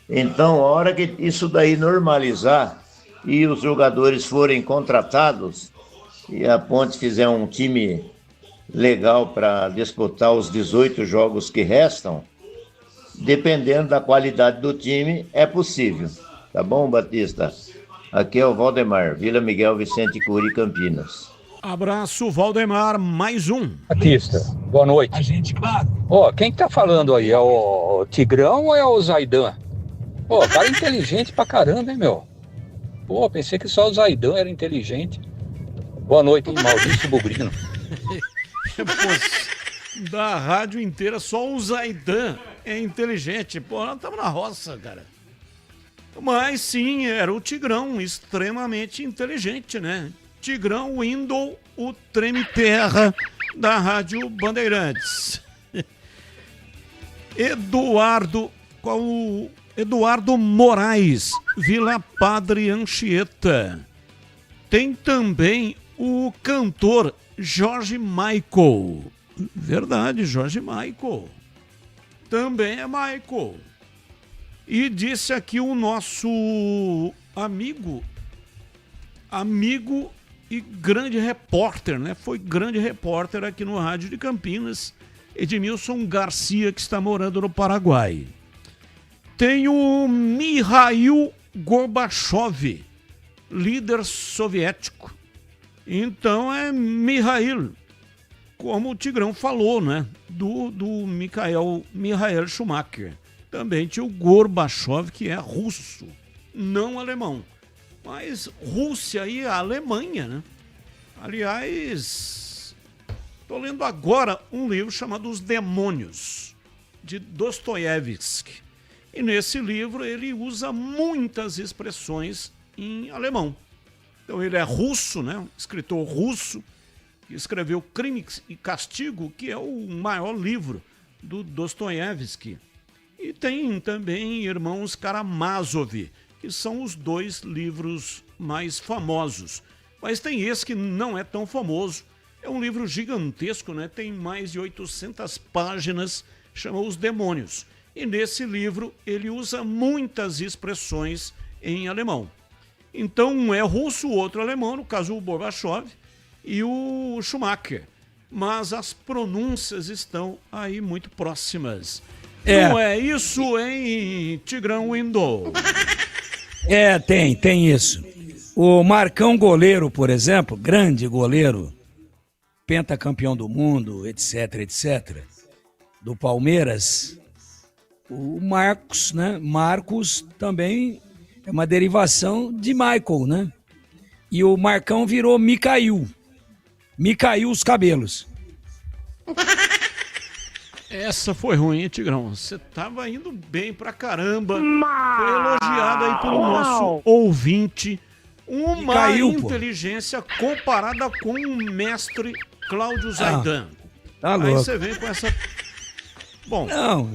Então, a hora que isso daí normalizar e os jogadores forem contratados e a Ponte fizer um time legal para disputar os 18 jogos que restam, dependendo da qualidade do time, é possível. Tá bom, Batista? Aqui é o Valdemar, Vila Miguel, Vicente Curi, Campinas. Abraço, Valdemar, mais um. Batista, boa noite. Ó, quem que tá falando aí? É o Tigrão ou é o Zaidan? Pô, cara inteligente pra caramba, hein, meu? Pô, pensei que só o Zaidan era inteligente. Boa noite, hein, Maurício Bugrino. Pô, da rádio inteira, só o Zaidan é inteligente. Pô, nós estamos na roça, cara. Mas sim, era o Tigrão, extremamente inteligente, né? Tigrão Window, o treme-terra da Rádio Bandeirantes. Eduardo Moraes, Vila Padre Anchieta. Tem também o cantor Jorge Michael. Verdade, Jorge Michael. Também é Michael. E disse aqui o nosso amigo e grande repórter, né? Foi grande repórter aqui no Rádio de Campinas, Edmilson Garcia, que está morando no Paraguai. Tem o Mikhail Gorbachev, líder soviético. Então é Mikhail, como o Tigrão falou, né? Do Michael Schumacher. Também tinha o Gorbachev, que é russo, não alemão. Mas Rússia e a Alemanha, né? Aliás, estou lendo agora um livro chamado Os Demônios, de Dostoiévski. E nesse livro ele usa muitas expressões em alemão. Então ele é russo, né? Um escritor russo, que escreveu Crime e Castigo, que é o maior livro do Dostoiévski. E tem também Irmãos Karamazov, que são os dois livros mais famosos. Mas tem esse que não é tão famoso. É um livro gigantesco, né? Tem mais de 800 páginas, chama Os Demônios. E nesse livro ele usa muitas expressões em alemão. Então um é russo, o outro alemão, no caso o Gorbachev e o Schumacher. Mas as pronúncias estão aí muito próximas. Não é isso, hein, Tigrão Window? Tem isso. O Marcão goleiro, por exemplo, grande goleiro, pentacampeão do mundo, etc, do Palmeiras, o Marcos, né? Marcos também é uma derivação de Michael, né? E o Marcão virou Mikhail. Mikhail os cabelos. Essa foi ruim, hein, Tigrão? Você tava indo bem pra caramba. Foi elogiado aí pelo nosso ouvinte. Uma inteligência comparada com o mestre Cláudio Zaidan. Tá aí louco. você vem com essa... Bom... Não.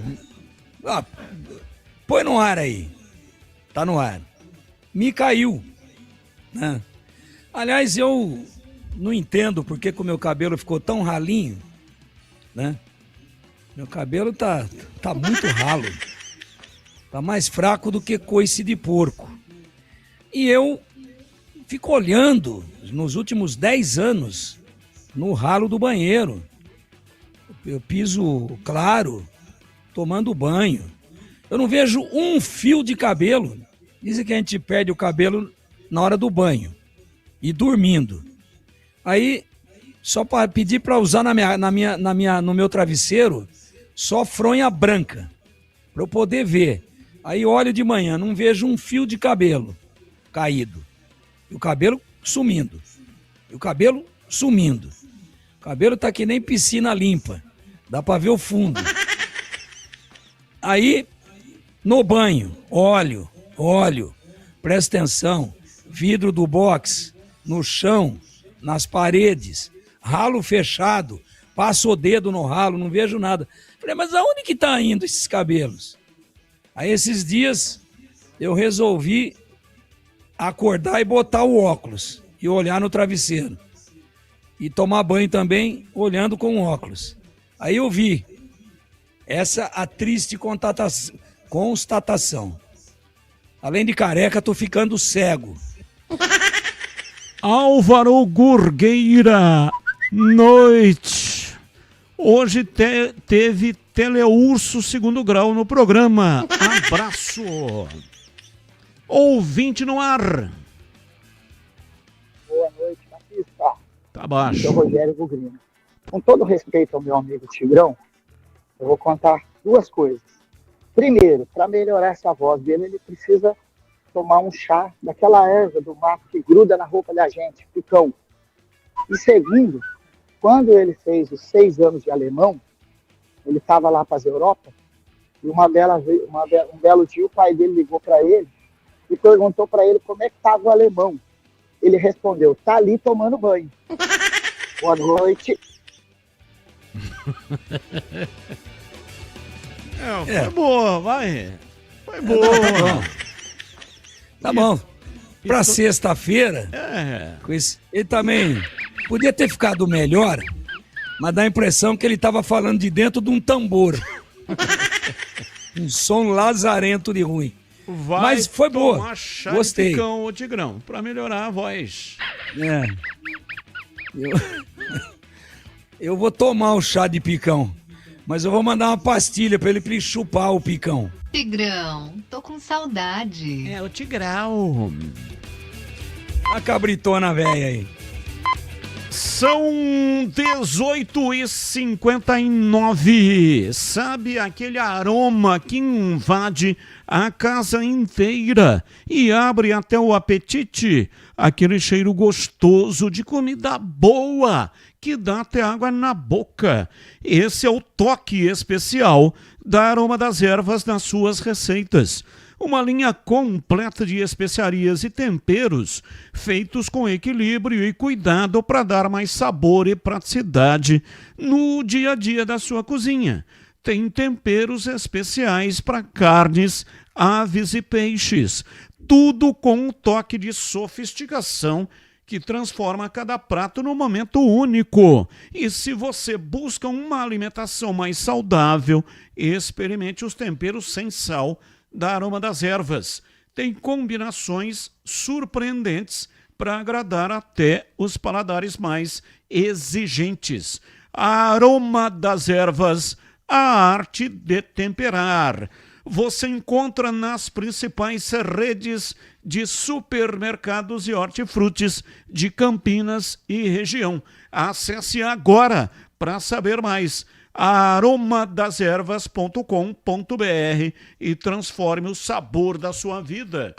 Põe no ar aí. Tá no ar. Mikhail. Né? Aliás, eu não entendo porque que o meu cabelo ficou tão ralinho, né? Meu cabelo tá muito ralo. Tá mais fraco do que coice de porco. E eu fico olhando nos últimos 10 anos no ralo do banheiro. Eu piso claro, tomando banho. Eu não vejo um fio de cabelo. Dizem que a gente perde o cabelo na hora do banho e dormindo. Aí, só para pedir para usar no meu travesseiro, só fronha branca, para eu poder ver. Aí olho de manhã, não vejo um fio de cabelo caído. E o cabelo sumindo. E o cabelo sumindo. O cabelo tá que nem piscina limpa. Dá pra ver o fundo. Aí, no banho, óleo, presta atenção, vidro do box, no chão, nas paredes, ralo fechado, passo o dedo no ralo, não vejo nada. Falei, mas aonde que tá indo esses cabelos? Aí esses dias eu resolvi acordar e botar o óculos e olhar no travesseiro. E tomar banho também olhando com óculos. Aí eu vi a triste constatação. Além de careca, tô ficando cego. Álvaro Gurgueira, noite. Hoje teve Teleurso segundo grau no programa. Abraço. Ouvinte no ar. Boa noite, Batista. Tá baixo. Eu sou Rogério Bugrino. Com todo respeito ao meu amigo Tigrão, eu vou contar duas coisas. Primeiro, para melhorar essa voz dele, ele precisa tomar um chá daquela erva do mato que gruda na roupa da gente, picão. E segundo, quando ele fez os 6 anos de alemão, ele estava lá para a Europa, e um belo dia o pai dele ligou para ele e perguntou para ele como é que estava o alemão. Ele respondeu, tá ali tomando banho. Boa noite. Foi boa, vai. Foi boa. Tá bom. Pra sexta-feira, ele também podia ter ficado melhor, mas dá a impressão que ele tava falando de dentro de um tambor. Um som lazarento de ruim. Mas foi boa. Gostei. Picão, o Tigrão, pra melhorar a voz. Eu vou tomar um chá de picão, mas eu vou mandar uma pastilha pra ele chupar o picão. Tigrão, tô com saudade. É o Tigrão. A cabritona velha aí. São 18h59. Sabe aquele aroma que invade a casa inteira e abre até o apetite? Aquele cheiro gostoso de comida boa que dá até água na boca. Esse é o toque especial da Aroma das Ervas nas suas receitas. Uma linha completa de especiarias e temperos feitos com equilíbrio e cuidado para dar mais sabor e praticidade no dia a dia da sua cozinha. Tem temperos especiais para carnes, aves e peixes. Tudo com um toque de sofisticação que transforma cada prato num momento único. E se você busca uma alimentação mais saudável, experimente os temperos sem sal da Aroma das Ervas. Tem combinações surpreendentes para agradar até os paladares mais exigentes. A Aroma das Ervas, a arte de temperar. Você encontra nas principais redes de supermercados e hortifrutis de Campinas e região. Acesse agora para saber mais. aromadazervas.com.br e transforme o sabor da sua vida.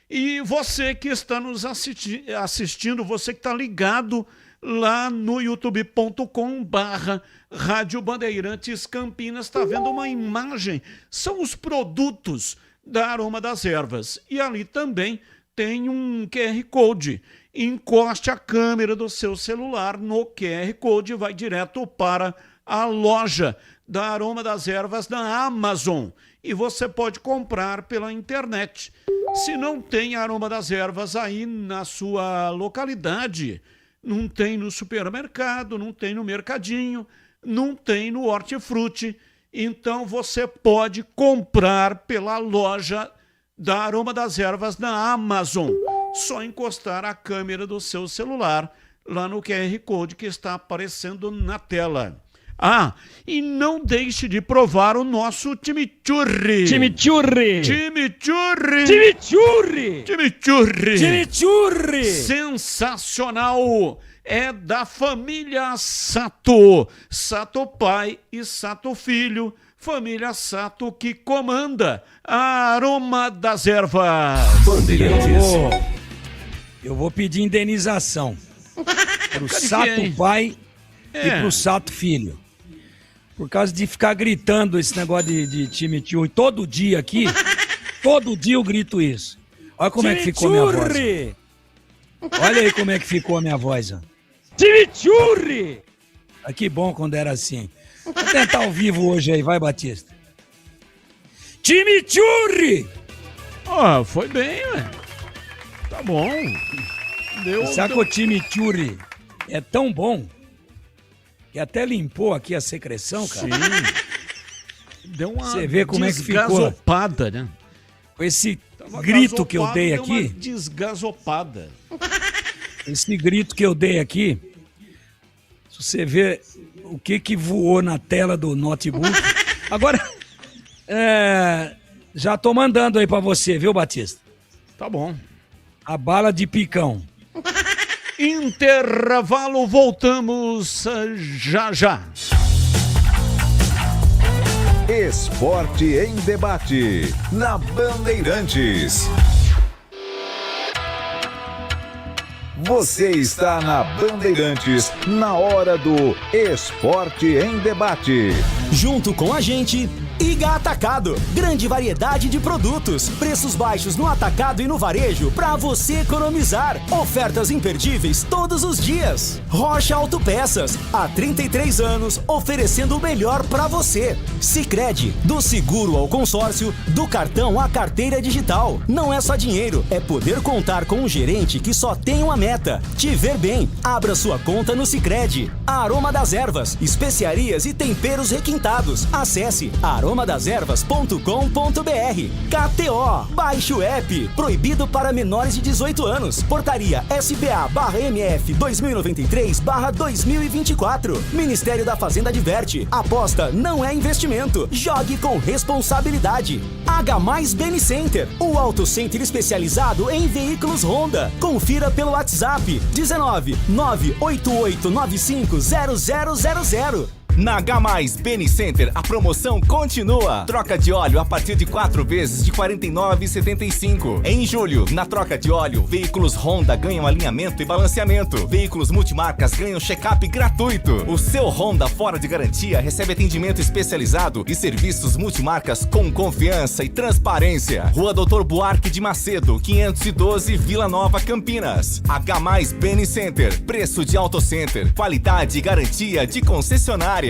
E você que está nos assistindo, você que está ligado lá no youtube.com/Rádio Bandeirantes Campinas, está vendo uma imagem, são os produtos da Aroma das Ervas. E ali também tem um QR Code. Encoste a câmera do seu celular no QR Code e vai direto para a loja da Aroma das Ervas na Amazon. E você pode comprar pela internet. Se não tem Aroma das Ervas aí na sua localidade, não tem no supermercado, não tem no mercadinho, não tem no hortifruti, então você pode comprar pela loja da Aroma das Ervas na Amazon. Só encostar a câmera do seu celular lá no QR Code que está aparecendo na tela. Ah, e não deixe de provar o nosso chimichurri. Chimichurri. Chimichurri. Chimichurri. Chimichurri. Chimichurri. Sensacional. É da família Sato. Sato pai e Sato filho. Família Sato que comanda a Aroma das Ervas. Eu vou pedir indenização. Pro Sato pai e pro Sato filho. Por causa de ficar gritando esse negócio de time tio. E todo dia aqui, todo dia eu grito isso. Olha como é que ficou a minha voz. Olha aí como é que ficou a minha voz. Chimichurri! Ah, que bom quando era assim. Vou tentar ao vivo hoje aí, vai, Batista. Chimichurri! Ó, foi bem, ué. Tá bom. Sabe que o chimichurri é tão bom que até limpou aqui a secreção, cara. Sim. Deu uma Você vê como é que ficou. desgasopada, né? Com esse grito que eu dei deu uma aqui. desgasopada. Esse grito que eu dei aqui. Se você vê o que voou na tela do notebook. Agora, já tô mandando aí pra você, viu, Batista? Tá bom. A bala de picão. Intervalo, voltamos já. Esporte em debate na Bandeirantes. Você está na Bandeirantes, na hora do Esporte em Debate. Junto com a gente, Iga Atacado. Grande variedade de produtos, preços baixos no atacado e no varejo para você economizar. Ofertas imperdíveis todos os dias. Rocha Autopeças, há 33 anos, oferecendo o melhor para você. Sicredi, do seguro ao consórcio, do cartão à carteira digital. Não é só dinheiro, é poder contar com um gerente que só tem uma meta: te ver bem. Abra sua conta no Sicredi. Aroma das Ervas, especiarias e temperos requintados. Acesse aromadeservas.com.br. KTO, baixe o app. Proibido para menores de 18 anos. Portaria SBA/MF 2093/2024. Ministério da Fazenda adverte: aposta não é investimento. Jogue com responsabilidade. H+ Beni Center, o auto center especializado em veículos Honda. Confira pelo WhatsApp 19 988950000. Na H+ Beni Center, a promoção continua. Troca de óleo a partir de 4 vezes de R$ 49,75. Em julho, na troca de óleo, veículos Honda ganham alinhamento e balanceamento. Veículos multimarcas ganham check-up gratuito. O seu Honda fora de garantia recebe atendimento especializado e serviços multimarcas com confiança e transparência. Rua Doutor Buarque de Macedo, 512, Vila Nova, Campinas. H+ Beni Center, preço de auto center, qualidade e garantia de concessionária.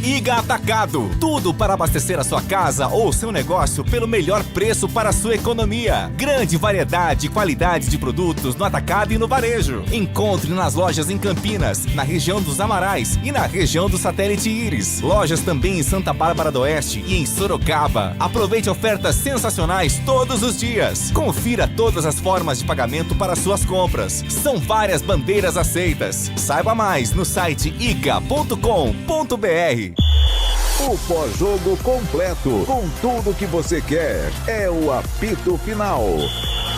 Iga Atacado, tudo para abastecer a sua casa ou seu negócio pelo melhor preço para a sua economia. Grande variedade e qualidade de produtos no atacado e no varejo. Encontre nas lojas em Campinas, na região dos Amarais e na região do Satélite Íris. Lojas também em Santa Bárbara do Oeste e em Sorocaba. Aproveite ofertas sensacionais todos os dias. Confira todas as formas de pagamento para suas compras. São várias bandeiras aceitas. Saiba mais no site iga.com.br. O pós-jogo completo, com tudo que você quer, é o apito final.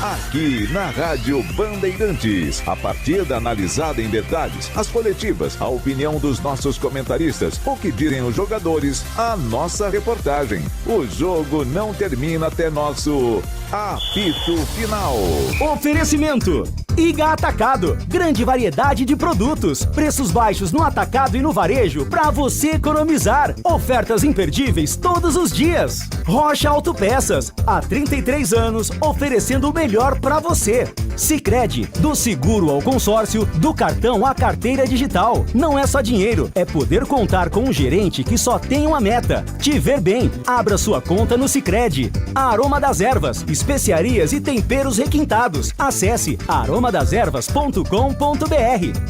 Aqui na Rádio Bandeirantes, a partida analisada em detalhes, as coletivas, a opinião dos nossos comentaristas, o que dizem os jogadores, a nossa reportagem. O jogo não termina até nosso apito final. Oferecimento: Iga Atacado, grande variedade de produtos, preços baixos no atacado e no varejo para você economizar. Ofertas imperdíveis todos os dias. Rocha Autopeças, há 33 anos, oferecendo o melhor para você. Sicredi, do seguro ao consórcio, do cartão à carteira digital. Não é só dinheiro, é poder contar com um gerente que só tem uma meta: te ver bem. Abra sua conta no Sicredi. Aroma das Ervas, especiarias e temperos requintados. Acesse aromadeservas.com.br.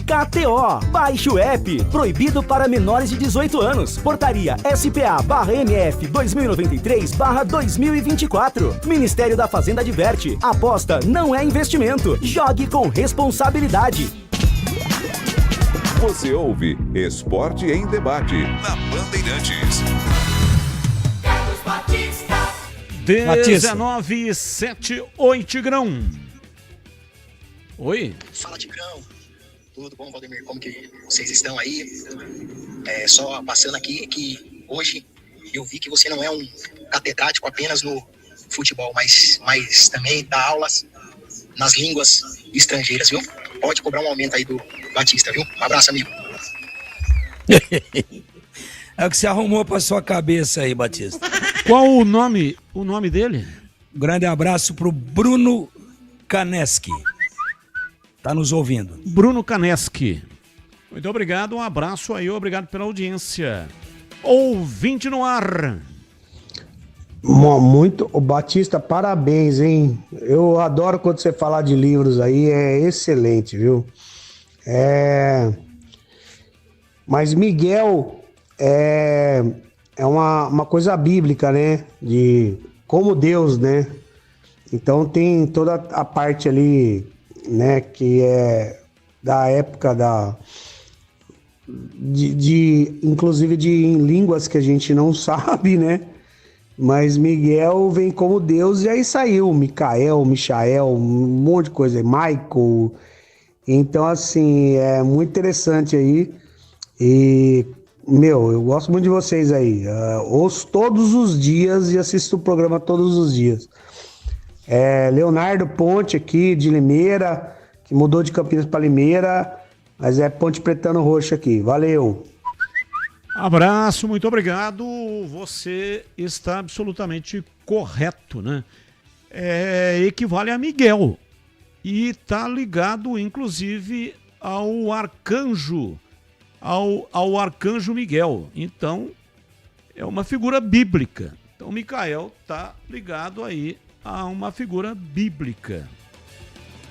KTO, baixe o app. Proibido para menores de 18 anos. Portaria SPA/MF 2093/2024. Ministério da Fazenda adverte: aposta não é investimento. Jogue com responsabilidade. Você ouve Esporte em Debate na Bandeirantes. 19,78 Tigrão. Oi. Fala, Tigrão. Tudo bom, Valdemir? Como que vocês estão aí? Só passando aqui que hoje eu vi que você não é um catedrático apenas no futebol, mas também dá aulas nas línguas estrangeiras, viu? Pode cobrar um aumento aí do Batista, viu? Um abraço, amigo. É o que você arrumou pra sua cabeça aí, Batista. Qual o nome dele? Grande abraço pro Bruno Caneschi. Tá nos ouvindo. Bruno Caneschi. Muito obrigado, um abraço aí, obrigado pela audiência. Ouvinte no ar. Muito, o Batista, parabéns, hein? Eu adoro quando você fala de livros aí, é excelente, viu? Mas Miguel é uma coisa bíblica, né? De como Deus, né? Então tem toda a parte ali, né? Que é da época inclusive de línguas que a gente não sabe, né? Mas Miguel vem como Deus e aí saiu Michael, um monte de coisa, Michael. Então, assim, é muito interessante aí. E, eu gosto muito de vocês aí. Ouço todos os dias e assisto o programa todos os dias. Leonardo Ponte aqui, de Limeira, que mudou de Campinas para Limeira, mas é Ponte Pretano Roxo aqui. Valeu! Abraço, muito obrigado. Você está absolutamente correto, né? Equivale a Miguel. E tá ligado, inclusive, ao arcanjo, ao arcanjo Miguel. Então, é uma figura bíblica. Então, Micael tá ligado aí a uma figura bíblica.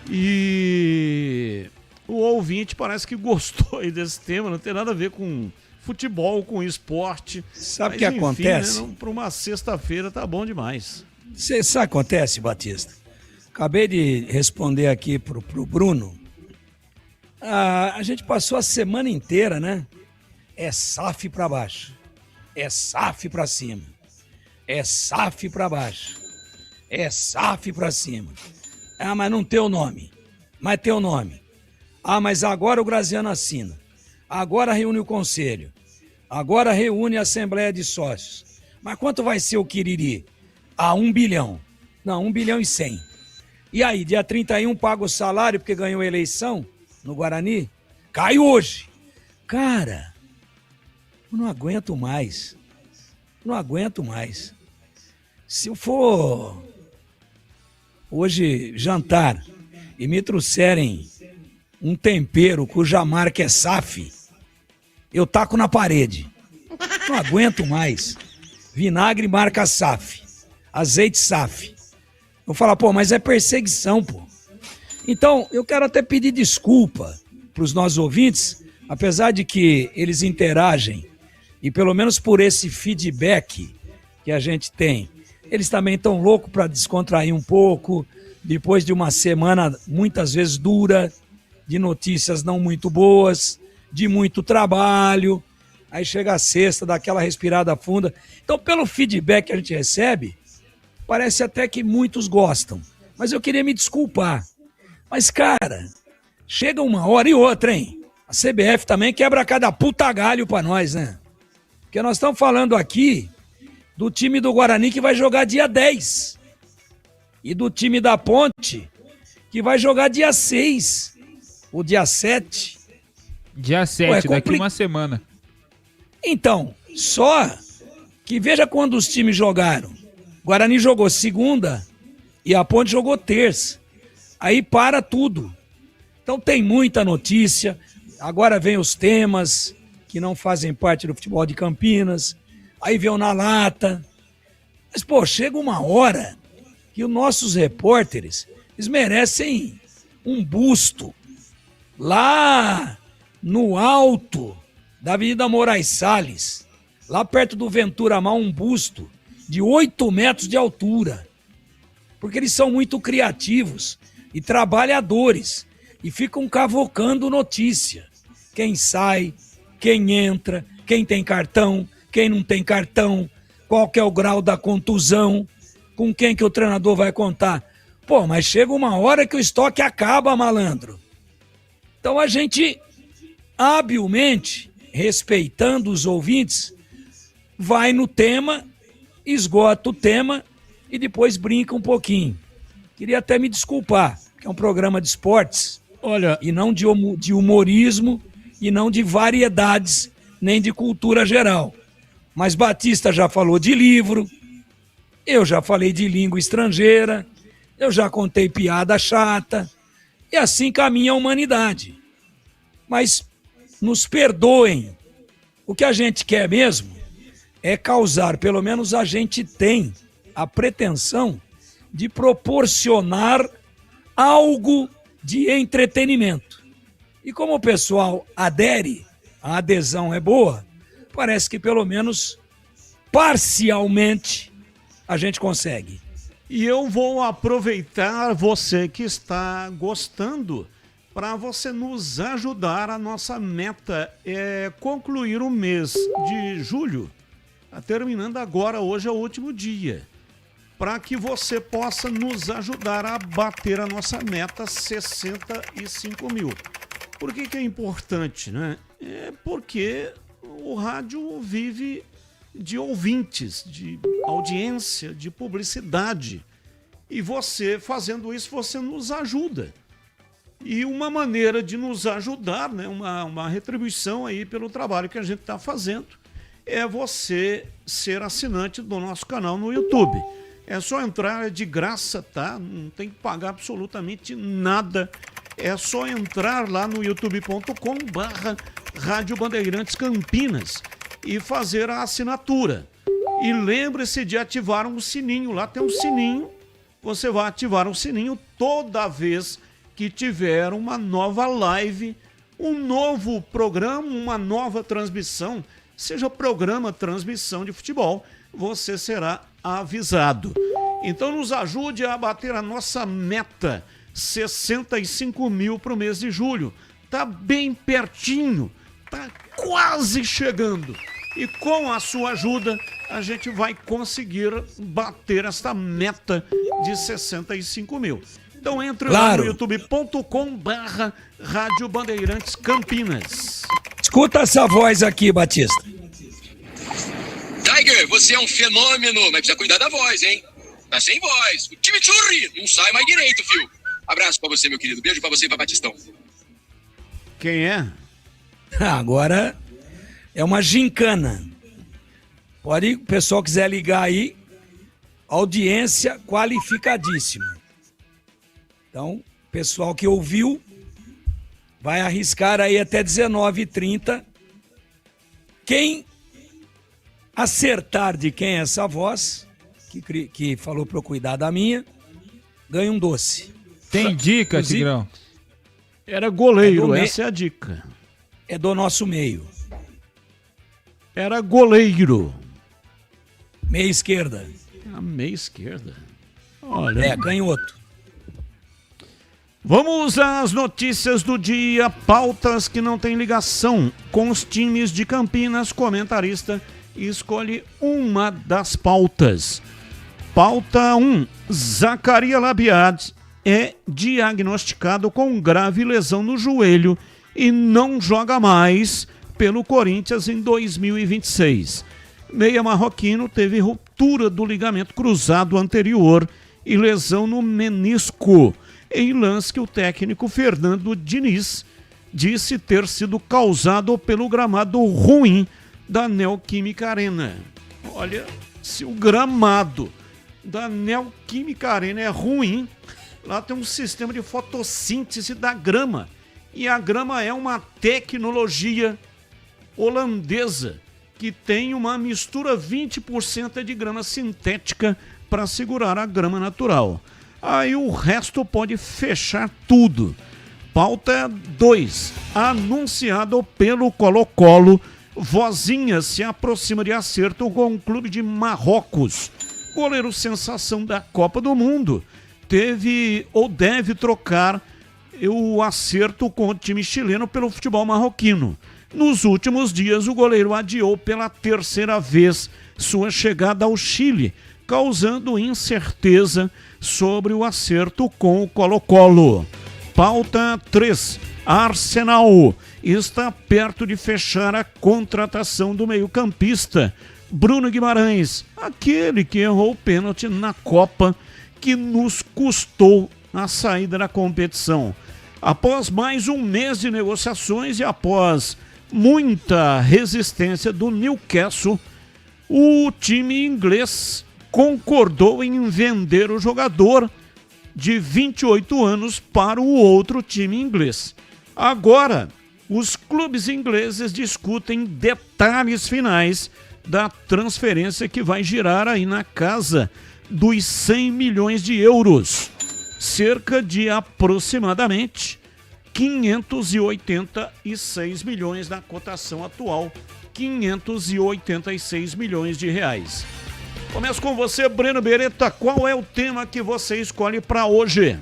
E o ouvinte parece que gostou aí desse tema, não tem nada a ver com futebol, com esporte. Sabe o que acontece? Né, para uma sexta-feira tá bom demais. Você sabe o que acontece, Batista? Acabei de responder aqui pro Bruno. A gente passou a semana inteira, né? É SAF pra baixo. É SAF pra cima. É SAF pra baixo. É SAF pra cima. Ah, mas não tem o nome. Mas tem o nome. Ah, mas agora o Graziano assina. Agora reúne o conselho. Agora reúne a Assembleia de Sócios. Mas quanto vai ser o Quiriri? 1 bilhão. Não, 1 bilhão e 100. E aí, dia 31 paga o salário porque ganhou a eleição no Guarani? Cai hoje. Cara, eu não aguento mais. Não aguento mais. Se eu for hoje jantar e me trouxerem um tempero cuja marca é SAF, eu taco na parede. Não aguento mais. Vinagre marca SAF. Azeite SAF. Eu falo, mas é perseguição, pô. Então, eu quero até pedir desculpa para os nossos ouvintes, apesar de que eles interagem, e pelo menos por esse feedback que a gente tem, eles também estão loucos para descontrair um pouco, depois de uma semana muitas vezes dura, de notícias não muito boas, de muito trabalho, aí chega a sexta, dá aquela respirada funda. Então, pelo feedback que a gente recebe, parece até que muitos gostam. Mas eu queria me desculpar. Mas, cara, chega uma hora e outra, hein? A CBF também quebra cada puta galho pra nós, né? Porque nós estamos falando aqui do time do Guarani que vai jogar dia 10. E do time da Ponte que vai jogar dia 6. Ou dia 7. Dia 7, daqui uma semana. Então, só que veja quando os times jogaram. O Guarani jogou segunda e a Ponte jogou terça. Aí para tudo. Então tem muita notícia. Agora vem os temas que não fazem parte do futebol de Campinas. Aí vem o Na Lata. Mas, chega uma hora que os nossos repórteres, eles merecem um busto lá no alto da Avenida Moraes Salles, lá perto do Ventura Mal, um busto de 8 metros de altura. Porque eles são muito criativos e trabalhadores e ficam cavocando notícia. Quem sai, quem entra, quem tem cartão, quem não tem cartão, qual que é o grau da contusão, com quem que o treinador vai contar. Mas chega uma hora que o estoque acaba, malandro. Então a gente, habilmente, respeitando os ouvintes, vai no tema, esgota o tema e depois brinca um pouquinho. Queria até me desculpar, que é um programa de esportes. Olha, e não de humorismo e não de variedades, nem de cultura geral. Mas Batista já falou de livro, eu já falei de língua estrangeira, eu já contei piada chata, e assim caminha a humanidade. Mas nos perdoem, o que a gente quer mesmo é causar, pelo menos a gente tem a pretensão de proporcionar algo de entretenimento. E como o pessoal adere, a adesão é boa, parece que pelo menos parcialmente a gente consegue. E eu vou aproveitar você que está gostando para você nos ajudar. A nossa meta é concluir o mês de julho, terminando agora, hoje é o último dia, para que você possa nos ajudar a bater a nossa meta 65 mil. Por que é importante, né? É porque o rádio vive de ouvintes, de audiência, de publicidade. E você, fazendo isso, você nos ajuda. E uma maneira de nos ajudar, né, uma retribuição aí pelo trabalho que a gente está fazendo, é você ser assinante do nosso canal no YouTube. É só entrar, é de graça, tá? Não tem que pagar absolutamente nada. É só entrar lá no youtube.com/Rádio Bandeirantes Campinas e fazer a assinatura. E lembre-se de ativar um sininho. Lá tem um sininho. Você vai ativar um sininho toda vez que tiver uma nova live, um novo programa, uma nova transmissão, seja programa, transmissão de futebol, você será avisado. Então nos ajude a bater a nossa meta, 65 mil para o mês de julho. Tá bem pertinho, tá quase chegando. E com a sua ajuda, a gente vai conseguir bater esta meta de 65 mil. Então entre lá no youtube.com/Rádio Bandeirantes Campinas. Escuta essa voz aqui, Batista. Tiger, você é um fenômeno, mas precisa cuidar da voz, hein? Tá sem voz. O time churri, não sai mais direito, fio. Abraço pra você, meu querido. Beijo pra você e pra Batistão. Quem é? Agora é uma gincana. Pode, o pessoal quiser ligar aí, audiência qualificadíssima. Então, pessoal que ouviu, vai arriscar aí até 19h30. Quem acertar de quem é essa voz, que falou para eu cuidar da minha, ganha um doce. Tem dica, Tigrão? Era goleiro, essa é a dica. É do nosso meio. Era goleiro. Meia esquerda. A meia esquerda. Olha. É, canhoto. Vamos às notícias do dia, pautas que não têm ligação com os times de Campinas. Comentarista escolhe uma das pautas. Pauta 1. Zacarias Labiad é diagnosticado com grave lesão no joelho e não joga mais pelo Corinthians em 2026. Meia marroquino teve ruptura do ligamento cruzado anterior e lesão no menisco, em lance que o técnico Fernando Diniz disse ter sido causado pelo gramado ruim da Neoquímica Arena. Olha, se o gramado da Neoquímica Arena é ruim, lá tem um sistema de fotossíntese da grama. E a grama é uma tecnologia holandesa que tem uma mistura 20% de grama sintética para segurar a grama natural. Aí o resto pode fechar tudo. Pauta 2. Anunciado pelo Colo-Colo, Vozinha se aproxima de acerto com o clube de Marrocos. Goleiro sensação da Copa do Mundo. Teve ou deve trocar o acerto com o time chileno pelo futebol marroquino. Nos últimos dias, o goleiro adiou pela terceira vez sua chegada ao Chile, causando incerteza sobre o acerto com o Colo-Colo. Pauta 3. Arsenal está perto de fechar a contratação do meio-campista Bruno Guimarães, aquele que errou o pênalti na Copa que nos custou a saída da competição. Após mais um mês de negociações e após muita resistência do Newcastle, o time inglês concordou em vender o jogador de 28 anos para o outro time inglês. Agora, os clubes ingleses discutem detalhes finais da transferência que vai girar aí na casa dos 100 milhões de euros. Cerca de aproximadamente 586 milhões na cotação atual, 586 milhões de reais. Começo com você, Breno Beretta. Qual é o tema que você escolhe para hoje?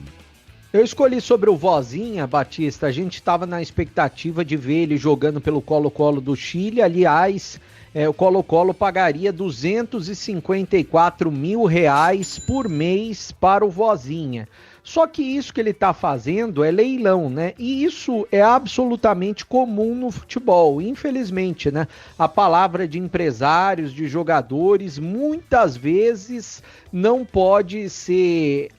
Eu escolhi sobre o Vozinha, Batista. A gente estava na expectativa de ver ele jogando pelo Colo-Colo do Chile. Aliás, o Colo-Colo pagaria R$254 mil por mês para o Vozinha. Só que isso que ele está fazendo é leilão, né? E isso é absolutamente comum no futebol, infelizmente, né? A palavra de empresários, de jogadores, muitas vezes não pode ser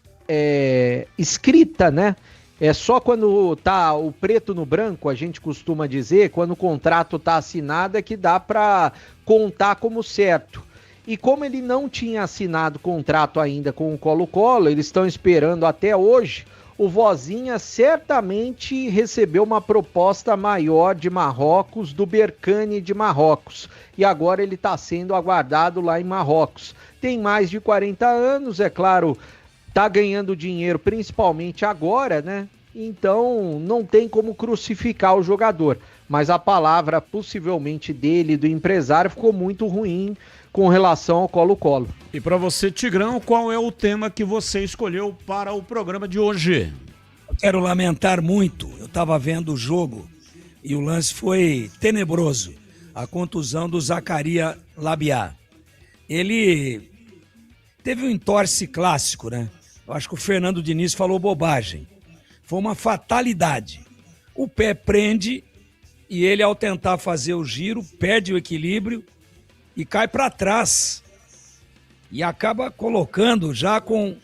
escrita, né? É só quando tá o preto no branco, a gente costuma dizer, quando o contrato tá assinado é que dá para contar como certo. E como ele não tinha assinado contrato ainda com o Colo-Colo, eles estão esperando até hoje, o Vozinha certamente recebeu uma proposta maior de Marrocos, do Berkane de Marrocos. E agora ele está sendo aguardado lá em Marrocos. Tem mais de 40 anos, é claro, está ganhando dinheiro principalmente agora, né? Então não tem como crucificar o jogador. Mas a palavra possivelmente dele, do empresário, ficou muito ruim com relação ao Colo-Colo. E para você, Tigrão, qual é o tema que você escolheu para o programa de hoje? Eu quero lamentar muito. Eu estava vendo o jogo e o lance foi tenebroso. A contusão do Zacarias Labiá. Ele teve um entorse clássico, né? Eu acho que o Fernando Diniz falou bobagem. Foi uma fatalidade. O pé prende e ele, ao tentar fazer o giro, perde o equilíbrio e cai para trás. E acaba colocando, já com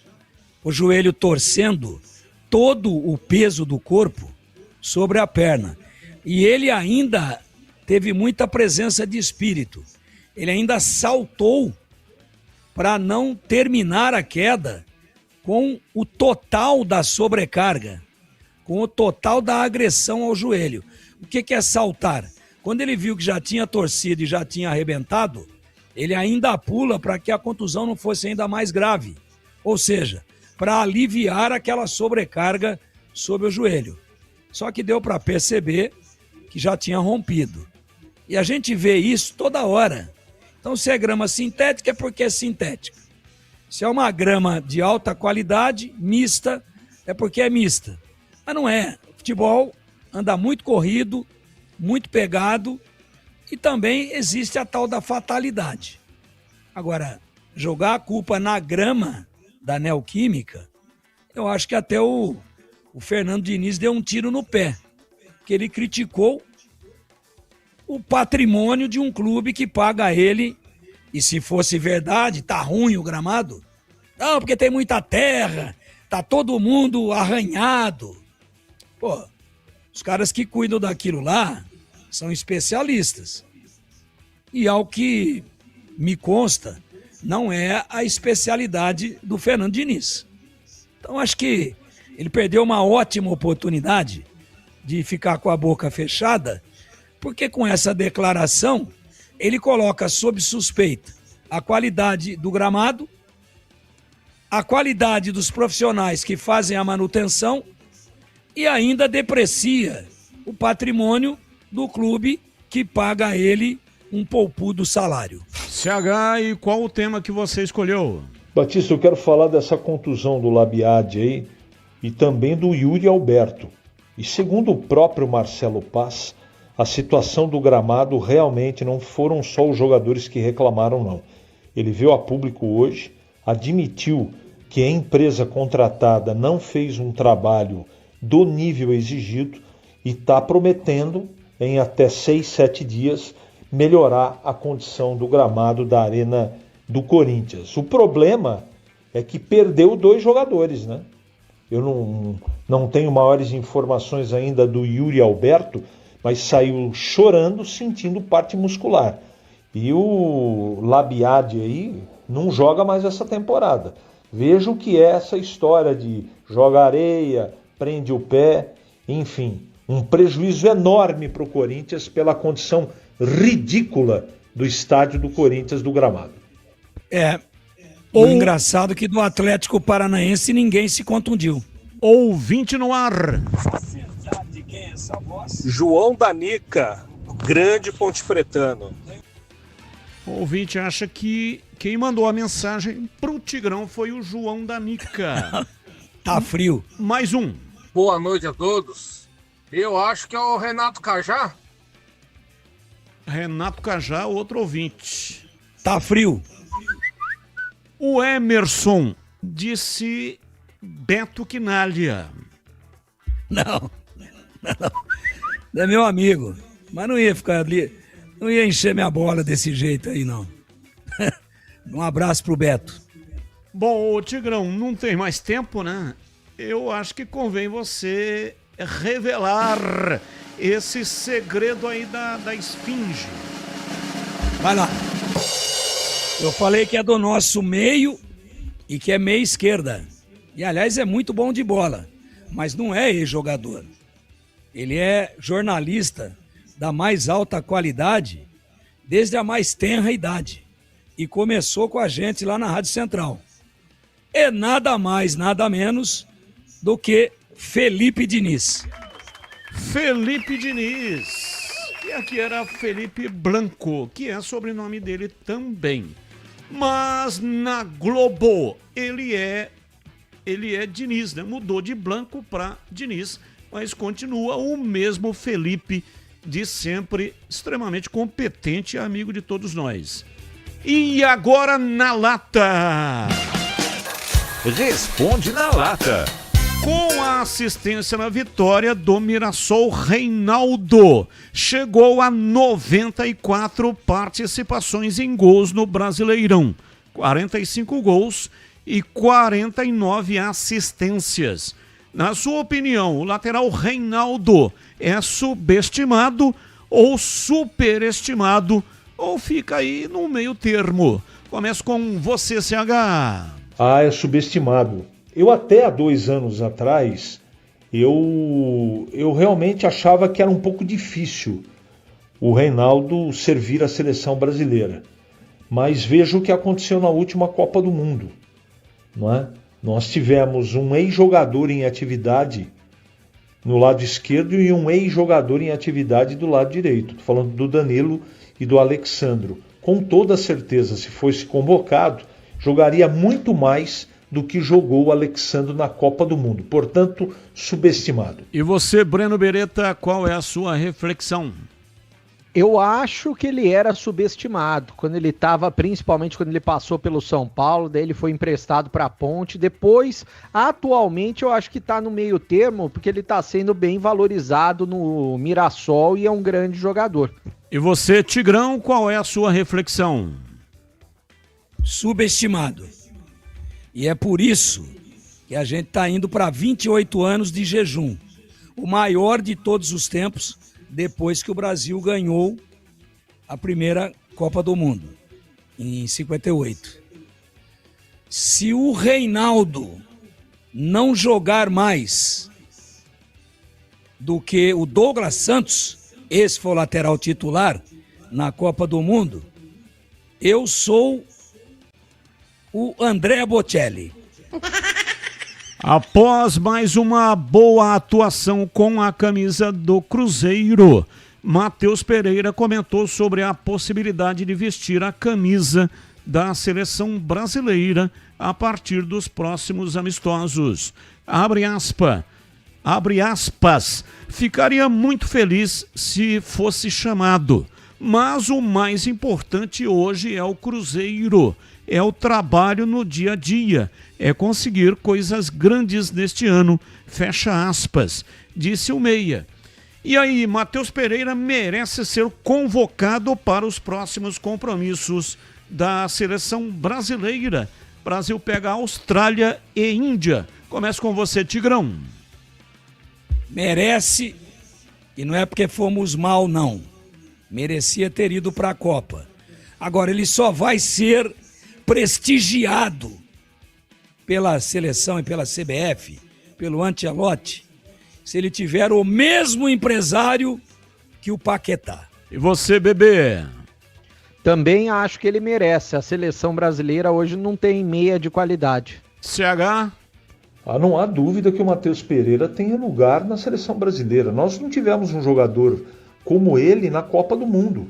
o joelho torcendo, todo o peso do corpo sobre a perna. E ele ainda teve muita presença de espírito. Ele ainda saltou para não terminar a queda com o total da sobrecarga, com o total da agressão ao joelho. O que é saltar? Quando ele viu que já tinha torcido e já tinha arrebentado, ele ainda pula para que a contusão não fosse ainda mais grave. Ou seja, para aliviar aquela sobrecarga sobre o joelho. Só que deu para perceber que já tinha rompido. E a gente vê isso toda hora. Então, se é grama sintética, é porque é sintética. Se é uma grama de alta qualidade, mista, é porque é mista. Mas não é. O futebol anda muito corrido, muito pegado, e também existe a tal da fatalidade. Agora, jogar a culpa na grama da Neoquímica, eu acho que até o Fernando Diniz deu um tiro no pé, que ele criticou o patrimônio de um clube que paga ele, e se fosse verdade, tá ruim o gramado. Não, porque tem muita terra, tá todo mundo arranhado. Pô, os caras que cuidam daquilo lá são especialistas. E ao que me consta, não é a especialidade do Fernando Diniz. Então acho que ele perdeu uma ótima oportunidade de ficar com a boca fechada, porque com essa declaração ele coloca sob suspeita a qualidade do gramado, a qualidade dos profissionais que fazem a manutenção e ainda deprecia o patrimônio do clube que paga a ele um poupudo salário. CH, e qual o tema que você escolheu? Batista, eu quero falar dessa contusão do Labiade aí e também do Yuri Alberto. E segundo o próprio Marcelo Paz, a situação do gramado realmente não foram só os jogadores que reclamaram, não. Ele veio a público hoje, admitiu que a empresa contratada não fez um trabalho do nível exigido e está prometendo, em até 6, 7 dias, melhorar a condição do gramado da Arena do Corinthians. O problema é que perdeu 2 jogadores, né? Eu não tenho maiores informações ainda do Yuri Alberto, mas saiu chorando, sentindo parte muscular. E o Labiade aí não joga mais essa temporada. Veja o que é essa história de joga areia, prende o pé, enfim, um prejuízo enorme para o Corinthians pela condição ridícula do estádio do Corinthians do gramado. O engraçado é que do Atlético Paranaense ninguém se contundiu. Ouvinte no ar. João Danica, grande pontefretano. O ouvinte acha que quem mandou a mensagem pro Tigrão foi o João Danica. Tá frio. Mais um. Boa noite a todos. Eu acho que é o Renato Cajá. Renato Cajá, outro ouvinte. Tá frio. O Emerson disse Beto Quinalha. Não. É meu amigo. Mas não ia ficar ali, não ia encher minha bola desse jeito aí, não. Um abraço pro Beto. Bom, Tigrão, não tem mais tempo, né? Eu acho que convém você revelar esse segredo aí da esfinge. Vai lá. Eu falei que é do nosso meio e que é meia esquerda. E, aliás, é muito bom de bola. Mas não é ex-jogador. Ele é jornalista da mais alta qualidade desde a mais tenra idade. E começou com a gente lá na Rádio Central. É nada mais, nada menos do que Felipe Diniz. Felipe Diniz. E aqui era Felipe Blanco, que é sobrenome dele também. Mas na Globo ele é Diniz, né? Mudou de Blanco para Diniz, mas continua o mesmo Felipe de sempre, extremamente competente e amigo de todos nós. E agora na lata. Responde na lata. Com a assistência na vitória do Mirassol, Reinaldo chegou a 94 participações em gols no Brasileirão. 45 gols e 49 assistências. Na sua opinião, o lateral Reinaldo é subestimado ou superestimado ou fica aí no meio termo? Começo com você, CH. É subestimado. Eu até há 2 anos atrás, eu realmente achava que era um pouco difícil o Reinaldo servir a seleção brasileira. Mas veja o que aconteceu na última Copa do Mundo, não é? Nós tivemos um ex-jogador em atividade no lado esquerdo e um ex-jogador em atividade do lado direito. Estou falando do Danilo e do Alexandro. Com toda certeza, se fosse convocado, jogaria muito mais do que jogou o Alexandro na Copa do Mundo. Portanto, subestimado. E você, Breno Beretta, qual é a sua reflexão? Eu acho que ele era subestimado, principalmente quando ele passou pelo São Paulo, daí ele foi emprestado para a Ponte, depois, atualmente eu acho que está no meio termo, porque ele está sendo bem valorizado no Mirassol e é um grande jogador. E você, Tigrão, qual é a sua reflexão? Subestimado. E é por isso que a gente está indo para 28 anos de jejum, o maior de todos os tempos, depois que o Brasil ganhou a primeira Copa do Mundo, em 58. Se o Reinaldo não jogar mais do que o Douglas Santos, esse foi o lateral titular na Copa do Mundo, eu sou o Andrea Bocelli. Após mais uma boa atuação com a camisa do Cruzeiro, Matheus Pereira comentou sobre a possibilidade de vestir a camisa da seleção brasileira a partir dos próximos amistosos. Abre aspas, ficaria muito feliz se fosse chamado, mas o mais importante hoje é o Cruzeiro. É o trabalho no dia a dia, é conseguir coisas grandes neste ano, fecha aspas, disse o Meia. E aí, Matheus Pereira merece ser convocado para os próximos compromissos da seleção brasileira. Brasil pega Austrália e Índia Começo com você, Tigrão. Merece, e não é porque fomos mal, não. Merecia ter ido para a Copa. Agora, ele só vai ser prestigiado pela seleção e pela CBF, pelo Ancelotti, se ele tiver o mesmo empresário que o Paquetá. E você, bebê? Também acho que ele merece. A seleção brasileira hoje não tem meia de qualidade. CH? Não há dúvida que o Matheus Pereira tenha lugar na seleção brasileira. Nós não tivemos um jogador como ele na Copa do Mundo.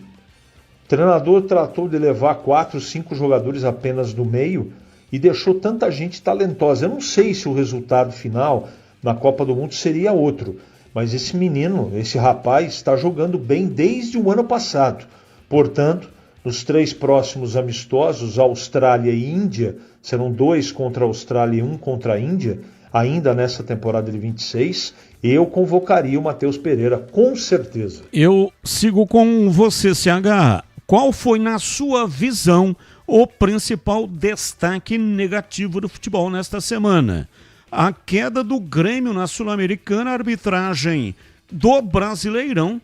O treinador tratou de levar 4, 5 jogadores apenas do meio e deixou tanta gente talentosa. Eu não sei se o resultado final na Copa do Mundo seria outro, mas esse menino, esse rapaz, está jogando bem desde o ano passado. Portanto, nos 3 próximos amistosos, Austrália e Índia, serão 2 contra a Austrália e 1 contra a Índia, ainda nessa temporada de 26, eu convocaria o Matheus Pereira, com certeza. Eu sigo com você, CH. Qual foi, na sua visão, o principal destaque negativo do futebol nesta semana? A queda do Grêmio na Sul-Americana, a arbitragem do Brasileirão,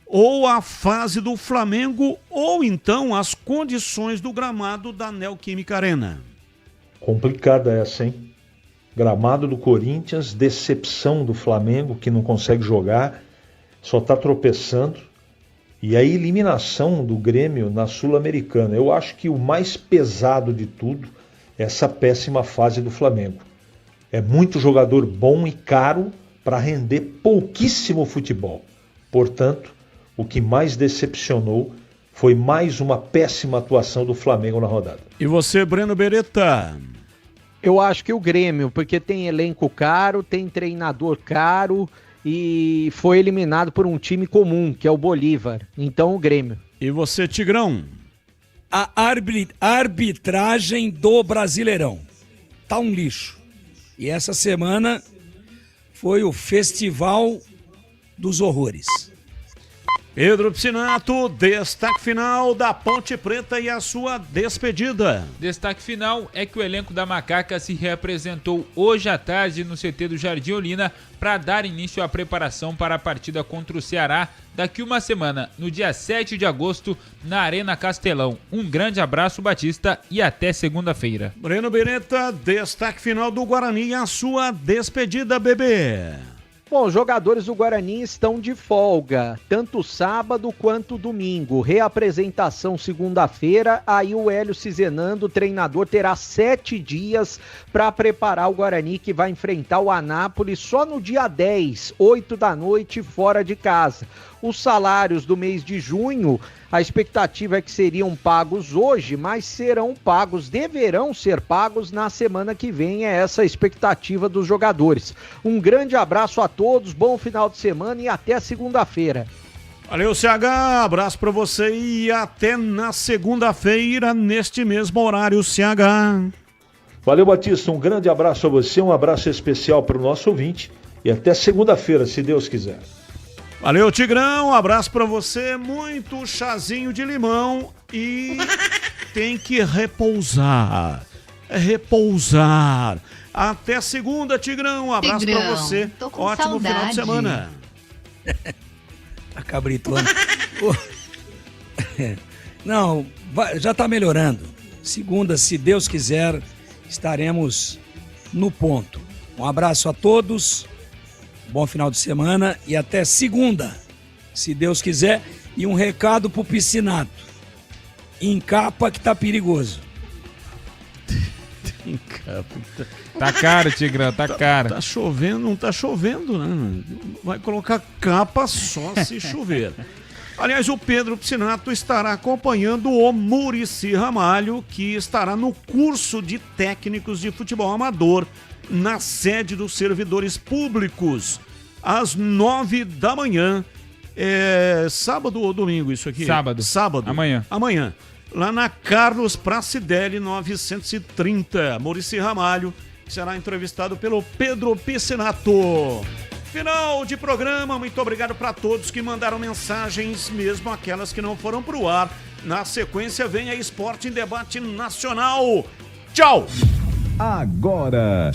ou a fase do Flamengo, ou então as condições do gramado da Neoquímica Arena? Complicada essa, hein? Gramado do Corinthians, decepção do Flamengo, que não consegue jogar, só está tropeçando. E a eliminação do Grêmio na Sul-Americana. Eu acho que o mais pesado de tudo é essa péssima fase do Flamengo. É muito jogador bom e caro para render pouquíssimo futebol. Portanto, o que mais decepcionou foi mais uma péssima atuação do Flamengo na rodada. E você, Breno Beretta? Eu acho que o Grêmio, porque tem elenco caro, tem treinador caro e foi eliminado por um time comum, que é o Bolívar. Então o Grêmio. E você, Tigrão? A arbitragem do Brasileirão tá um lixo. E essa semana foi o Festival dos Horrores. Pedro Piscinato, destaque final da Ponte Preta e a sua despedida. Destaque final é que o elenco da Macaca se reapresentou hoje à tarde no CT do Jardim Olina para dar início à preparação para a partida contra o Ceará daqui uma semana, no dia 7 de agosto, na Arena Castelão. Um grande abraço, Batista, e até segunda-feira. Breno Beretta, destaque final do Guarani e a sua despedida, bebê. Bom, os jogadores do Guarani estão de folga, tanto sábado quanto domingo. Reapresentação segunda-feira, aí o Hélio Cizenando, o treinador, terá 7 dias para preparar o Guarani, que vai enfrentar o Anápolis só no dia 10, 8 da noite, fora de casa. Os salários do mês de junho, a expectativa é que seriam pagos hoje, mas deverão ser pagos na semana que vem, é essa a expectativa dos jogadores. Um grande abraço a todos, bom final de semana e até segunda-feira. Valeu, CH, abraço pra você e até na segunda-feira, neste mesmo horário, CH. Valeu, Batista, um grande abraço a você, um abraço especial para o nosso ouvinte e até segunda-feira, se Deus quiser. Valeu, Tigrão, um abraço pra você, muito chazinho de limão e tem que repousar. Até segunda, Tigrão, um abraço pra você, ótimo saudade. Final de semana. Tá cabritando. Não, já tá melhorando. Segunda, se Deus quiser, estaremos no ponto. Um abraço a todos. Bom final de semana e até segunda, se Deus quiser. E um recado pro Piscinato. Encapa que tá perigoso. Encapa. Tá caro, Tigrão, tá caro. Tá chovendo, não tá chovendo, né? Vai colocar capa só se chover. Aliás, o Pedro Piscinato estará acompanhando o Muricy Ramalho, que estará no curso de técnicos de futebol amador na sede dos servidores públicos, às 9 da manhã. É sábado ou domingo isso aqui? Sábado. Amanhã. Lá na Carlos Pracidelli 930. Muricy Ramalho será entrevistado pelo Pedro Piscinato. Final de programa, muito obrigado para todos que mandaram mensagens, mesmo aquelas que não foram pro ar. Na sequência vem a Esporte em Debate Nacional. Tchau! Agora...